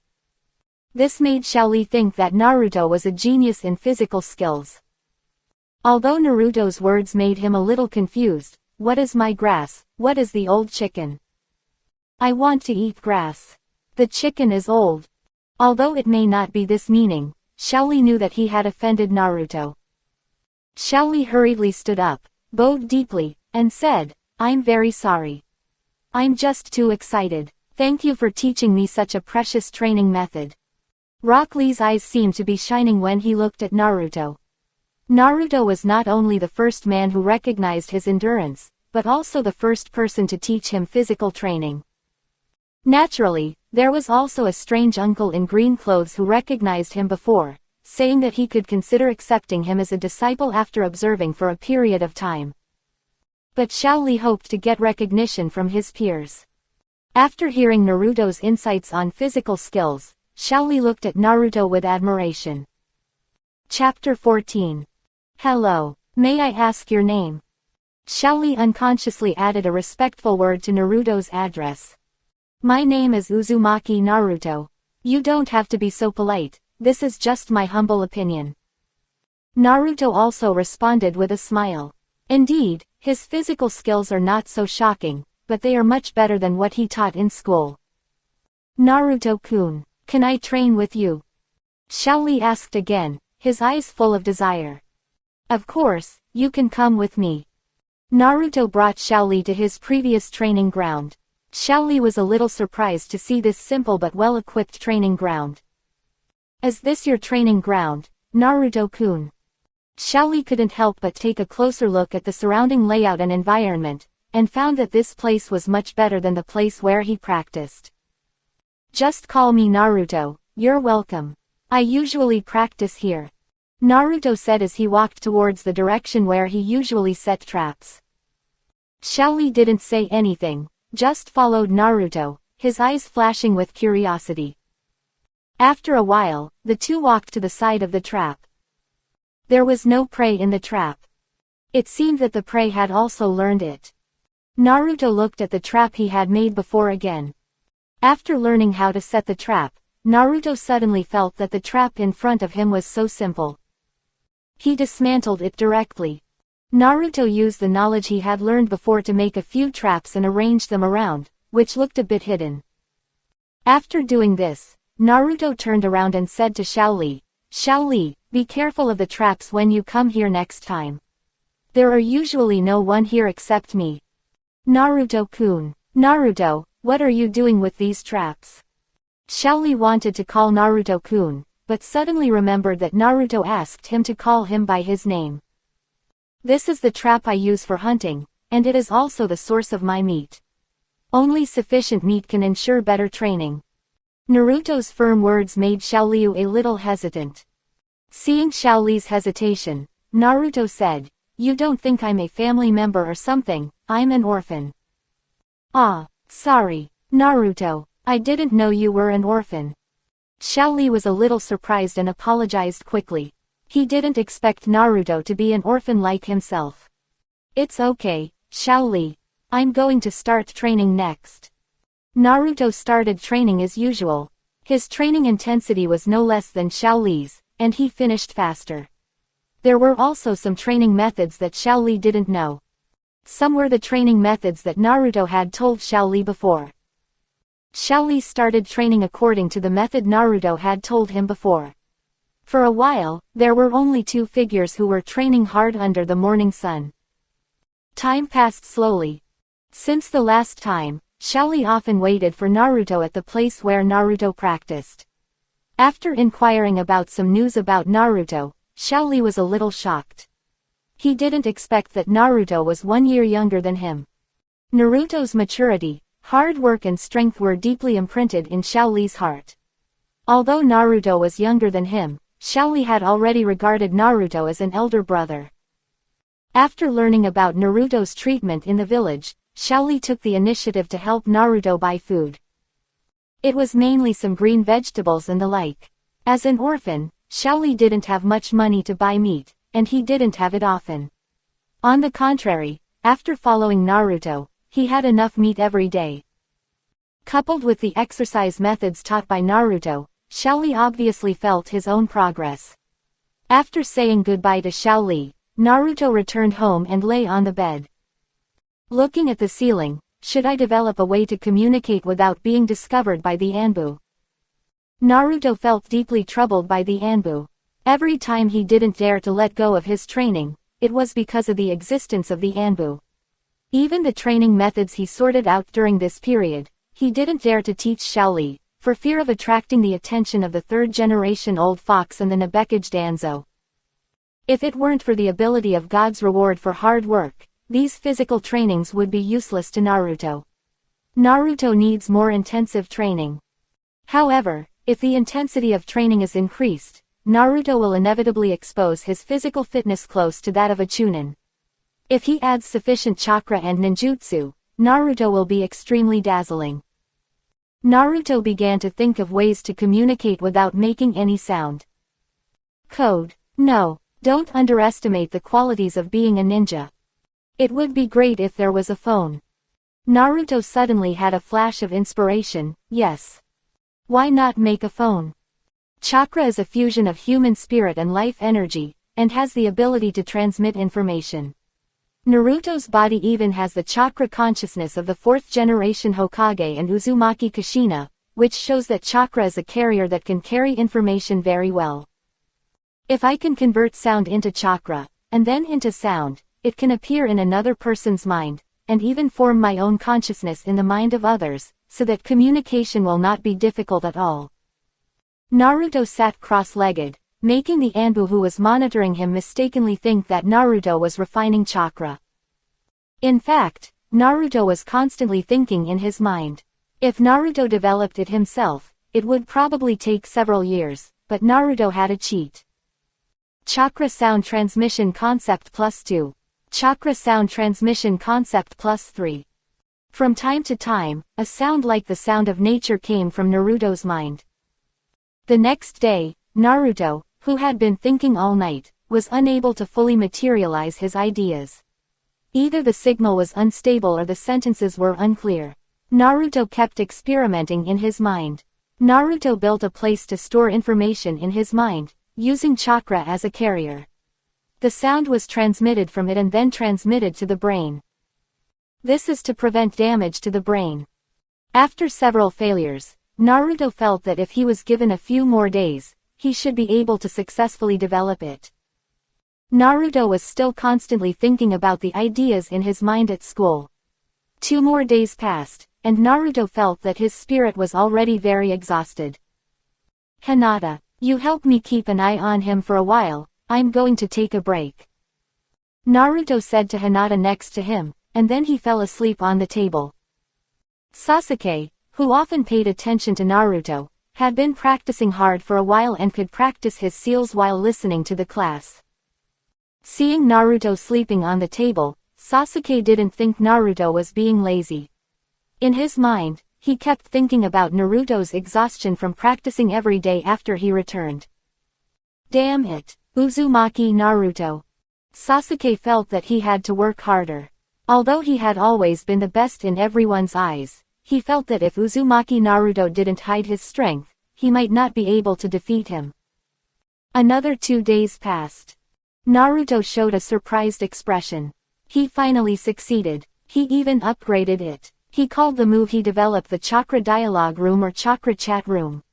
This made Xiaoli think that Naruto was a genius in physical skills. Although Naruto's words made him a little confused, what is my grass, what is the old chicken? I want to eat grass. The chicken is old. Although it may not be this meaning, Xiaoli knew that he had offended Naruto. Xiaoli hurriedly stood up, bowed deeply, and said, I'm very sorry. I'm just too excited. Thank you for teaching me such a precious training method. Rock Lee's eyes seemed to be shining when he looked at Naruto. Naruto was not only the first man who recognized his endurance, but also the first person to teach him physical training. Naturally, there was also a strange uncle in green clothes who recognized him before, saying that he could consider accepting him as a disciple after observing for a period of time. But Xiaoli hoped to get recognition from his peers. After hearing Naruto's insights on physical skills, Xiaoli looked at Naruto with admiration. Chapter 14. Hello, may I ask your name? Xiaoli unconsciously added a respectful word to Naruto's address. My name is Uzumaki Naruto. You don't have to be so polite, this is just my humble opinion. Naruto also responded with a smile. Indeed, his physical skills are not so shocking, but they are much better than what he taught in school. Naruto-kun, can I train with you? Xiaoli asked again, his eyes full of desire. Of course, you can come with me. Naruto brought Xiaoli to his previous training ground. Xiaoli was a little surprised to see this simple but well-equipped training ground. Is this your training ground, Naruto-kun? Xiaoli couldn't help but take a closer look at the surrounding layout and environment, and found that this place was much better than the place where he practiced. Just call me Naruto, you're welcome. I usually practice here. Naruto said as he walked towards the direction where he usually set traps. Xiaoli didn't say anything, just followed Naruto, his eyes flashing with curiosity. After a while, the two walked to the side of the trap. There was no prey in the trap. It seemed that the prey had also learned it. Naruto looked at the trap he had made before again. After learning how to set the trap, Naruto suddenly felt that the trap in front of him was so simple. He dismantled it directly. Naruto used the knowledge he had learned before to make a few traps and arrange them around, which looked a bit hidden. After doing this, Naruto turned around and said to Xiaoli, Xiaoli, be careful of the traps when you come here next time. There are usually no one here except me. Naruto-kun. Naruto, what are you doing with these traps? Xiaoli wanted to call Naruto-kun, but suddenly remembered that Naruto asked him to call him by his name. This is the trap I use for hunting, and it is also the source of my meat. Only sufficient meat can ensure better training. Naruto's firm words made Xiaoliu a little hesitant. Seeing Xiaoli's hesitation, Naruto said, You don't think I'm a family member or something, I'm an orphan. Ah, sorry, Naruto, I didn't know you were an orphan. Xiaoli was a little surprised and apologized quickly. He didn't expect Naruto to be an orphan like himself. It's okay, Xiaoli. I'm going to start training next. Naruto started training as usual. His training intensity was no less than Xiaoli's, and he finished faster. There were also some training methods that Xiaoli didn't know. Some were the training methods that Naruto had told Xiaoli before. Xiaoli started training according to the method Naruto had told him before. For a while, there were only two figures who were training hard under the morning sun. Time passed slowly. Since the last time, Xiaoli often waited for Naruto at the place where Naruto practiced. After inquiring about some news about Naruto, Xiaoli was a little shocked. He didn't expect that Naruto was 1 year younger than him. Naruto's maturity, hard work and strength were deeply imprinted in Xiaoli's heart. Although Naruto was younger than him, Xiaoli had already regarded Naruto as an elder brother. After learning about Naruto's treatment in the village, Xiaoli took the initiative to help Naruto buy food. It was mainly some green vegetables and the like. As an orphan, Shaoli didn't have much money to buy meat, and he didn't have it often. On the contrary, after following Naruto, he had enough meat every day. Coupled with the exercise methods taught by Naruto, Shaoli obviously felt his own progress. After saying goodbye to Shaoli, Naruto returned home and lay on the bed. Looking at the ceiling, should I develop a way to communicate without being discovered by the Anbu? Naruto felt deeply troubled by the Anbu. Every time he didn't dare to let go of his training, it was because of the existence of the Anbu. Even the training methods he sorted out during this period, he didn't dare to teach Shaoli, for fear of attracting the attention of the third-generation old fox and the Nabekage Danzo. If it weren't for the ability of God's reward for hard work, these physical trainings would be useless to Naruto. Naruto needs more intensive training. However, if the intensity of training is increased, Naruto will inevitably expose his physical fitness close to that of a Chunin. If he adds sufficient chakra and ninjutsu, Naruto will be extremely dazzling. Naruto began to think of ways to communicate without making any sound. Code. No, don't underestimate the qualities of being a ninja. It would be great if there was a phone. Naruto suddenly had a flash of inspiration. Yes. Why not make a phone? Chakra is a fusion of human spirit and life energy, and has the ability to transmit information. Naruto's body even has the chakra consciousness of the fourth-generation Hokage and Uzumaki Kushina, which shows that chakra is a carrier that can carry information very well. If I can convert sound into chakra, and then into sound, it can appear in another person's mind, and even form my own consciousness in the mind of others, so that communication will not be difficult at all. Naruto sat cross-legged, making the Anbu who was monitoring him mistakenly think that Naruto was refining chakra. In fact, Naruto was constantly thinking in his mind. If Naruto developed it himself, it would probably take several years, but Naruto had a cheat. Chakra Sound Transmission Concept +2. Chakra Sound Transmission Concept +3. From time to time, a sound like the sound of nature came from Naruto's mind. The next day, Naruto, who had been thinking all night, was unable to fully materialize his ideas. Either the signal was unstable or the sentences were unclear. Naruto kept experimenting in his mind. Naruto built a place to store information in his mind, using chakra as a carrier. The sound was transmitted from it and then transmitted to the brain. This is to prevent damage to the brain. After several failures, Naruto felt that if he was given a few more days, he should be able to successfully develop it. Naruto was still constantly thinking about the ideas in his mind at school. 2 more days passed, and Naruto felt that his spirit was already very exhausted. Hinata, you help me keep an eye on him for a while, I'm going to take a break. Naruto said to Hinata next to him, and then he fell asleep on the table. Sasuke, who often paid attention to Naruto, had been practicing hard for a while and could practice his seals while listening to the class. Seeing Naruto sleeping on the table, Sasuke didn't think Naruto was being lazy. In his mind, he kept thinking about Naruto's exhaustion from practicing every day after he returned. Damn it, Uzumaki Naruto. Sasuke felt that he had to work harder. Although he had always been the best in everyone's eyes, he felt that if Uzumaki Naruto didn't hide his strength, he might not be able to defeat him. Another 2 days passed. Naruto showed a surprised expression. He finally succeeded. He even upgraded it. He called the move he developed the Chakra Dialogue Room or Chakra Chat Room.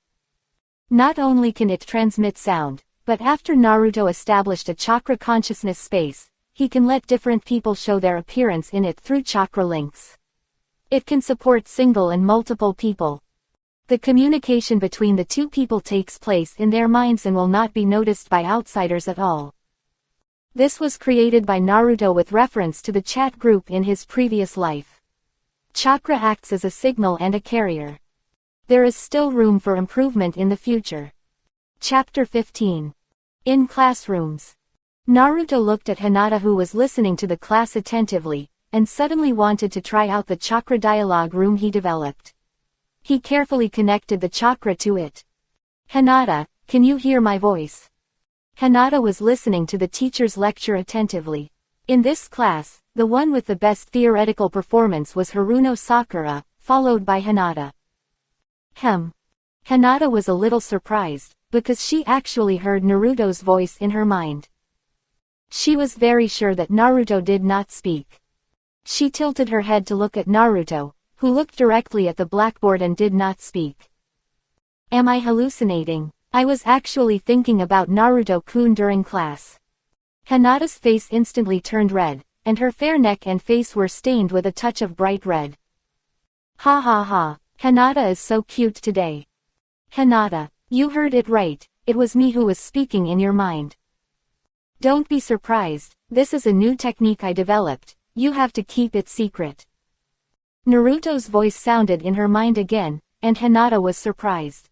Not only can it transmit sound, but after Naruto established a chakra consciousness space, he can let different people show their appearance in it through chakra links. It can support single and multiple people. The communication between the two people takes place in their minds and will not be noticed by outsiders at all. This was created by Naruto with reference to the chat group in his previous life. Chakra acts as a signal and a carrier. There is still room for improvement in the future. Chapter 15. In Classrooms. Naruto looked at Hinata who was listening to the class attentively, and suddenly wanted to try out the Chakra Dialogue Room he developed. He carefully connected the chakra to it. Hinata, can you hear my voice? Hinata was listening to the teacher's lecture attentively. In this class, the one with the best theoretical performance was Haruno Sakura, followed by Hinata. Hinata was a little surprised, because she actually heard Naruto's voice in her mind. She was very sure that Naruto did not speak. She tilted her head to look at Naruto, who looked directly at the blackboard and did not speak. Am I hallucinating? I was actually thinking about Naruto-kun during class. Hinata's face instantly turned red, and her fair neck and face were stained with a touch of bright red. Ha ha ha, Hinata is so cute today. Hinata, you heard it right, it was me who was speaking in your mind. Don't be surprised, this is a new technique I developed, you have to keep it secret. Naruto's voice sounded in her mind again, and Hinata was surprised.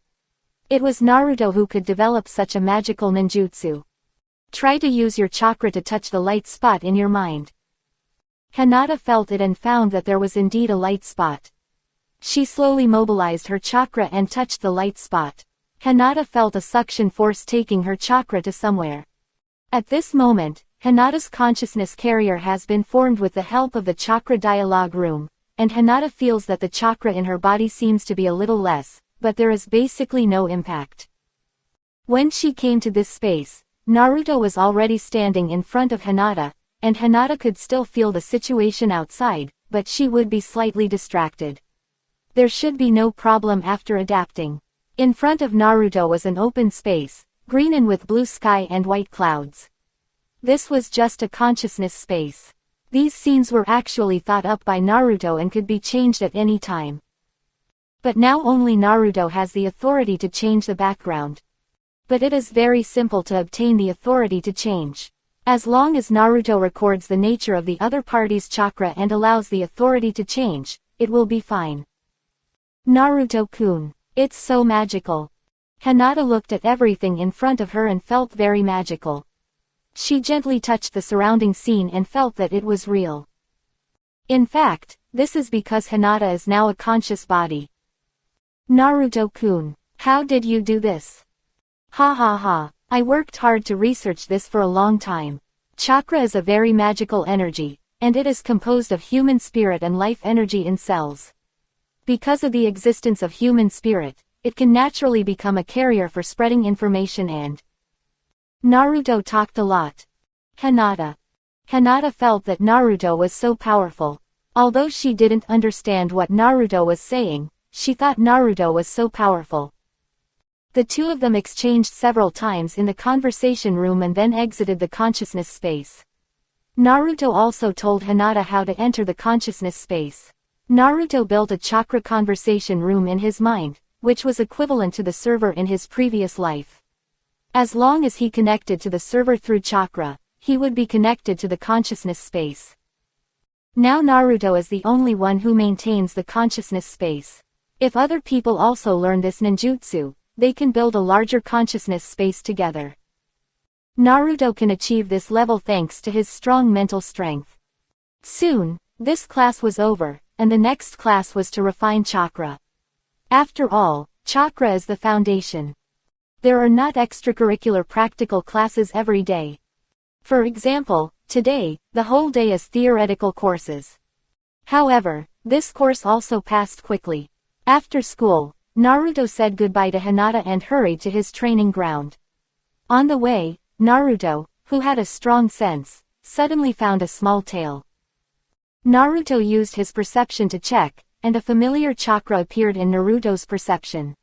It was Naruto who could develop such a magical ninjutsu. Try to use your chakra to touch the light spot in your mind. Hinata felt it and found that there was indeed a light spot. She slowly mobilized her chakra and touched the light spot. Hinata felt a suction force taking her chakra to somewhere. At this moment, Hinata's consciousness carrier has been formed with the help of the chakra dialogue room, and Hinata feels that the chakra in her body seems to be a little less, but there is basically no impact. When she came to this space, Naruto was already standing in front of Hinata, and Hinata could still feel the situation outside, but she would be slightly distracted. There should be no problem after adapting. In front of Naruto was an open space, green and with blue sky and white clouds. This was just a consciousness space. These scenes were actually thought up by Naruto and could be changed at any time. But now only Naruto has the authority to change the background. But it is very simple to obtain the authority to change. As long as Naruto records the nature of the other party's chakra and allows the authority to change, it will be fine. Naruto-kun, it's so magical. Hinata looked at everything in front of her and felt very magical. She gently touched the surrounding scene and felt that it was real. In fact, this is because Hinata is now a conscious body. Naruto-kun, how did you do this? Ha ha ha, I worked hard to research this for a long time. Chakra is a very magical energy, and it is composed of human spirit and life energy in cells. Because of the existence of human spirit, it can naturally become a carrier for spreading information and... Naruto talked a lot. Hinata felt that Naruto was so powerful. Although she didn't understand what Naruto was saying, she thought Naruto was so powerful. The two of them exchanged several times in the conversation room and then exited the consciousness space. Naruto also told Hinata how to enter the consciousness space. Naruto built a chakra conversation room in his mind, which was equivalent to the server in his previous life. As long as he connected to the server through chakra, he would be connected to the consciousness space. Now Naruto is the only one who maintains the consciousness space. If other people also learn this ninjutsu, they can build a larger consciousness space together. Naruto can achieve this level thanks to his strong mental strength. Soon, this class was over, and the next class was to refine chakra. After all, chakra is the foundation. There are not extracurricular practical classes every day. For example, today, the whole day is theoretical courses. However, this course also passed quickly. After school, Naruto said goodbye to Hinata and hurried to his training ground. On the way, Naruto, who had a strong sense, suddenly found a small tail. Naruto used his perception to check, and a familiar chakra appeared in Naruto's perception.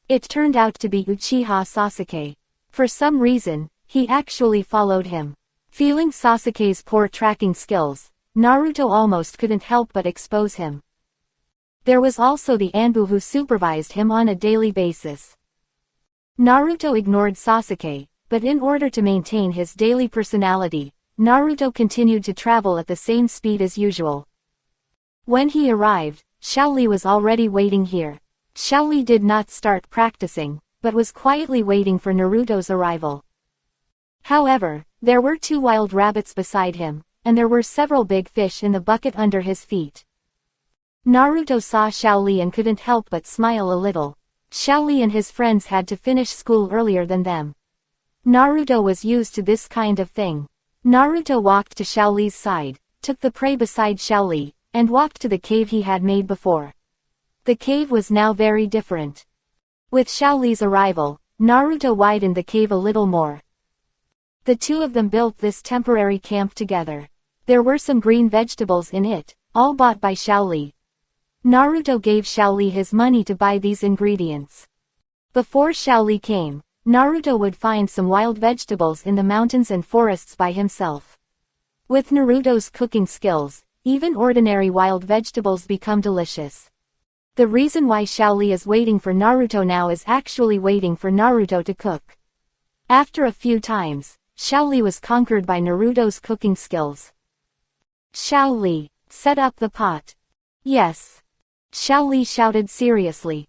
It turned out to be Uchiha Sasuke. For some reason, he actually followed him. Feeling Sasuke's poor tracking skills, Naruto almost couldn't help but expose him. There was also the Anbu who supervised him on a daily basis. Naruto ignored Sasuke, but in order to maintain his daily personality, Naruto continued to travel at the same speed as usual. When he arrived, Shaoli was already waiting here. Shaoli did not start practicing, but was quietly waiting for Naruto's arrival. However, there were 2 wild rabbits beside him, and there were several big fish in the bucket under his feet. Naruto saw Xiaoli and couldn't help but smile a little. Xiaoli and his friends had to finish school earlier than them. Naruto was used to this kind of thing. Naruto walked to Xiaoli's side, took the prey beside Xiaoli, and walked to the cave he had made before. The cave was now very different. With Xiaoli's arrival, Naruto widened the cave a little more. The two of them built this temporary camp together. There were some green vegetables in it, all bought by Xiaoli. Naruto gave Xiaoli his money to buy these ingredients. Before Xiaoli came, Naruto would find some wild vegetables in the mountains and forests by himself. With Naruto's cooking skills, even ordinary wild vegetables become delicious. The reason why Xiaoli is waiting for Naruto now is actually waiting for Naruto to cook. After a few times, Xiaoli was conquered by Naruto's cooking skills. Xiaoli, set up the pot. Yes. Xiaoli shouted seriously.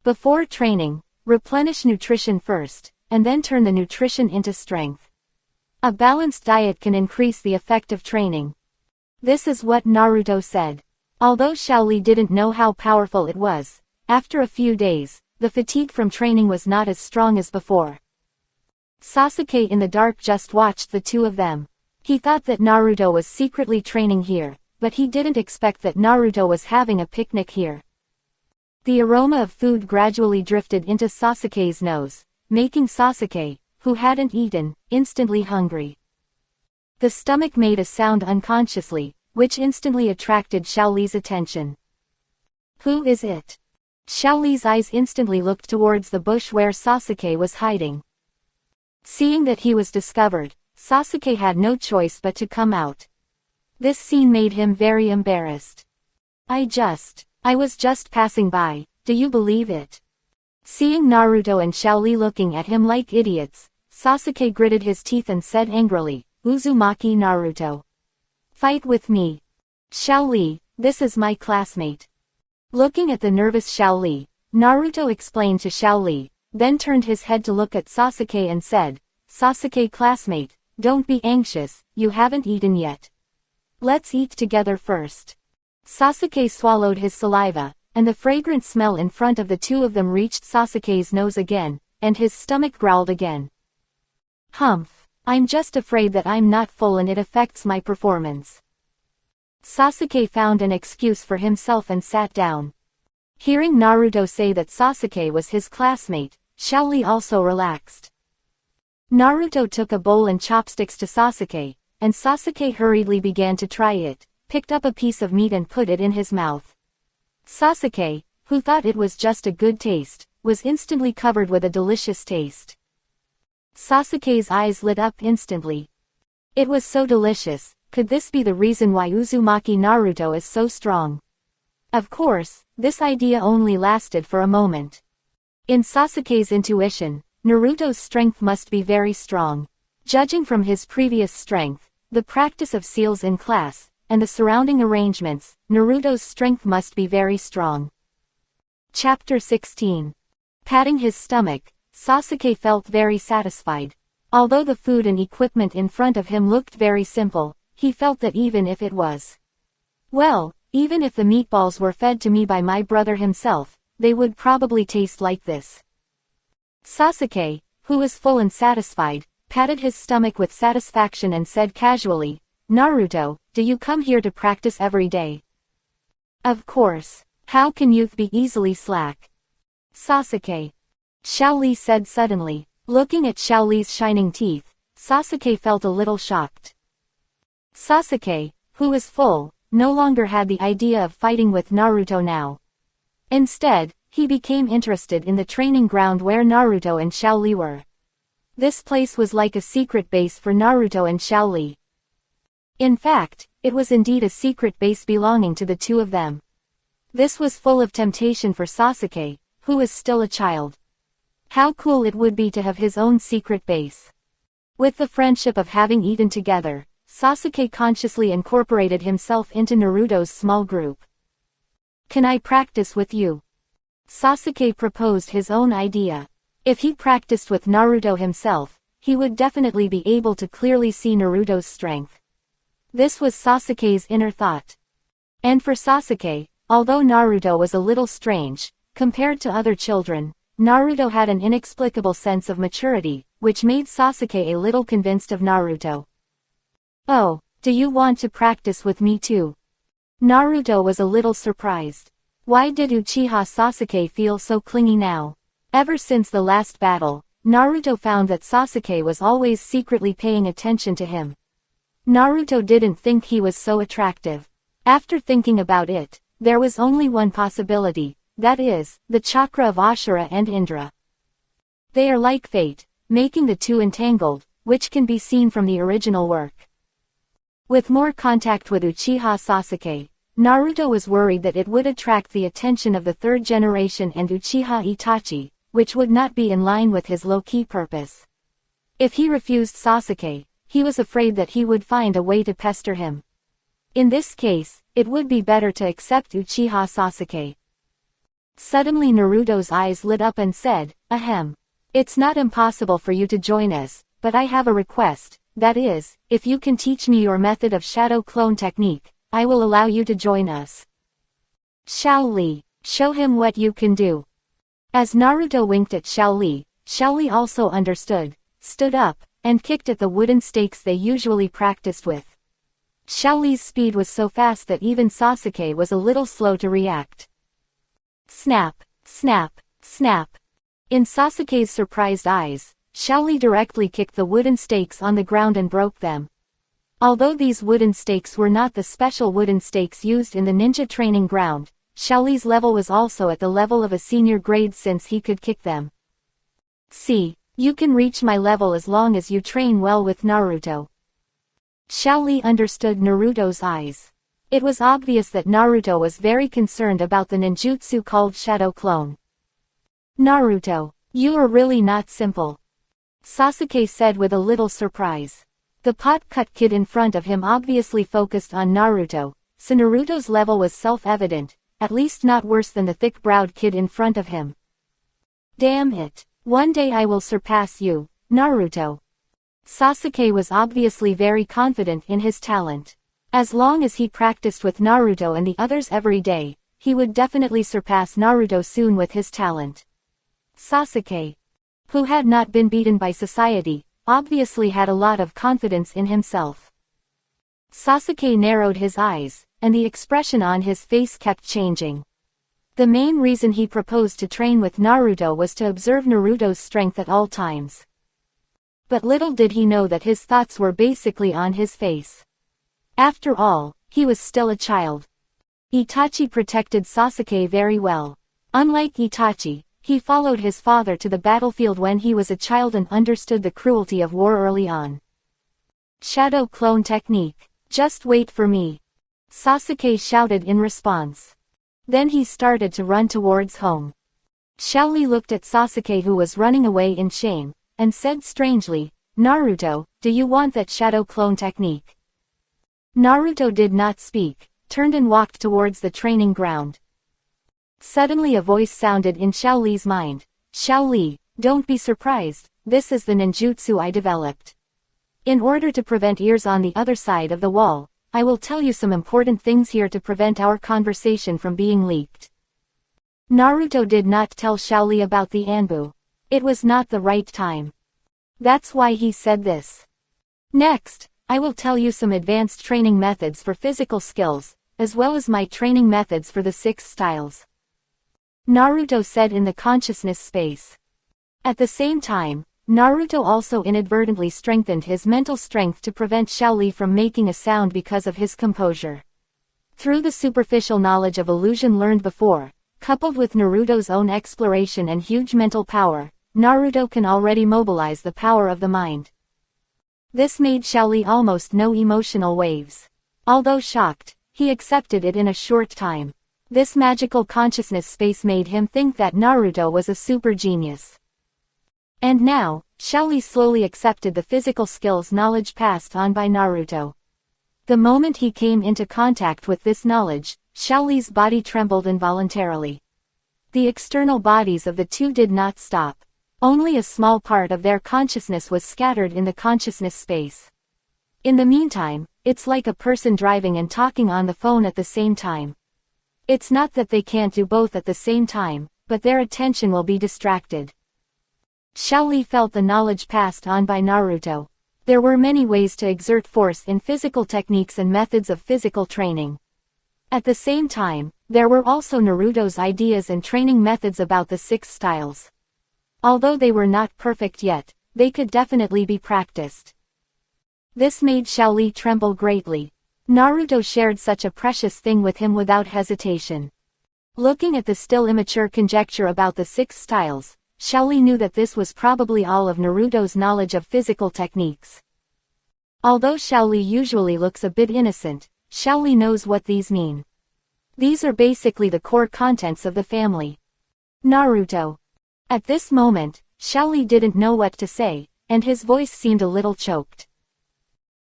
Before training, replenish nutrition first, and then turn the nutrition into strength. A balanced diet can increase the effect of training. This is what Naruto said. Although Xiaoli didn't know how powerful it was, after a few days, the fatigue from training was not as strong as before. Sasuke in the dark just watched the two of them. He thought that Naruto was secretly training here, but he didn't expect that Naruto was having a picnic here. The aroma of food gradually drifted into Sasuke's nose, making Sasuke, who hadn't eaten, instantly hungry. The stomach made a sound unconsciously, which instantly attracted Xiaoli's attention. Who is it? Xiaoli's eyes instantly looked towards the bush where Sasuke was hiding. Seeing that he was discovered, Sasuke had no choice but to come out. This scene made him very embarrassed. I was just passing by, do you believe it? Seeing Naruto and Xiaoli looking at him like idiots, Sasuke gritted his teeth and said angrily, Uzumaki Naruto. Fight with me. Xiaoli, this is my classmate. Looking at the nervous Xiaoli, Naruto explained to Xiaoli, then turned his head to look at Sasuke and said, Sasuke classmate, don't be anxious, you haven't eaten yet. Let's eat together first. Sasuke swallowed his saliva, and the fragrant smell in front of the two of them reached Sasuke's nose again, and his stomach growled again. Humph. I'm just afraid that I'm not full and it affects my performance. Sasuke found an excuse for himself and sat down. Hearing Naruto say that Sasuke was his classmate, Xiaoli also relaxed. Naruto took a bowl and chopsticks to Sasuke, and Sasuke hurriedly began to try it, picked up a piece of meat and put it in his mouth. Sasuke, who thought it was just a good taste, was instantly covered with a delicious taste. Sasuke's eyes lit up instantly. It was so delicious, could this be the reason why Uzumaki Naruto is so strong? Of course, this idea only lasted for a moment. In Sasuke's intuition, Naruto's strength must be very strong. Judging from his previous strength, the practice of seals in class, and the surrounding arrangements, Naruto's strength must be very strong. Chapter 16. Patting his stomach, Sasuke felt very satisfied. Although the food and equipment in front of him looked very simple, he felt that even if it was, well, even if the meatballs were fed to me by my brother himself, they would probably taste like this. Sasuke, who was full and satisfied, patted his stomach with satisfaction and said casually, Naruto, do you come here to practice every day? Of course. How can youth be easily slack? Sasuke. Xiaoli said suddenly. Looking at Xiaoli's shining teeth, Sasuke felt a little shocked. Sasuke, who was full, no longer had the idea of fighting with Naruto now. Instead, he became interested in the training ground where Naruto and Xiaoli were. This place was like a secret base for Naruto and Xiaoli. In fact, it was indeed a secret base belonging to the two of them. This was full of temptation for Sasuke, who was still a child. How cool it would be to have his own secret base. With the friendship of having eaten together, Sasuke consciously incorporated himself into Naruto's small group. Can I practice with you? Sasuke proposed his own idea. If he practiced with Naruto himself, he would definitely be able to clearly see Naruto's strength. This was Sasuke's inner thought. And for Sasuke, Although Naruto was a little strange, compared to other children, Naruto had an inexplicable sense of maturity, which made Sasuke a little convinced of Naruto. "Oh, do you want to practice with me too?" Naruto was a little surprised. Why did Uchiha Sasuke feel so clingy now? Ever since the last battle, Naruto found that Sasuke was always secretly paying attention to him. Naruto didn't think he was so attractive. After thinking about it, there was only one possibility, that is, the chakra of Ashura and Indra. They are like fate, making the two entangled, which can be seen from the original work. With more contact with Uchiha Sasuke, Naruto was worried that it would attract the attention of the third generation and Uchiha Itachi, which would not be in line with his low-key purpose. If he refused Sasuke, he was afraid that he would find a way to pester him. In this case, it would be better to accept Uchiha Sasuke. Suddenly Naruto's eyes lit up and said, "Ahem. It's not impossible for you to join us, but I have a request, that is, if you can teach me your method of shadow clone technique, I will allow you to join us." Xiao show him what you can do. As Naruto winked at Xiao Li also understood, stood up, and kicked at the wooden stakes they usually practiced with. Xiao Li's speed was so fast that even Sasuke was a little slow to react. Snap, snap, snap. In Sasuke's surprised eyes, Xiao Li directly kicked the wooden stakes on the ground and broke them. Although these wooden stakes were not the special wooden stakes used in the ninja training ground, Xiao Li's level was also at the level of a senior grade since he could kick them. "See, you can reach my level as long as you train well with Naruto." Xiao Li understood Naruto's eyes. It was obvious that Naruto was very concerned about the ninjutsu called Shadow Clone. "Naruto, you are really not simple," Sasuke said with a little surprise. The pot-cut kid in front of him obviously focused on Naruto, so Naruto's level was self-evident, at least not worse than the thick-browed kid in front of him. "Damn it, one day I will surpass you, Naruto." Sasuke was obviously very confident in his talent. As long as he practiced with Naruto and the others every day, he would definitely surpass Naruto soon with his talent. Sasuke, who had not been beaten by society, obviously had a lot of confidence in himself. Sasuke narrowed his eyes, and the expression on his face kept changing. The main reason he proposed to train with Naruto was to observe Naruto's strength at all times. But little did he know that his thoughts were basically on his face. After all, he was still a child. Itachi protected Sasuke very well. Unlike Itachi, he followed his father to the battlefield when he was a child and understood the cruelty of war early on. "Shadow clone technique. Just wait for me," Sasuke shouted in response. Then he started to run towards home. Xiao Li looked at Sasuke, who was running away in shame, and said strangely, "Naruto, do you want that shadow clone technique?" Naruto did not speak, turned and walked towards the training ground. Suddenly a voice sounded in Xiao Li's mind. "Xiao Li, don't be surprised, this is the ninjutsu I developed. In order to prevent ears on the other side of the wall, I will tell you some important things here to prevent our conversation from being leaked." Naruto did not tell Xiao Li about the Anbu. It was not the right time. That's why he said this. "Next, I will tell you some advanced training methods for physical skills, as well as my training methods for the 6 styles," Naruto said in the consciousness space. At the same time, Naruto also inadvertently strengthened his mental strength to prevent Xiao Li from making a sound because of his composure. Through the superficial knowledge of illusion learned before, coupled with Naruto's own exploration and huge mental power, Naruto can already mobilize the power of the mind. This made Xiao Li almost no emotional waves. Although shocked, he accepted it in a short time. This magical consciousness space made him think that Naruto was a super genius. And now, Xiao Li slowly accepted the physical skills knowledge passed on by Naruto. The moment he came into contact with this knowledge, Xiao Li's body trembled involuntarily. The external bodies of the two did not stop. Only a small part of their consciousness was scattered in the consciousness space. In the meantime, it's like a person driving and talking on the phone at the same time. It's not that they can't do both at the same time, but their attention will be distracted. Xiaoli felt the knowledge passed on by Naruto. There were many ways to exert force in physical techniques and methods of physical training. At the same time, there were also Naruto's ideas and training methods about the 6 styles. Although they were not perfect yet, they could definitely be practiced. This made Xiaoli tremble greatly. Naruto shared such a precious thing with him without hesitation. Looking at the still immature conjecture about the 6 styles, Xiaoli knew that this was probably all of Naruto's knowledge of physical techniques. Although Xiaoli usually looks a bit innocent, Xiaoli knows what these mean. These are basically the core contents of the family. Naruto. At this moment, Xiaoli didn't know what to say, and his voice seemed a little choked.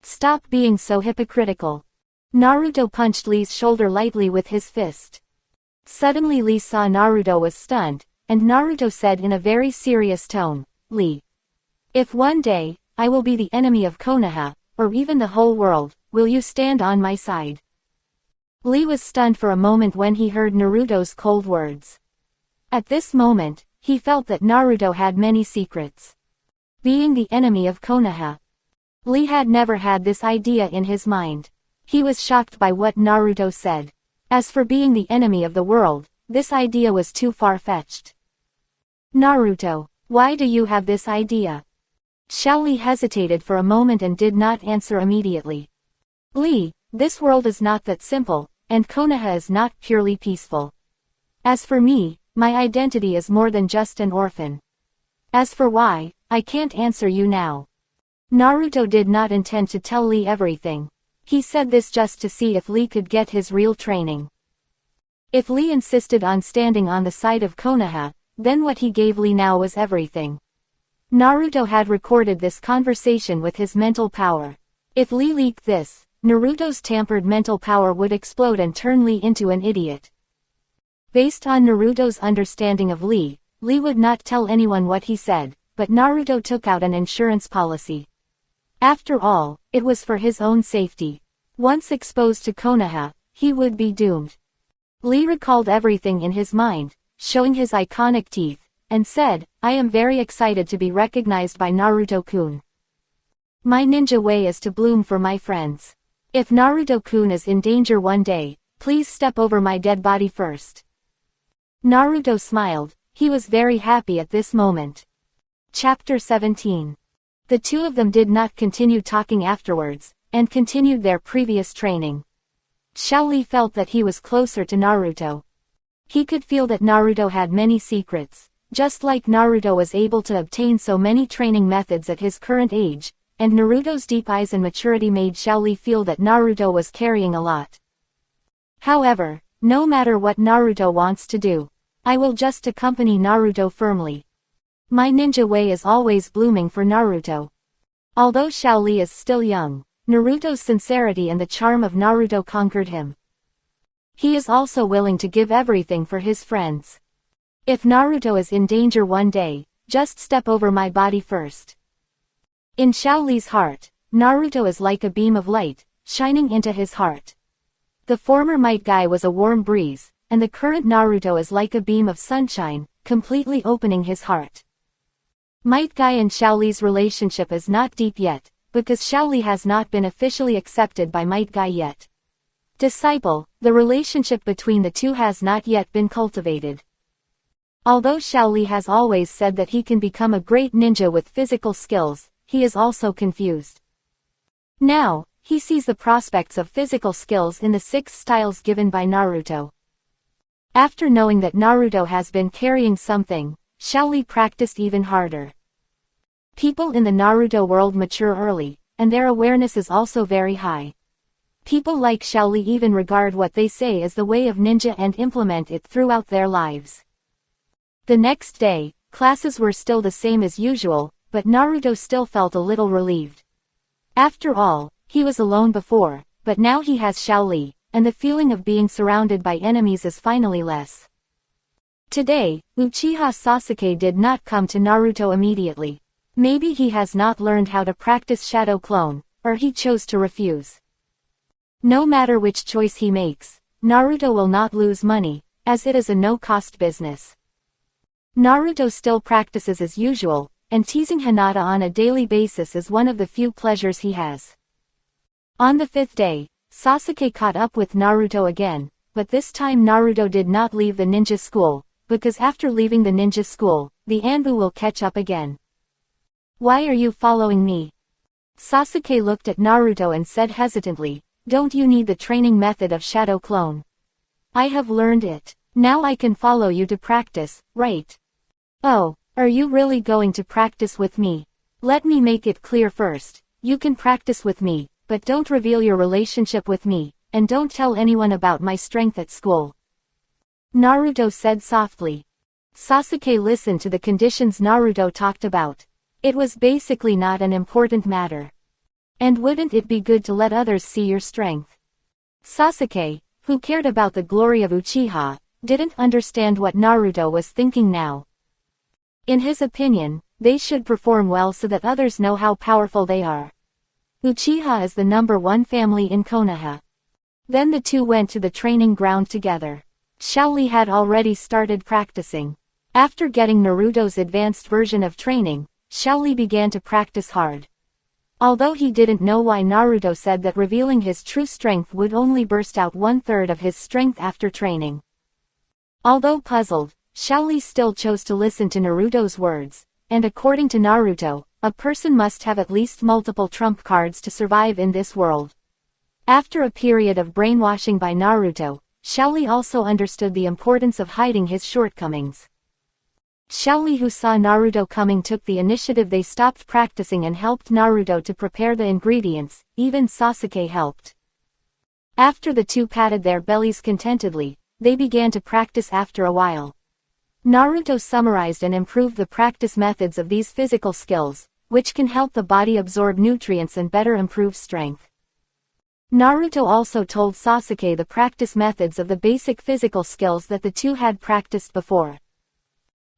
Stop being so hypocritical. Naruto punched Lee's shoulder lightly with his fist. Suddenly Lee saw Naruto was stunned, and Naruto said in a very serious tone, Lee. If one day, I will be the enemy of Konoha, or even the whole world, will you stand on my side? Lee was stunned for a moment when he heard Naruto's cold words. At this moment, he felt that Naruto had many secrets. Being the enemy of Konoha. Lee had never had this idea in his mind. He was shocked by what Naruto said. As for being the enemy of the world, this idea was too far-fetched. Naruto, why do you have this idea? Xiaoli hesitated for a moment and did not answer immediately. Lee, this world is not that simple, and Konoha is not purely peaceful. As for me, my identity is more than just an orphan. As for why, I can't answer you now. Naruto did not intend to tell Lee everything. He said this just to see if Lee could get his real training. If Lee insisted on standing on the side of Konoha, then what he gave Lee now was everything. Naruto had recorded this conversation with his mental power. If Lee leaked this, Naruto's tampered mental power would explode and turn Lee into an idiot. Based on Naruto's understanding of Lee, Lee would not tell anyone what he said, but Naruto took out an insurance policy. After all, it was for his own safety. Once exposed to Konoha, he would be doomed. Lee recalled everything in his mind, showing his iconic teeth, and said, I am very excited to be recognized by Naruto-kun. My ninja way is to bloom for my friends. If Naruto-kun is in danger one day, please step over my dead body first. Naruto smiled, he was very happy at this moment. Chapter 17. The two of them did not continue talking afterwards, and continued their previous training. Xiaoli felt that he was closer to Naruto. He could feel that Naruto had many secrets, just like Naruto was able to obtain so many training methods at his current age, and Naruto's deep eyes and maturity made Xiaoli feel that Naruto was carrying a lot. However, no matter what Naruto wants to do, I will just accompany Naruto firmly. My ninja way is always blooming for Naruto. Although Xiaoli is still young, Naruto's sincerity and the charm of Naruto conquered him. He is also willing to give everything for his friends. If Naruto is in danger one day, just step over my body first. In Xiaoli's heart, Naruto is like a beam of light, shining into his heart. The former Might Guy was a warm breeze, and the current Naruto is like a beam of sunshine, completely opening his heart. Might Guy and Xiaoli's relationship is not deep yet, because Xiaoli has not been officially accepted by Might Guy yet. Disciple, the relationship between the two has not yet been cultivated. Although Xiaoli has always said that he can become a great ninja with physical skills, he is also confused. Now, he sees the prospects of physical skills in the 6 styles given by Naruto. After knowing that Naruto has been carrying something, Xiaoli practiced even harder. People in the Naruto world mature early, and their awareness is also very high. People like Xiaoli even regard what they say as the way of ninja and implement it throughout their lives. The next day, classes were still the same as usual, but Naruto still felt a little relieved. After all, he was alone before, but now he has Xiaoli, and the feeling of being surrounded by enemies is finally less. Today, Uchiha Sasuke did not come to Naruto immediately. Maybe he has not learned how to practice Shadow Clone, or he chose to refuse. No matter which choice he makes, Naruto will not lose money, as it is a no-cost business. Naruto still practices as usual, and teasing Hinata on a daily basis is one of the few pleasures he has. On the 5th day, Sasuke caught up with Naruto again, but this time Naruto did not leave the ninja school, because after leaving the ninja school, the Anbu will catch up again. "Why are you following me?" Sasuke looked at Naruto and said hesitantly, "Don't you need the training method of shadow clone? I have learned it. Now I can follow you to practice, right?" "Oh, are you really going to practice with me? Let me make it clear first. You can practice with me, but don't reveal your relationship with me, and don't tell anyone about my strength at school," Naruto said softly. Sasuke listened to the conditions Naruto talked about. It was basically not an important matter. And wouldn't it be good to let others see your strength? Sasuke, who cared about the glory of Uchiha, didn't understand what Naruto was thinking now. In his opinion, they should perform well so that others know how powerful they are. Uchiha is the #1 family in Konoha. Then the two went to the training ground together. Shaoli had already started practicing. After getting Naruto's advanced version of training, Shaoli began to practice hard. Although he didn't know why Naruto said that revealing his true strength would only burst out 1/3 of his strength after training. Although puzzled, Shaoli still chose to listen to Naruto's words, and according to Naruto, a person must have at least multiple trump cards to survive in this world. After a period of brainwashing by Naruto, Shaoli also understood the importance of hiding his shortcomings. Shaoli, who saw Naruto coming, took the initiative. They stopped practicing and helped Naruto to prepare the ingredients. Even Sasuke helped. After the two patted their bellies contentedly, they began to practice after a while. Naruto summarized and improved the practice methods of these physical skills, which can help the body absorb nutrients and better improve strength. Naruto also told Sasuke the practice methods of the basic physical skills that the two had practiced before.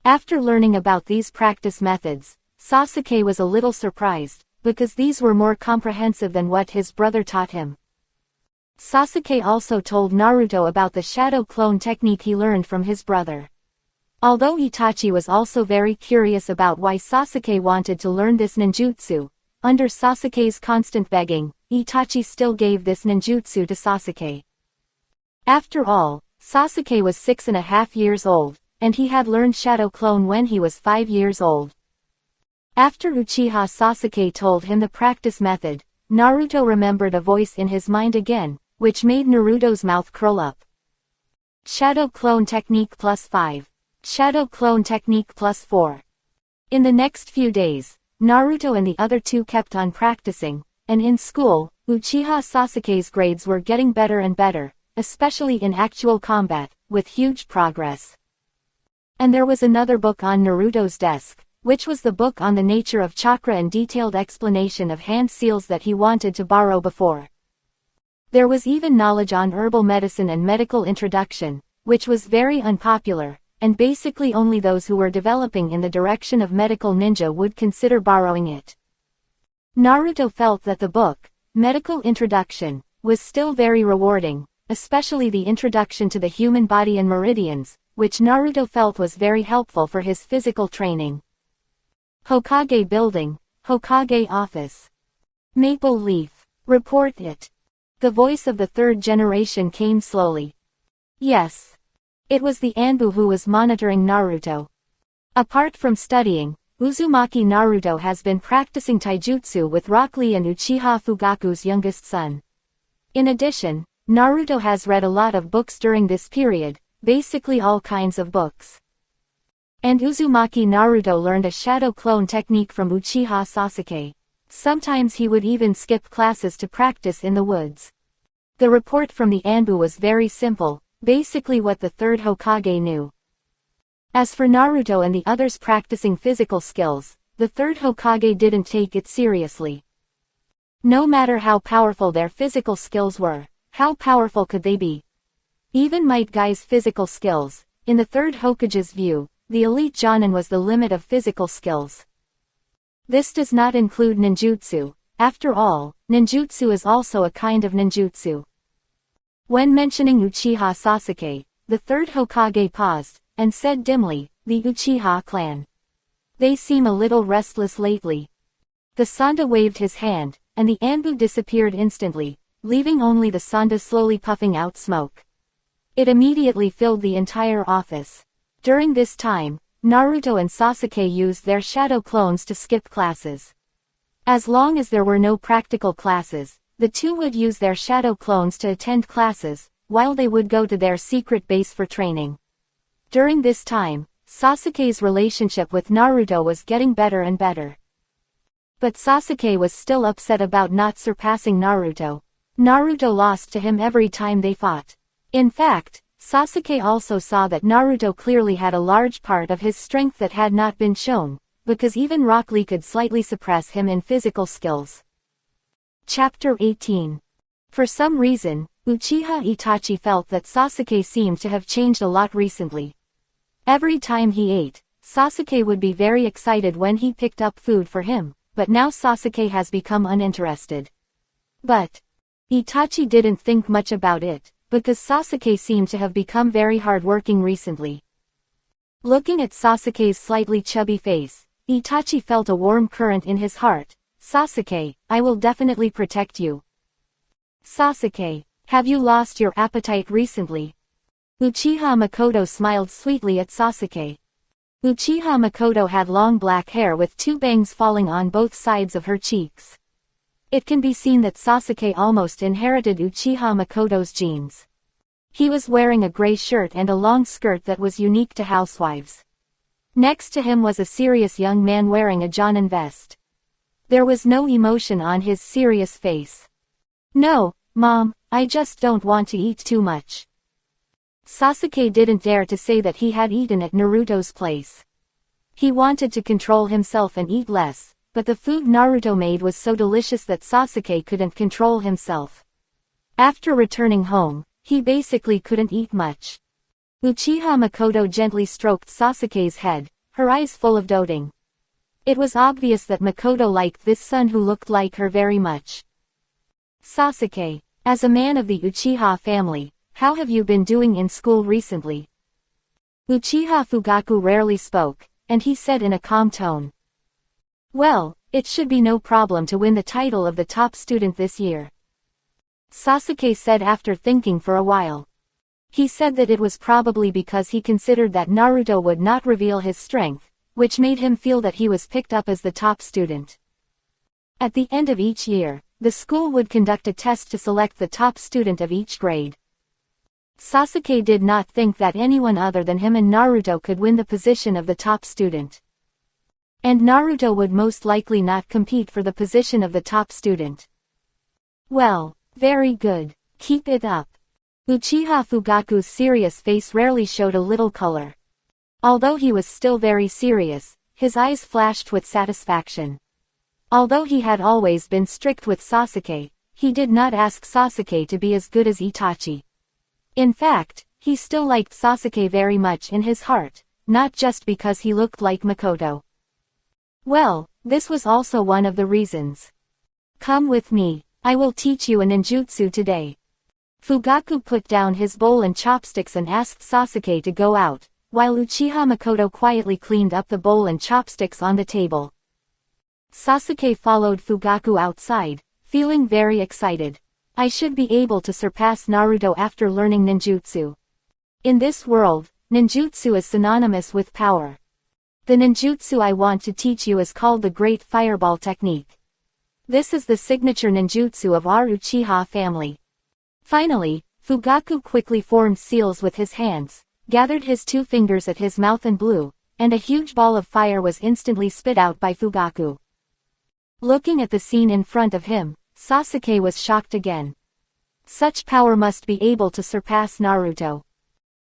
After learning about these practice methods, Sasuke was a little surprised, because these were more comprehensive than what his brother taught him. Sasuke also told Naruto about the shadow clone technique he learned from his brother. Although Itachi was also very curious about why Sasuke wanted to learn this ninjutsu, under Sasuke's constant begging, Itachi still gave this ninjutsu to Sasuke. After all, Sasuke was 6.5 years old, and he had learned shadow clone when he was 5 years old. After Uchiha Sasuke told him the practice method, Naruto remembered a voice in his mind again, which made Naruto's mouth curl up. Shadow clone technique +5. Shadow clone technique +4. In the next few days, Naruto and the other two kept on practicing, and in school, Uchiha Sasuke's grades were getting better and better, especially in actual combat, with huge progress. And there was another book on Naruto's desk, which was the book on the nature of chakra and detailed explanation of hand seals that he wanted to borrow before. There was even knowledge on herbal medicine and medical introduction, which was very unpopular, and basically only those who were developing in the direction of medical ninja would consider borrowing it. Naruto felt that the book, Medical Introduction, was still very rewarding, especially the introduction to the human body and meridians, which Naruto felt was very helpful for his physical training. Hokage Building, Hokage Office. Maple Leaf. Report it. The voice of the third generation came slowly. Yes. It was the Anbu who was monitoring Naruto. Apart from studying, Uzumaki Naruto has been practicing taijutsu with Rock Lee and Uchiha Fugaku's youngest son. In addition, Naruto has read a lot of books during this period, basically all kinds of books. And Uzumaki Naruto learned a shadow clone technique from Uchiha Sasuke. Sometimes he would even skip classes to practice in the woods. The report from the Anbu was very simple, basically what the third Hokage knew. As for Naruto and the others practicing physical skills, the third Hokage didn't take it seriously. No matter how powerful their physical skills were, how powerful could they be? Even Might Guy's physical skills, in the third Hokage's view, the elite Jonin was the limit of physical skills. This does not include ninjutsu. After all, ninjutsu is also a kind of ninjutsu. When mentioning Uchiha Sasuke, the third Hokage paused, and said dimly, the Uchiha clan. They seem a little restless lately. The Sanda waved his hand, and the Anbu disappeared instantly, leaving only the Sanda slowly puffing out smoke. It immediately filled the entire office. During this time, Naruto and Sasuke used their shadow clones to skip classes. As long as there were no practical classes, the two would use their shadow clones to attend classes, while they would go to their secret base for training. During this time, Sasuke's relationship with Naruto was getting better and better. But Sasuke was still upset about not surpassing Naruto. Naruto lost to him every time they fought. In fact, Sasuke also saw that Naruto clearly had a large part of his strength that had not been shown, because even Rock Lee could slightly suppress him in physical skills. Chapter 18. For some reason, Uchiha Itachi felt that Sasuke seemed to have changed a lot recently. Every time he ate, Sasuke would be very excited when he picked up food for him, but now Sasuke has become uninterested. But Itachi didn't think much about it, because Sasuke seemed to have become very hardworking recently. Looking at Sasuke's slightly chubby face, Itachi felt a warm current in his heart. Sasuke, I will definitely protect you. Sasuke, have you lost your appetite recently? Uchiha Makoto smiled sweetly at Sasuke. Uchiha Makoto had long black hair with two bangs falling on both sides of her cheeks. It can be seen that Sasuke almost inherited Uchiha Makoto's genes. He was wearing a gray shirt and a long skirt that was unique to housewives. Next to him was a serious young man wearing a Jonin vest. There was no emotion on his serious face. No, Mom, I just don't want to eat too much. Sasuke didn't dare to say that he had eaten at Naruto's place. He wanted to control himself and eat less, but the food Naruto made was so delicious that Sasuke couldn't control himself. After returning home, he basically couldn't eat much. Uchiha Makoto gently stroked Sasuke's head, her eyes full of doting. It was obvious that Makoto liked this son who looked like her very much. Sasuke, as a man of the Uchiha family, how have you been doing in school recently? Uchiha Fugaku rarely spoke, and he said in a calm tone. Well, it should be no problem to win the title of the top student this year. Sasuke said after thinking for a while. He said that it was probably because he considered that Naruto would not reveal his strength, which made him feel that he was picked up as the top student. At the end of each year, the school would conduct a test to select the top student of each grade. Sasuke did not think that anyone other than him and Naruto could win the position of the top student. And Naruto would most likely not compete for the position of the top student. Well, very good. Keep it up. Uchiha Fugaku's serious face rarely showed a little color. Although he was still very serious, his eyes flashed with satisfaction. Although he had always been strict with Sasuke, he did not ask Sasuke to be as good as Itachi. In fact, he still liked Sasuke very much in his heart, not just because he looked like Makoto. Well, this was also one of the reasons. Come with me, I will teach you a ninjutsu today. Fugaku put down his bowl and chopsticks and asked Sasuke to go out, while Uchiha Makoto quietly cleaned up the bowl and chopsticks on the table. Sasuke followed Fugaku outside, feeling very excited. I should be able to surpass Naruto after learning ninjutsu. In this world, ninjutsu is synonymous with power. The ninjutsu I want to teach you is called the Great Fireball Technique. This is the signature ninjutsu of our Uchiha family. Finally, Fugaku quickly formed seals with his hands, gathered his two fingers at his mouth and blew, and a huge ball of fire was instantly spit out by Fugaku. Looking at the scene in front of him, Sasuke was shocked again. Such power must be able to surpass Naruto.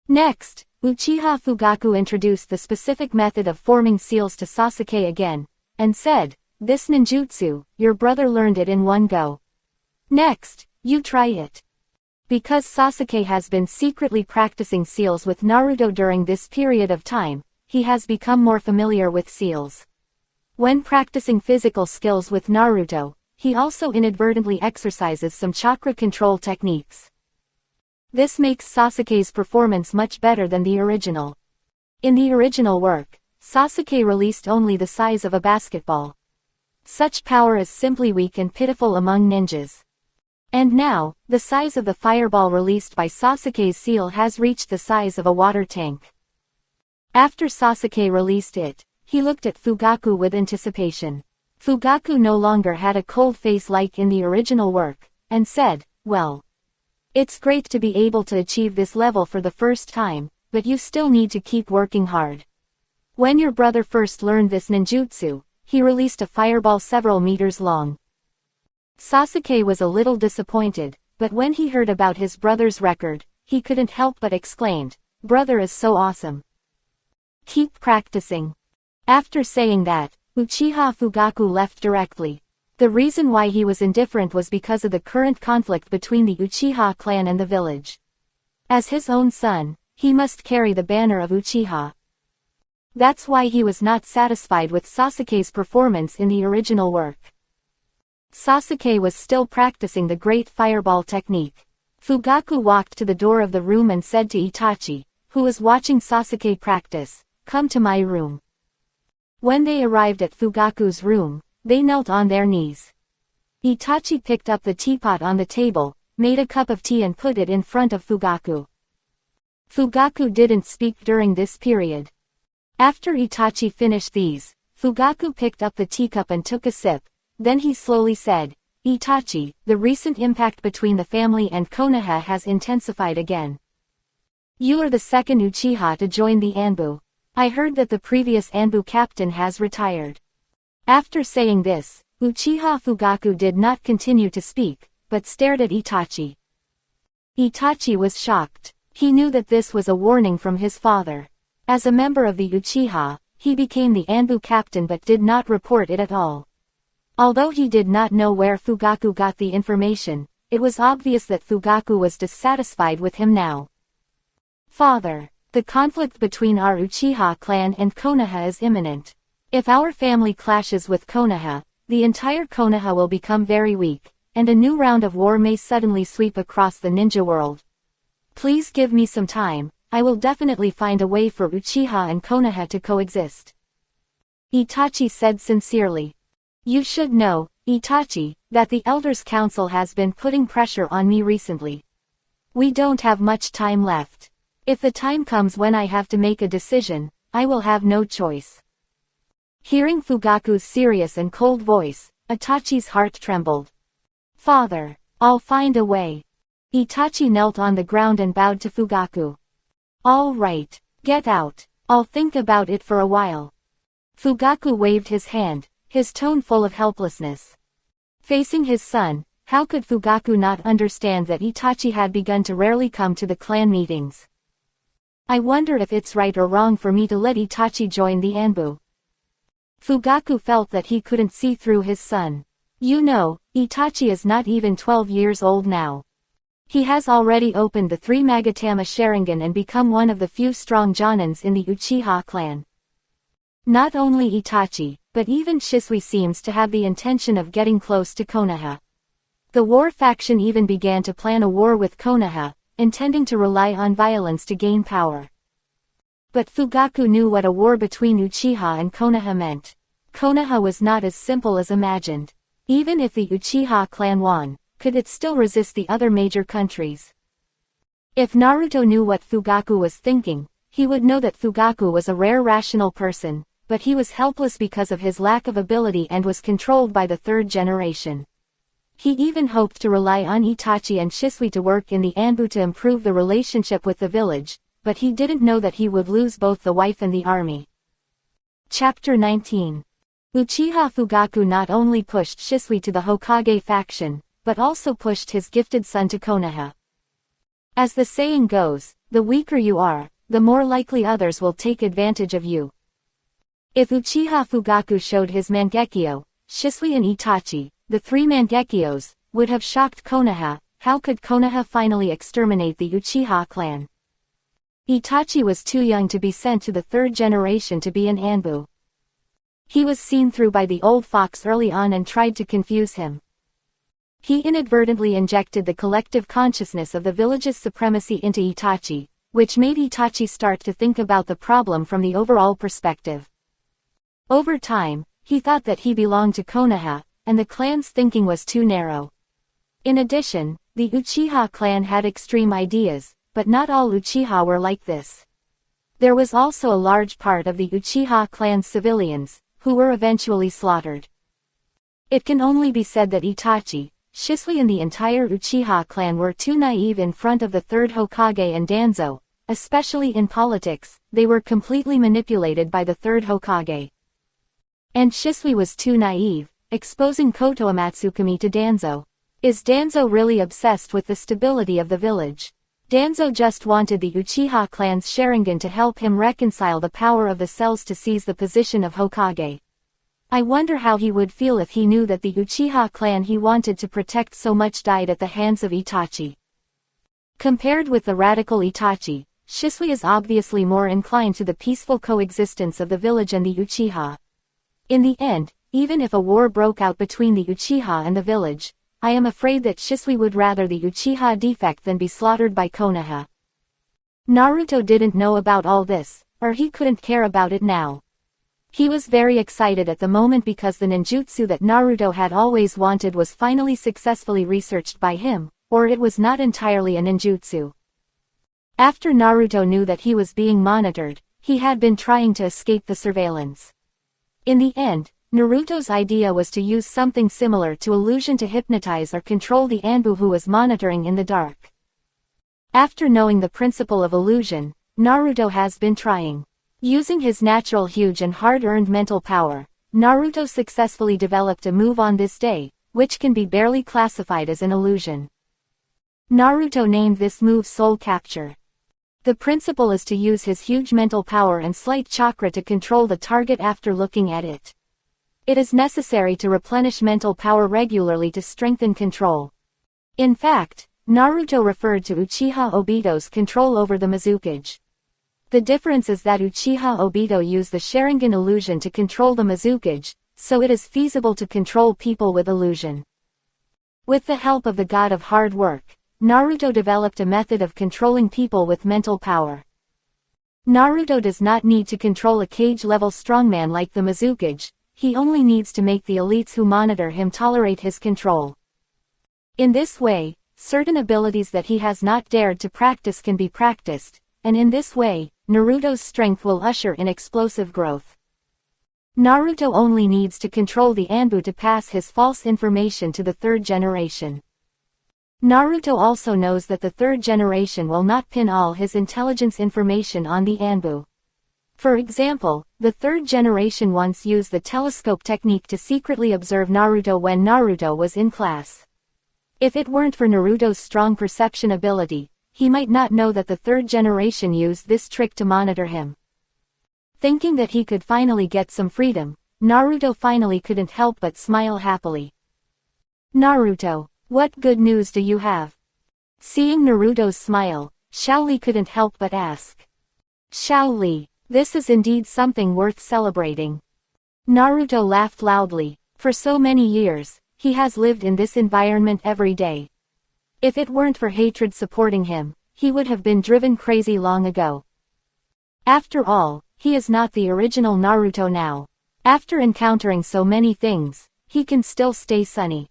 Next, Uchiha Fugaku introduced the specific method of forming seals to Sasuke again, and said, "This ninjutsu, your brother learned it in one go. Next, you try it." Because Sasuke has been secretly practicing seals with Naruto during this period of time, he has become more familiar with seals. When practicing physical skills with Naruto, he also inadvertently exercises some chakra control techniques. This makes Sasuke's performance much better than the original. In the original work, Sasuke released only the size of a basketball. Such power is simply weak and pitiful among ninjas. And now, the size of the fireball released by Sasuke's seal has reached the size of a water tank. After Sasuke released it, he looked at Fugaku with anticipation. Fugaku no longer had a cold face like in the original work, and said, "Well, it's great to be able to achieve this level for the first time, but you still need to keep working hard. When your brother first learned this ninjutsu, he released a fireball several meters long." Sasuke was a little disappointed, but when he heard about his brother's record, he couldn't help but exclaimed, "Brother is so awesome. Keep practicing." After saying that, Uchiha Fugaku left directly. The reason why he was indifferent was because of the current conflict between the Uchiha clan and the village. As his own son, he must carry the banner of Uchiha. That's why he was not satisfied with Sasuke's performance in the original work. Sasuke was still practicing the great fireball technique. Fugaku walked to the door of the room and said to Itachi, who was watching Sasuke practice, "Come to my room." When they arrived at Fugaku's room, they knelt on their knees. Itachi picked up the teapot on the table, made a cup of tea and put it in front of Fugaku. Fugaku didn't speak during this period. After Itachi finished these, Fugaku picked up the teacup and took a sip, then he slowly said, "Itachi, the recent impact between the family and Konoha has intensified again. You are the second Uchiha to join the Anbu. I heard that the previous Anbu captain has retired." After saying this, Uchiha Fugaku did not continue to speak, but stared at Itachi. Itachi was shocked. He knew that this was a warning from his father. As a member of the Uchiha, he became the Anbu captain but did not report it at all. Although he did not know where Fugaku got the information, it was obvious that Fugaku was dissatisfied with him now. "Father, the conflict between our Uchiha clan and Konoha is imminent. If our family clashes with Konoha, the entire Konoha will become very weak, and a new round of war may suddenly sweep across the ninja world. Please give me some time, I will definitely find a way for Uchiha and Konoha to coexist." Itachi said sincerely. "You should know, Itachi, that the Elders' Council has been putting pressure on me recently. We don't have much time left. If the time comes when I have to make a decision, I will have no choice." Hearing Fugaku's serious and cold voice, Itachi's heart trembled. "Father, I'll find a way." Itachi knelt on the ground and bowed to Fugaku. "All right, get out, I'll think about it for a while." Fugaku waved his hand, his tone full of helplessness. Facing his son, how could Fugaku not understand that Itachi had begun to rarely come to the clan meetings? "I wonder if it's right or wrong for me to let Itachi join the Anbu." Fugaku felt that he couldn't see through his son. You know, Itachi is not even 12 years old now. He has already opened the 3 Magatama Sharingan and become one of the few strong Jonins in the Uchiha clan. Not only Itachi, but even Shisui seems to have the intention of getting close to Konoha. The war faction even began to plan a war with Konoha, intending to rely on violence to gain power. But Fugaku knew what a war between Uchiha and Konoha meant. Konoha was not as simple as imagined. Even if the Uchiha clan won, could it still resist the other major countries? If Naruto knew what Fugaku was thinking, he would know that Fugaku was a rare rational person, but he was helpless because of his lack of ability and was controlled by the 3rd generation. He even hoped to rely on Itachi and Shisui to work in the Anbu to improve the relationship with the village, but he didn't know that he would lose both the wife and the army. Chapter 19. Uchiha Fugaku not only pushed Shisui to the Hokage faction, but also pushed his gifted son to Konoha. As the saying goes, the weaker you are, the more likely others will take advantage of you. If Uchiha Fugaku showed his Mangekyo, Shisui and Itachi, the 3 Mangekyos, would have shocked Konoha. How could Konoha finally exterminate the Uchiha clan? Itachi was too young to be sent to the 3rd generation to be an Anbu. He was seen through by the old fox early on and tried to confuse him. He inadvertently injected the collective consciousness of the village's supremacy into Itachi, which made Itachi start to think about the problem from the overall perspective. Over time, he thought that he belonged to Konoha, and the clan's thinking was too narrow. In addition, the Uchiha clan had extreme ideas, but not all Uchiha were like this. There was also a large part of the Uchiha clan's civilians, who were eventually slaughtered. It can only be said that Itachi, Shisui and the entire Uchiha clan were too naive in front of the third Hokage and Danzo, especially in politics. They were completely manipulated by the third Hokage. And Shisui was too naive, exposing Koto Amatsukami to Danzo. Is Danzo really obsessed with the stability of the village? Danzo just wanted the Uchiha clan's Sharingan to help him reconcile the power of the cells to seize the position of Hokage. I wonder how he would feel if he knew that the Uchiha clan he wanted to protect so much died at the hands of Itachi. Compared with the radical Itachi, Shisui is obviously more inclined to the peaceful coexistence of the village and the Uchiha. In the end, even if a war broke out between the Uchiha and the village, I am afraid that Shisui would rather the Uchiha defect than be slaughtered by Konoha. Naruto didn't know about all this, or he couldn't care about it now. He was very excited at the moment because the ninjutsu that Naruto had always wanted was finally successfully researched by him, or it was not entirely a ninjutsu. After Naruto knew that he was being monitored, he had been trying to escape the surveillance. In the end, Naruto's idea was to use something similar to illusion to hypnotize or control the Anbu who was monitoring in the dark. After knowing the principle of illusion, Naruto has been trying. Using his natural huge and hard-earned mental power, Naruto successfully developed a move on this day, which can be barely classified as an illusion. Naruto named this move Soul Capture. The principle is to use his huge mental power and slight chakra to control the target after looking at it. It is necessary to replenish mental power regularly to strengthen control. In fact, Naruto referred to Uchiha Obito's control over the Mizukage. The difference is that Uchiha Obito used the Sharingan illusion to control the Mizukage, so it is feasible to control people with illusion. With the help of the god of hard work, Naruto developed a method of controlling people with mental power. Naruto does not need to control a cage-level strongman like the Mizukage, he only needs to make the elites who monitor him tolerate his control. In this way, certain abilities that he has not dared to practice can be practiced, and in this way, Naruto's strength will usher in explosive growth. Naruto only needs to control the Anbu to pass his false information to the third generation. Naruto also knows that the third generation will not pin all his intelligence information on the Anbu. For example, the third generation once used the telescope technique to secretly observe Naruto when Naruto was in class. If it weren't for Naruto's strong perception ability, he might not know that the third generation used this trick to monitor him. Thinking that he could finally get some freedom, Naruto finally couldn't help but smile happily. Naruto, what good news do you have? Seeing Naruto's smile, Shaoli couldn't help but ask. Shaoli, this is indeed something worth celebrating. Naruto laughed loudly. For so many years, he has lived in this environment every day. If it weren't for hatred supporting him, he would have been driven crazy long ago. After all, he is not the original Naruto now. After encountering so many things, he can still stay sunny.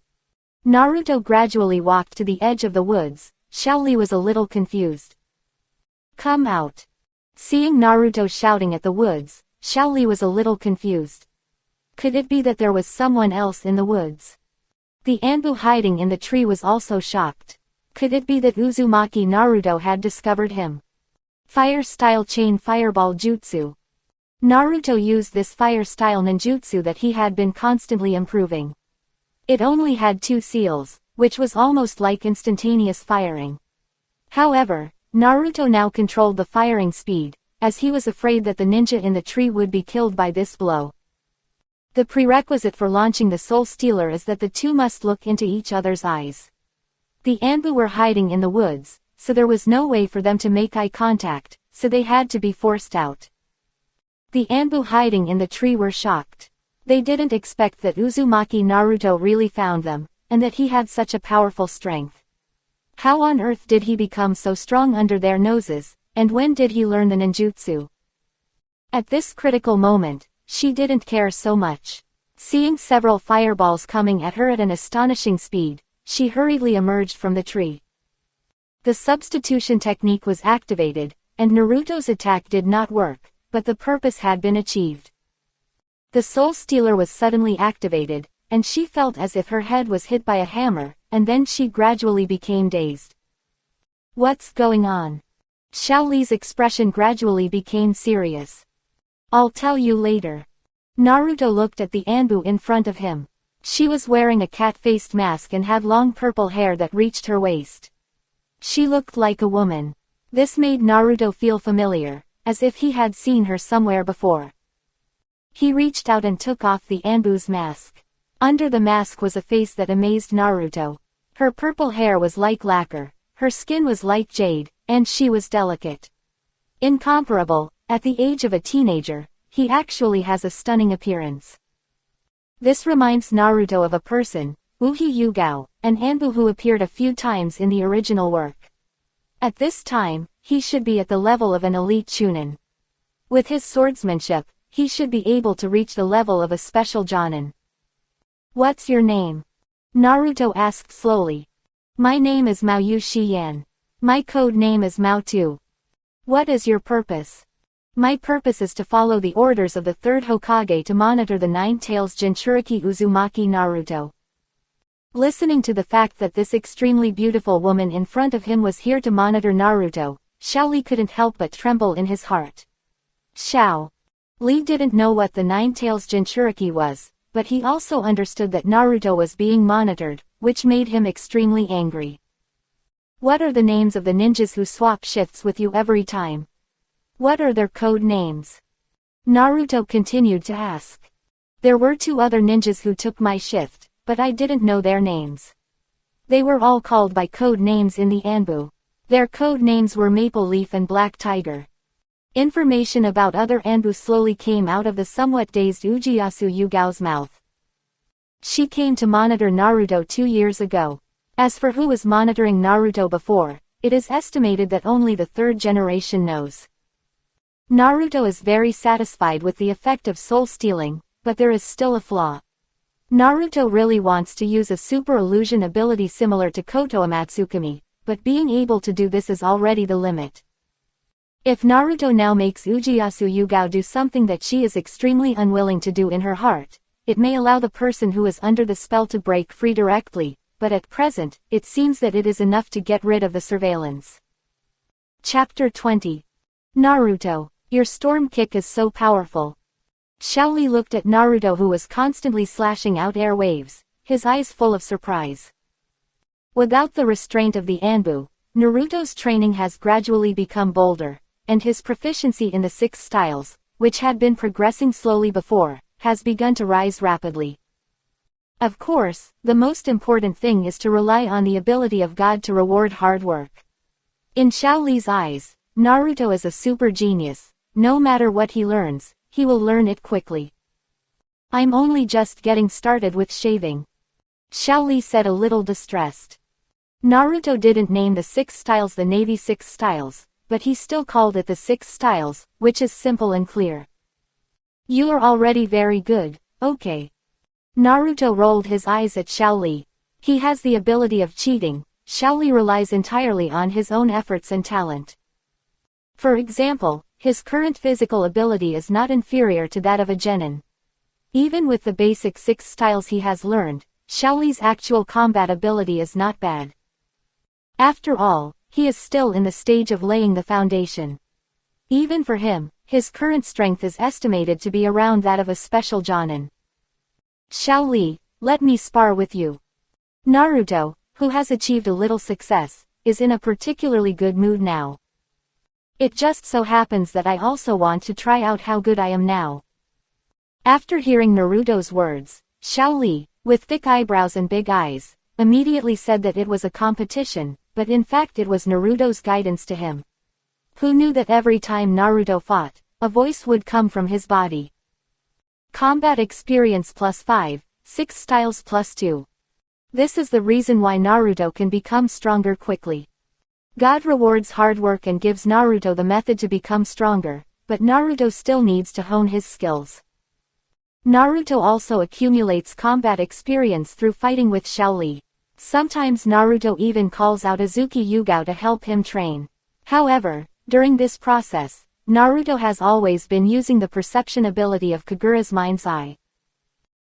Naruto gradually walked to the edge of the woods. Shaoli was a little confused. Come out. Seeing Naruto shouting at the woods, Shaoli was a little confused. Could it be that there was someone else in the woods? The Anbu hiding in the tree was also shocked. Could it be that Uzumaki Naruto had discovered him? Fire-style chain fireball jutsu. Naruto used this fire-style ninjutsu that he had been constantly improving. It only had 2 seals, which was almost like instantaneous firing. However, Naruto now controlled the firing speed, as he was afraid that the ninja in the tree would be killed by this blow. The prerequisite for launching the Soul Stealer is that the two must look into each other's eyes. The Anbu were hiding in the woods, so there was no way for them to make eye contact, so they had to be forced out. The Anbu hiding in the tree were shocked. They didn't expect that Uzumaki Naruto really found them, and that he had such a powerful strength. How on earth did he become so strong under their noses, and when did he learn the ninjutsu? At this critical moment, she didn't care so much. Seeing several fireballs coming at her at an astonishing speed, she hurriedly emerged from the tree. The substitution technique was activated, and Naruto's attack did not work, but the purpose had been achieved. The Soul Stealer was suddenly activated, and she felt as if her head was hit by a hammer, and then she gradually became dazed. What's going on? Xiaoli's expression gradually became serious. I'll tell you later. Naruto looked at the Anbu in front of him. She was wearing a cat-faced mask and had long purple hair that reached her waist. She looked like a woman. This made Naruto feel familiar, as if he had seen her somewhere before. He reached out and took off the Anbu's mask. Under the mask was a face that amazed Naruto. Her purple hair was like lacquer, her skin was like jade, and she was delicate. Incomparable, at the age of a teenager, he actually has a stunning appearance. This reminds Naruto of a person, Uchi Yugao, an Anbu who appeared a few times in the original work. At this time, he should be at the level of an elite chunin. With his swordsmanship, he should be able to reach the level of a special jonin. What's your name? Naruto asked slowly. My name is Mao Yu Shiyan. My code name is Mao Tu. What is your purpose? My purpose is to follow the orders of the third Hokage to monitor the Nine Tails Jinchuriki Uzumaki Naruto. Listening to the fact that this extremely beautiful woman in front of him was here to monitor Naruto, Xiaoli couldn't help but tremble in his heart. Xiao Li didn't know what the Nine Tails Jinchuriki was, but he also understood that Naruto was being monitored, which made him extremely angry. What are the names of the ninjas who swap shifts with you every time? What are their code names? Naruto continued to ask. There were 2 other ninjas who took my shift, but I didn't know their names. They were all called by code names in the Anbu. Their code names were Maple Leaf and Black Tiger. Information about other Anbu slowly came out of the somewhat dazed Uchiha Yugao's mouth. She came to monitor Naruto 2 years ago. As for who was monitoring Naruto before, it is estimated that only the 3rd generation knows. Naruto is very satisfied with the effect of soul stealing, but there is still a flaw. Naruto really wants to use a super illusion ability similar to Koto Amatsukami, but being able to do this is already the limit. If Naruto now makes Uchiha Yugao do something that she is extremely unwilling to do in her heart, it may allow the person who is under the spell to break free directly, but at present, it seems that it is enough to get rid of the surveillance. Chapter 20. Naruto, your storm kick is so powerful. Xiaoli looked at Naruto who was constantly slashing out air waves, his eyes full of surprise. Without the restraint of the Anbu, Naruto's training has gradually become bolder, and his proficiency in the 6 styles, which had been progressing slowly before, has begun to rise rapidly. Of course, the most important thing is to rely on the ability of God to reward hard work. In Xiaoli's eyes, Naruto is a super genius. No matter what he learns, he will learn it quickly. I'm only just getting started with shaving. Xiaoli said a little distressed. Naruto didn't name the 6 styles the Navy 6 styles, but he still called it the 6 styles, which is simple and clear. You are already very good, okay. Naruto rolled his eyes at Xiaoli. He has the ability of cheating. Xiaoli relies entirely on his own efforts and talent. For example, his current physical ability is not inferior to that of a genin. Even with the basic 6 styles he has learned, Xiaoli's actual combat ability is not bad. After all, he is still in the stage of laying the foundation. Even for him, his current strength is estimated to be around that of a special jonin. Xiaoli, let me spar with you. Naruto, who has achieved a little success, is in a particularly good mood now. It just so happens that I also want to try out how good I am now. After hearing Naruto's words, Xiaoli, with thick eyebrows and big eyes, immediately said that it was a competition, but in fact it was Naruto's guidance to him. Who knew that every time Naruto fought, a voice would come from his body. Combat experience +5, 6 styles +2. This is the reason why Naruto can become stronger quickly. God rewards hard work and gives Naruto the method to become stronger, but Naruto still needs to hone his skills. Naruto also accumulates combat experience through fighting with Shaoli. Sometimes Naruto even calls out Azuki Yugao to help him train. However, during this process, Naruto has always been using the perception ability of Kagura's mind's eye.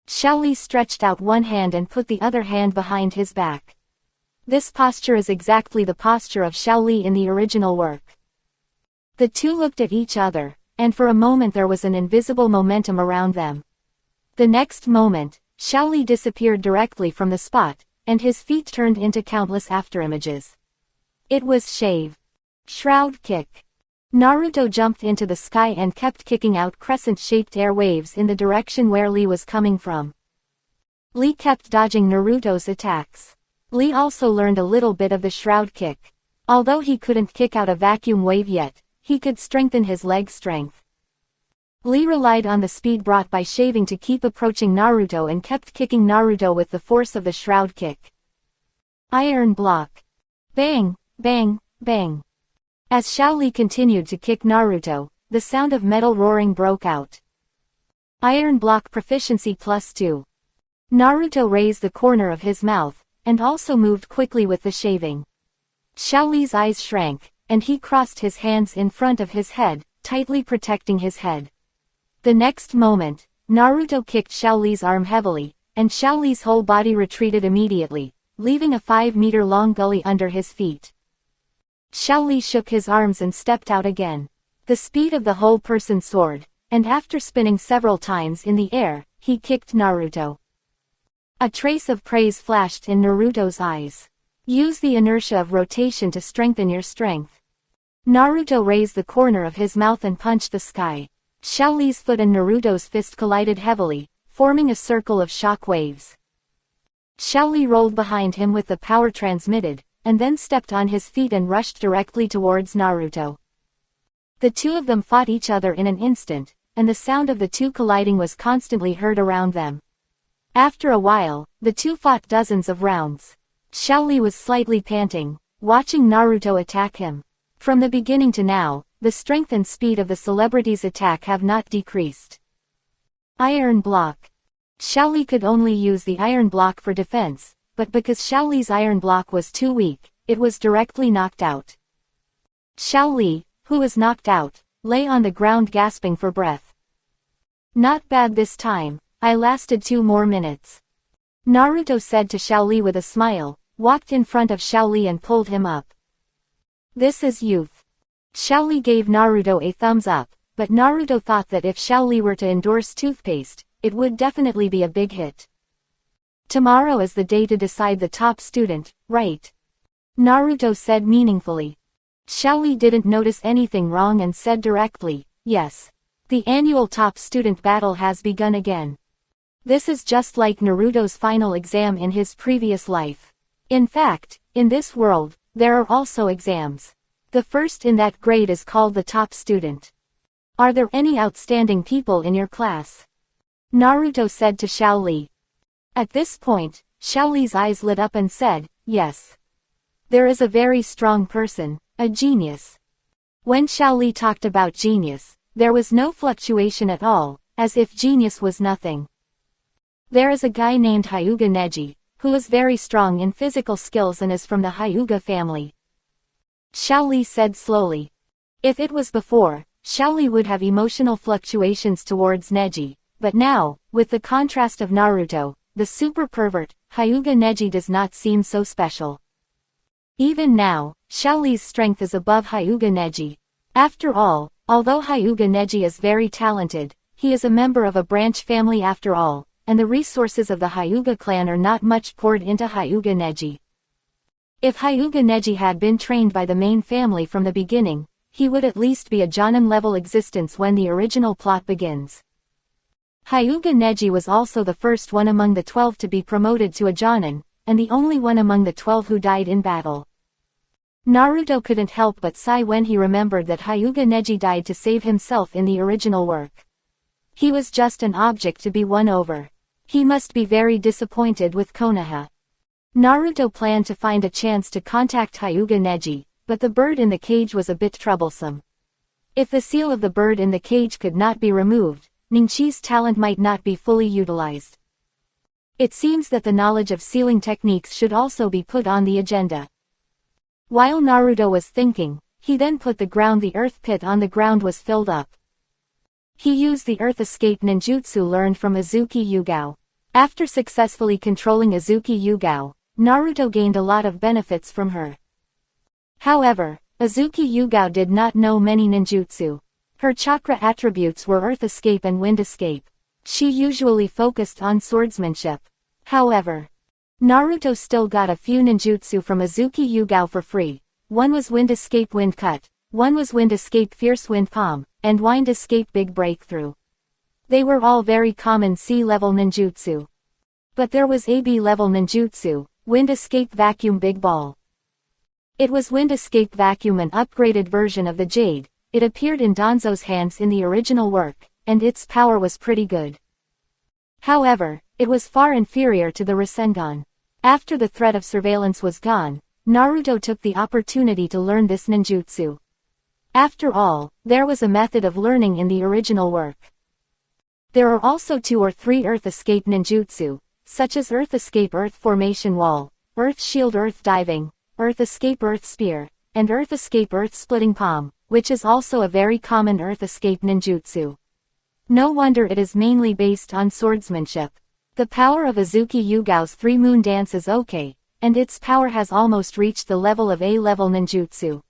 Shaoli stretched out one hand and put the other hand behind his back. This posture is exactly the posture of Shaoli in the original work. The two looked at each other, and for a moment there was an invisible momentum around them. The next moment, Shaoli disappeared directly from the spot, and his feet turned into countless afterimages. It was Shave. Shroud Kick. Naruto jumped into the sky and kept kicking out crescent-shaped air waves in the direction where Lee was coming from. Lee kept dodging Naruto's attacks. Lee also learned a little bit of the Shroud Kick. Although he couldn't kick out a vacuum wave yet, he could strengthen his leg strength. Lee relied on the speed brought by shaving to keep approaching Naruto and kept kicking Naruto with the force of the Shroud Kick. Iron Block. Bang, bang, bang. As Shaoli continued to kick Naruto, the sound of metal roaring broke out. Iron Block Proficiency +2. Naruto raised the corner of his mouth, and also moved quickly with the shaving. Shaoli's eyes shrank, and he crossed his hands in front of his head, tightly protecting his head. The next moment, Naruto kicked Shaoli's arm heavily, and Shaoli's whole body retreated immediately, leaving a 5-meter-long gully under his feet. Shaoli shook his arms and stepped out again. The speed of the whole person soared, and after spinning several times in the air, he kicked Naruto. A trace of praise flashed in Naruto's eyes. Use the inertia of rotation to strengthen your strength. Naruto raised the corner of his mouth and punched the sky. Shaoli's foot and Naruto's fist collided heavily, forming a circle of shock waves. Shaoli rolled behind him with the power transmitted, and then stepped on his feet and rushed directly towards Naruto. The two of them fought each other in an instant, and the sound of the two colliding was constantly heard around them. After a while, the two fought dozens of rounds. Shaoli was slightly panting, watching Naruto attack him. From the beginning to now, the strength and speed of the celebrity's attack have not decreased. Iron Block. Shaoli could only use the Iron Block for defense, but because Shaoli's Iron Block was too weak, it was directly knocked out. Shaoli, who was knocked out, lay on the ground gasping for breath. Not bad this time, I lasted 2 more minutes. Naruto said to Shaoli with a smile, walked in front of Shaoli and pulled him up. This is youth. Shaoli gave Naruto a thumbs up, but Naruto thought that if Shaoli were to endorse toothpaste, it would definitely be a big hit. Tomorrow is the day to decide the top student, right? Naruto said meaningfully. Shaoli didn't notice anything wrong and said directly, yes. The annual top student battle has begun again. This is just like Naruto's final exam in his previous life. In fact, in this world, there are also exams. The first in that grade is called the top student. Are there any outstanding people in your class? Naruto said to Shaoli. At this point, Shaoli's eyes lit up and said, yes. There is a very strong person, a genius. When Shaoli talked about genius, there was no fluctuation at all, as if genius was nothing. There is a guy named Hyuga Neji, who is very strong in physical skills and is from the Hyuga family. Shaoli said slowly. If it was before, Shaoli would have emotional fluctuations towards Neji, but now, with the contrast of Naruto, the super pervert, Hyuga Neji does not seem so special. Even now, Shaoli's strength is above Hyuga Neji. After all, although Hyuga Neji is very talented, he is a member of a branch family after all, and the resources of the Hyuga clan are not much poured into Hyuga Neji. If Hyuga Neji had been trained by the main family from the beginning, he would at least be a Jonin-level existence when the original plot begins. Hyuga Neji was also the first one among the 12 to be promoted to a Jonin, and the only one among the 12 who died in battle. Naruto couldn't help but sigh when he remembered that Hyuga Neji died to save himself in the original work. He was just an object to be won over. He must be very disappointed with Konoha. Naruto planned to find a chance to contact Hyuga Neji, but the bird in the cage was a bit troublesome. If the seal of the bird in the cage could not be removed, Ningqi's talent might not be fully utilized. It seems that the knowledge of sealing techniques should also be put on the agenda. While Naruto was thinking, he then put the earth pit on the ground was filled up. He used the earth escape ninjutsu learned from Azuki Yugao. After successfully controlling Azuki Yugao, Naruto gained a lot of benefits from her. However, Azuki Yugao did not know many ninjutsu. Her chakra attributes were earth escape and wind escape. She usually focused on swordsmanship. However, Naruto still got a few ninjutsu from Azuki Yugao for free. One was wind escape wind cut, one was wind escape fierce wind palm, and wind escape big breakthrough. They were all very common C-level ninjutsu. But there was AB level ninjutsu, wind escape vacuum big ball. It was wind escape vacuum, an upgraded version of the jade. It appeared in Danzo's hands in the original work, and its power was pretty good. However, it was far inferior to the Rasengan. After the threat of surveillance was gone, Naruto took the opportunity to learn this ninjutsu. After all, there was a method of learning in the original work. There are also 2 or 3 earth escape ninjutsu, such as earth escape earth formation wall, earth shield earth diving, earth escape earth spear, and earth escape earth splitting palm, which is also a very common earth escape ninjutsu. No wonder it is mainly based on swordsmanship. The power of Azuki Yugao's 3 moon dance is okay, and its power has almost reached the level of A-level ninjutsu.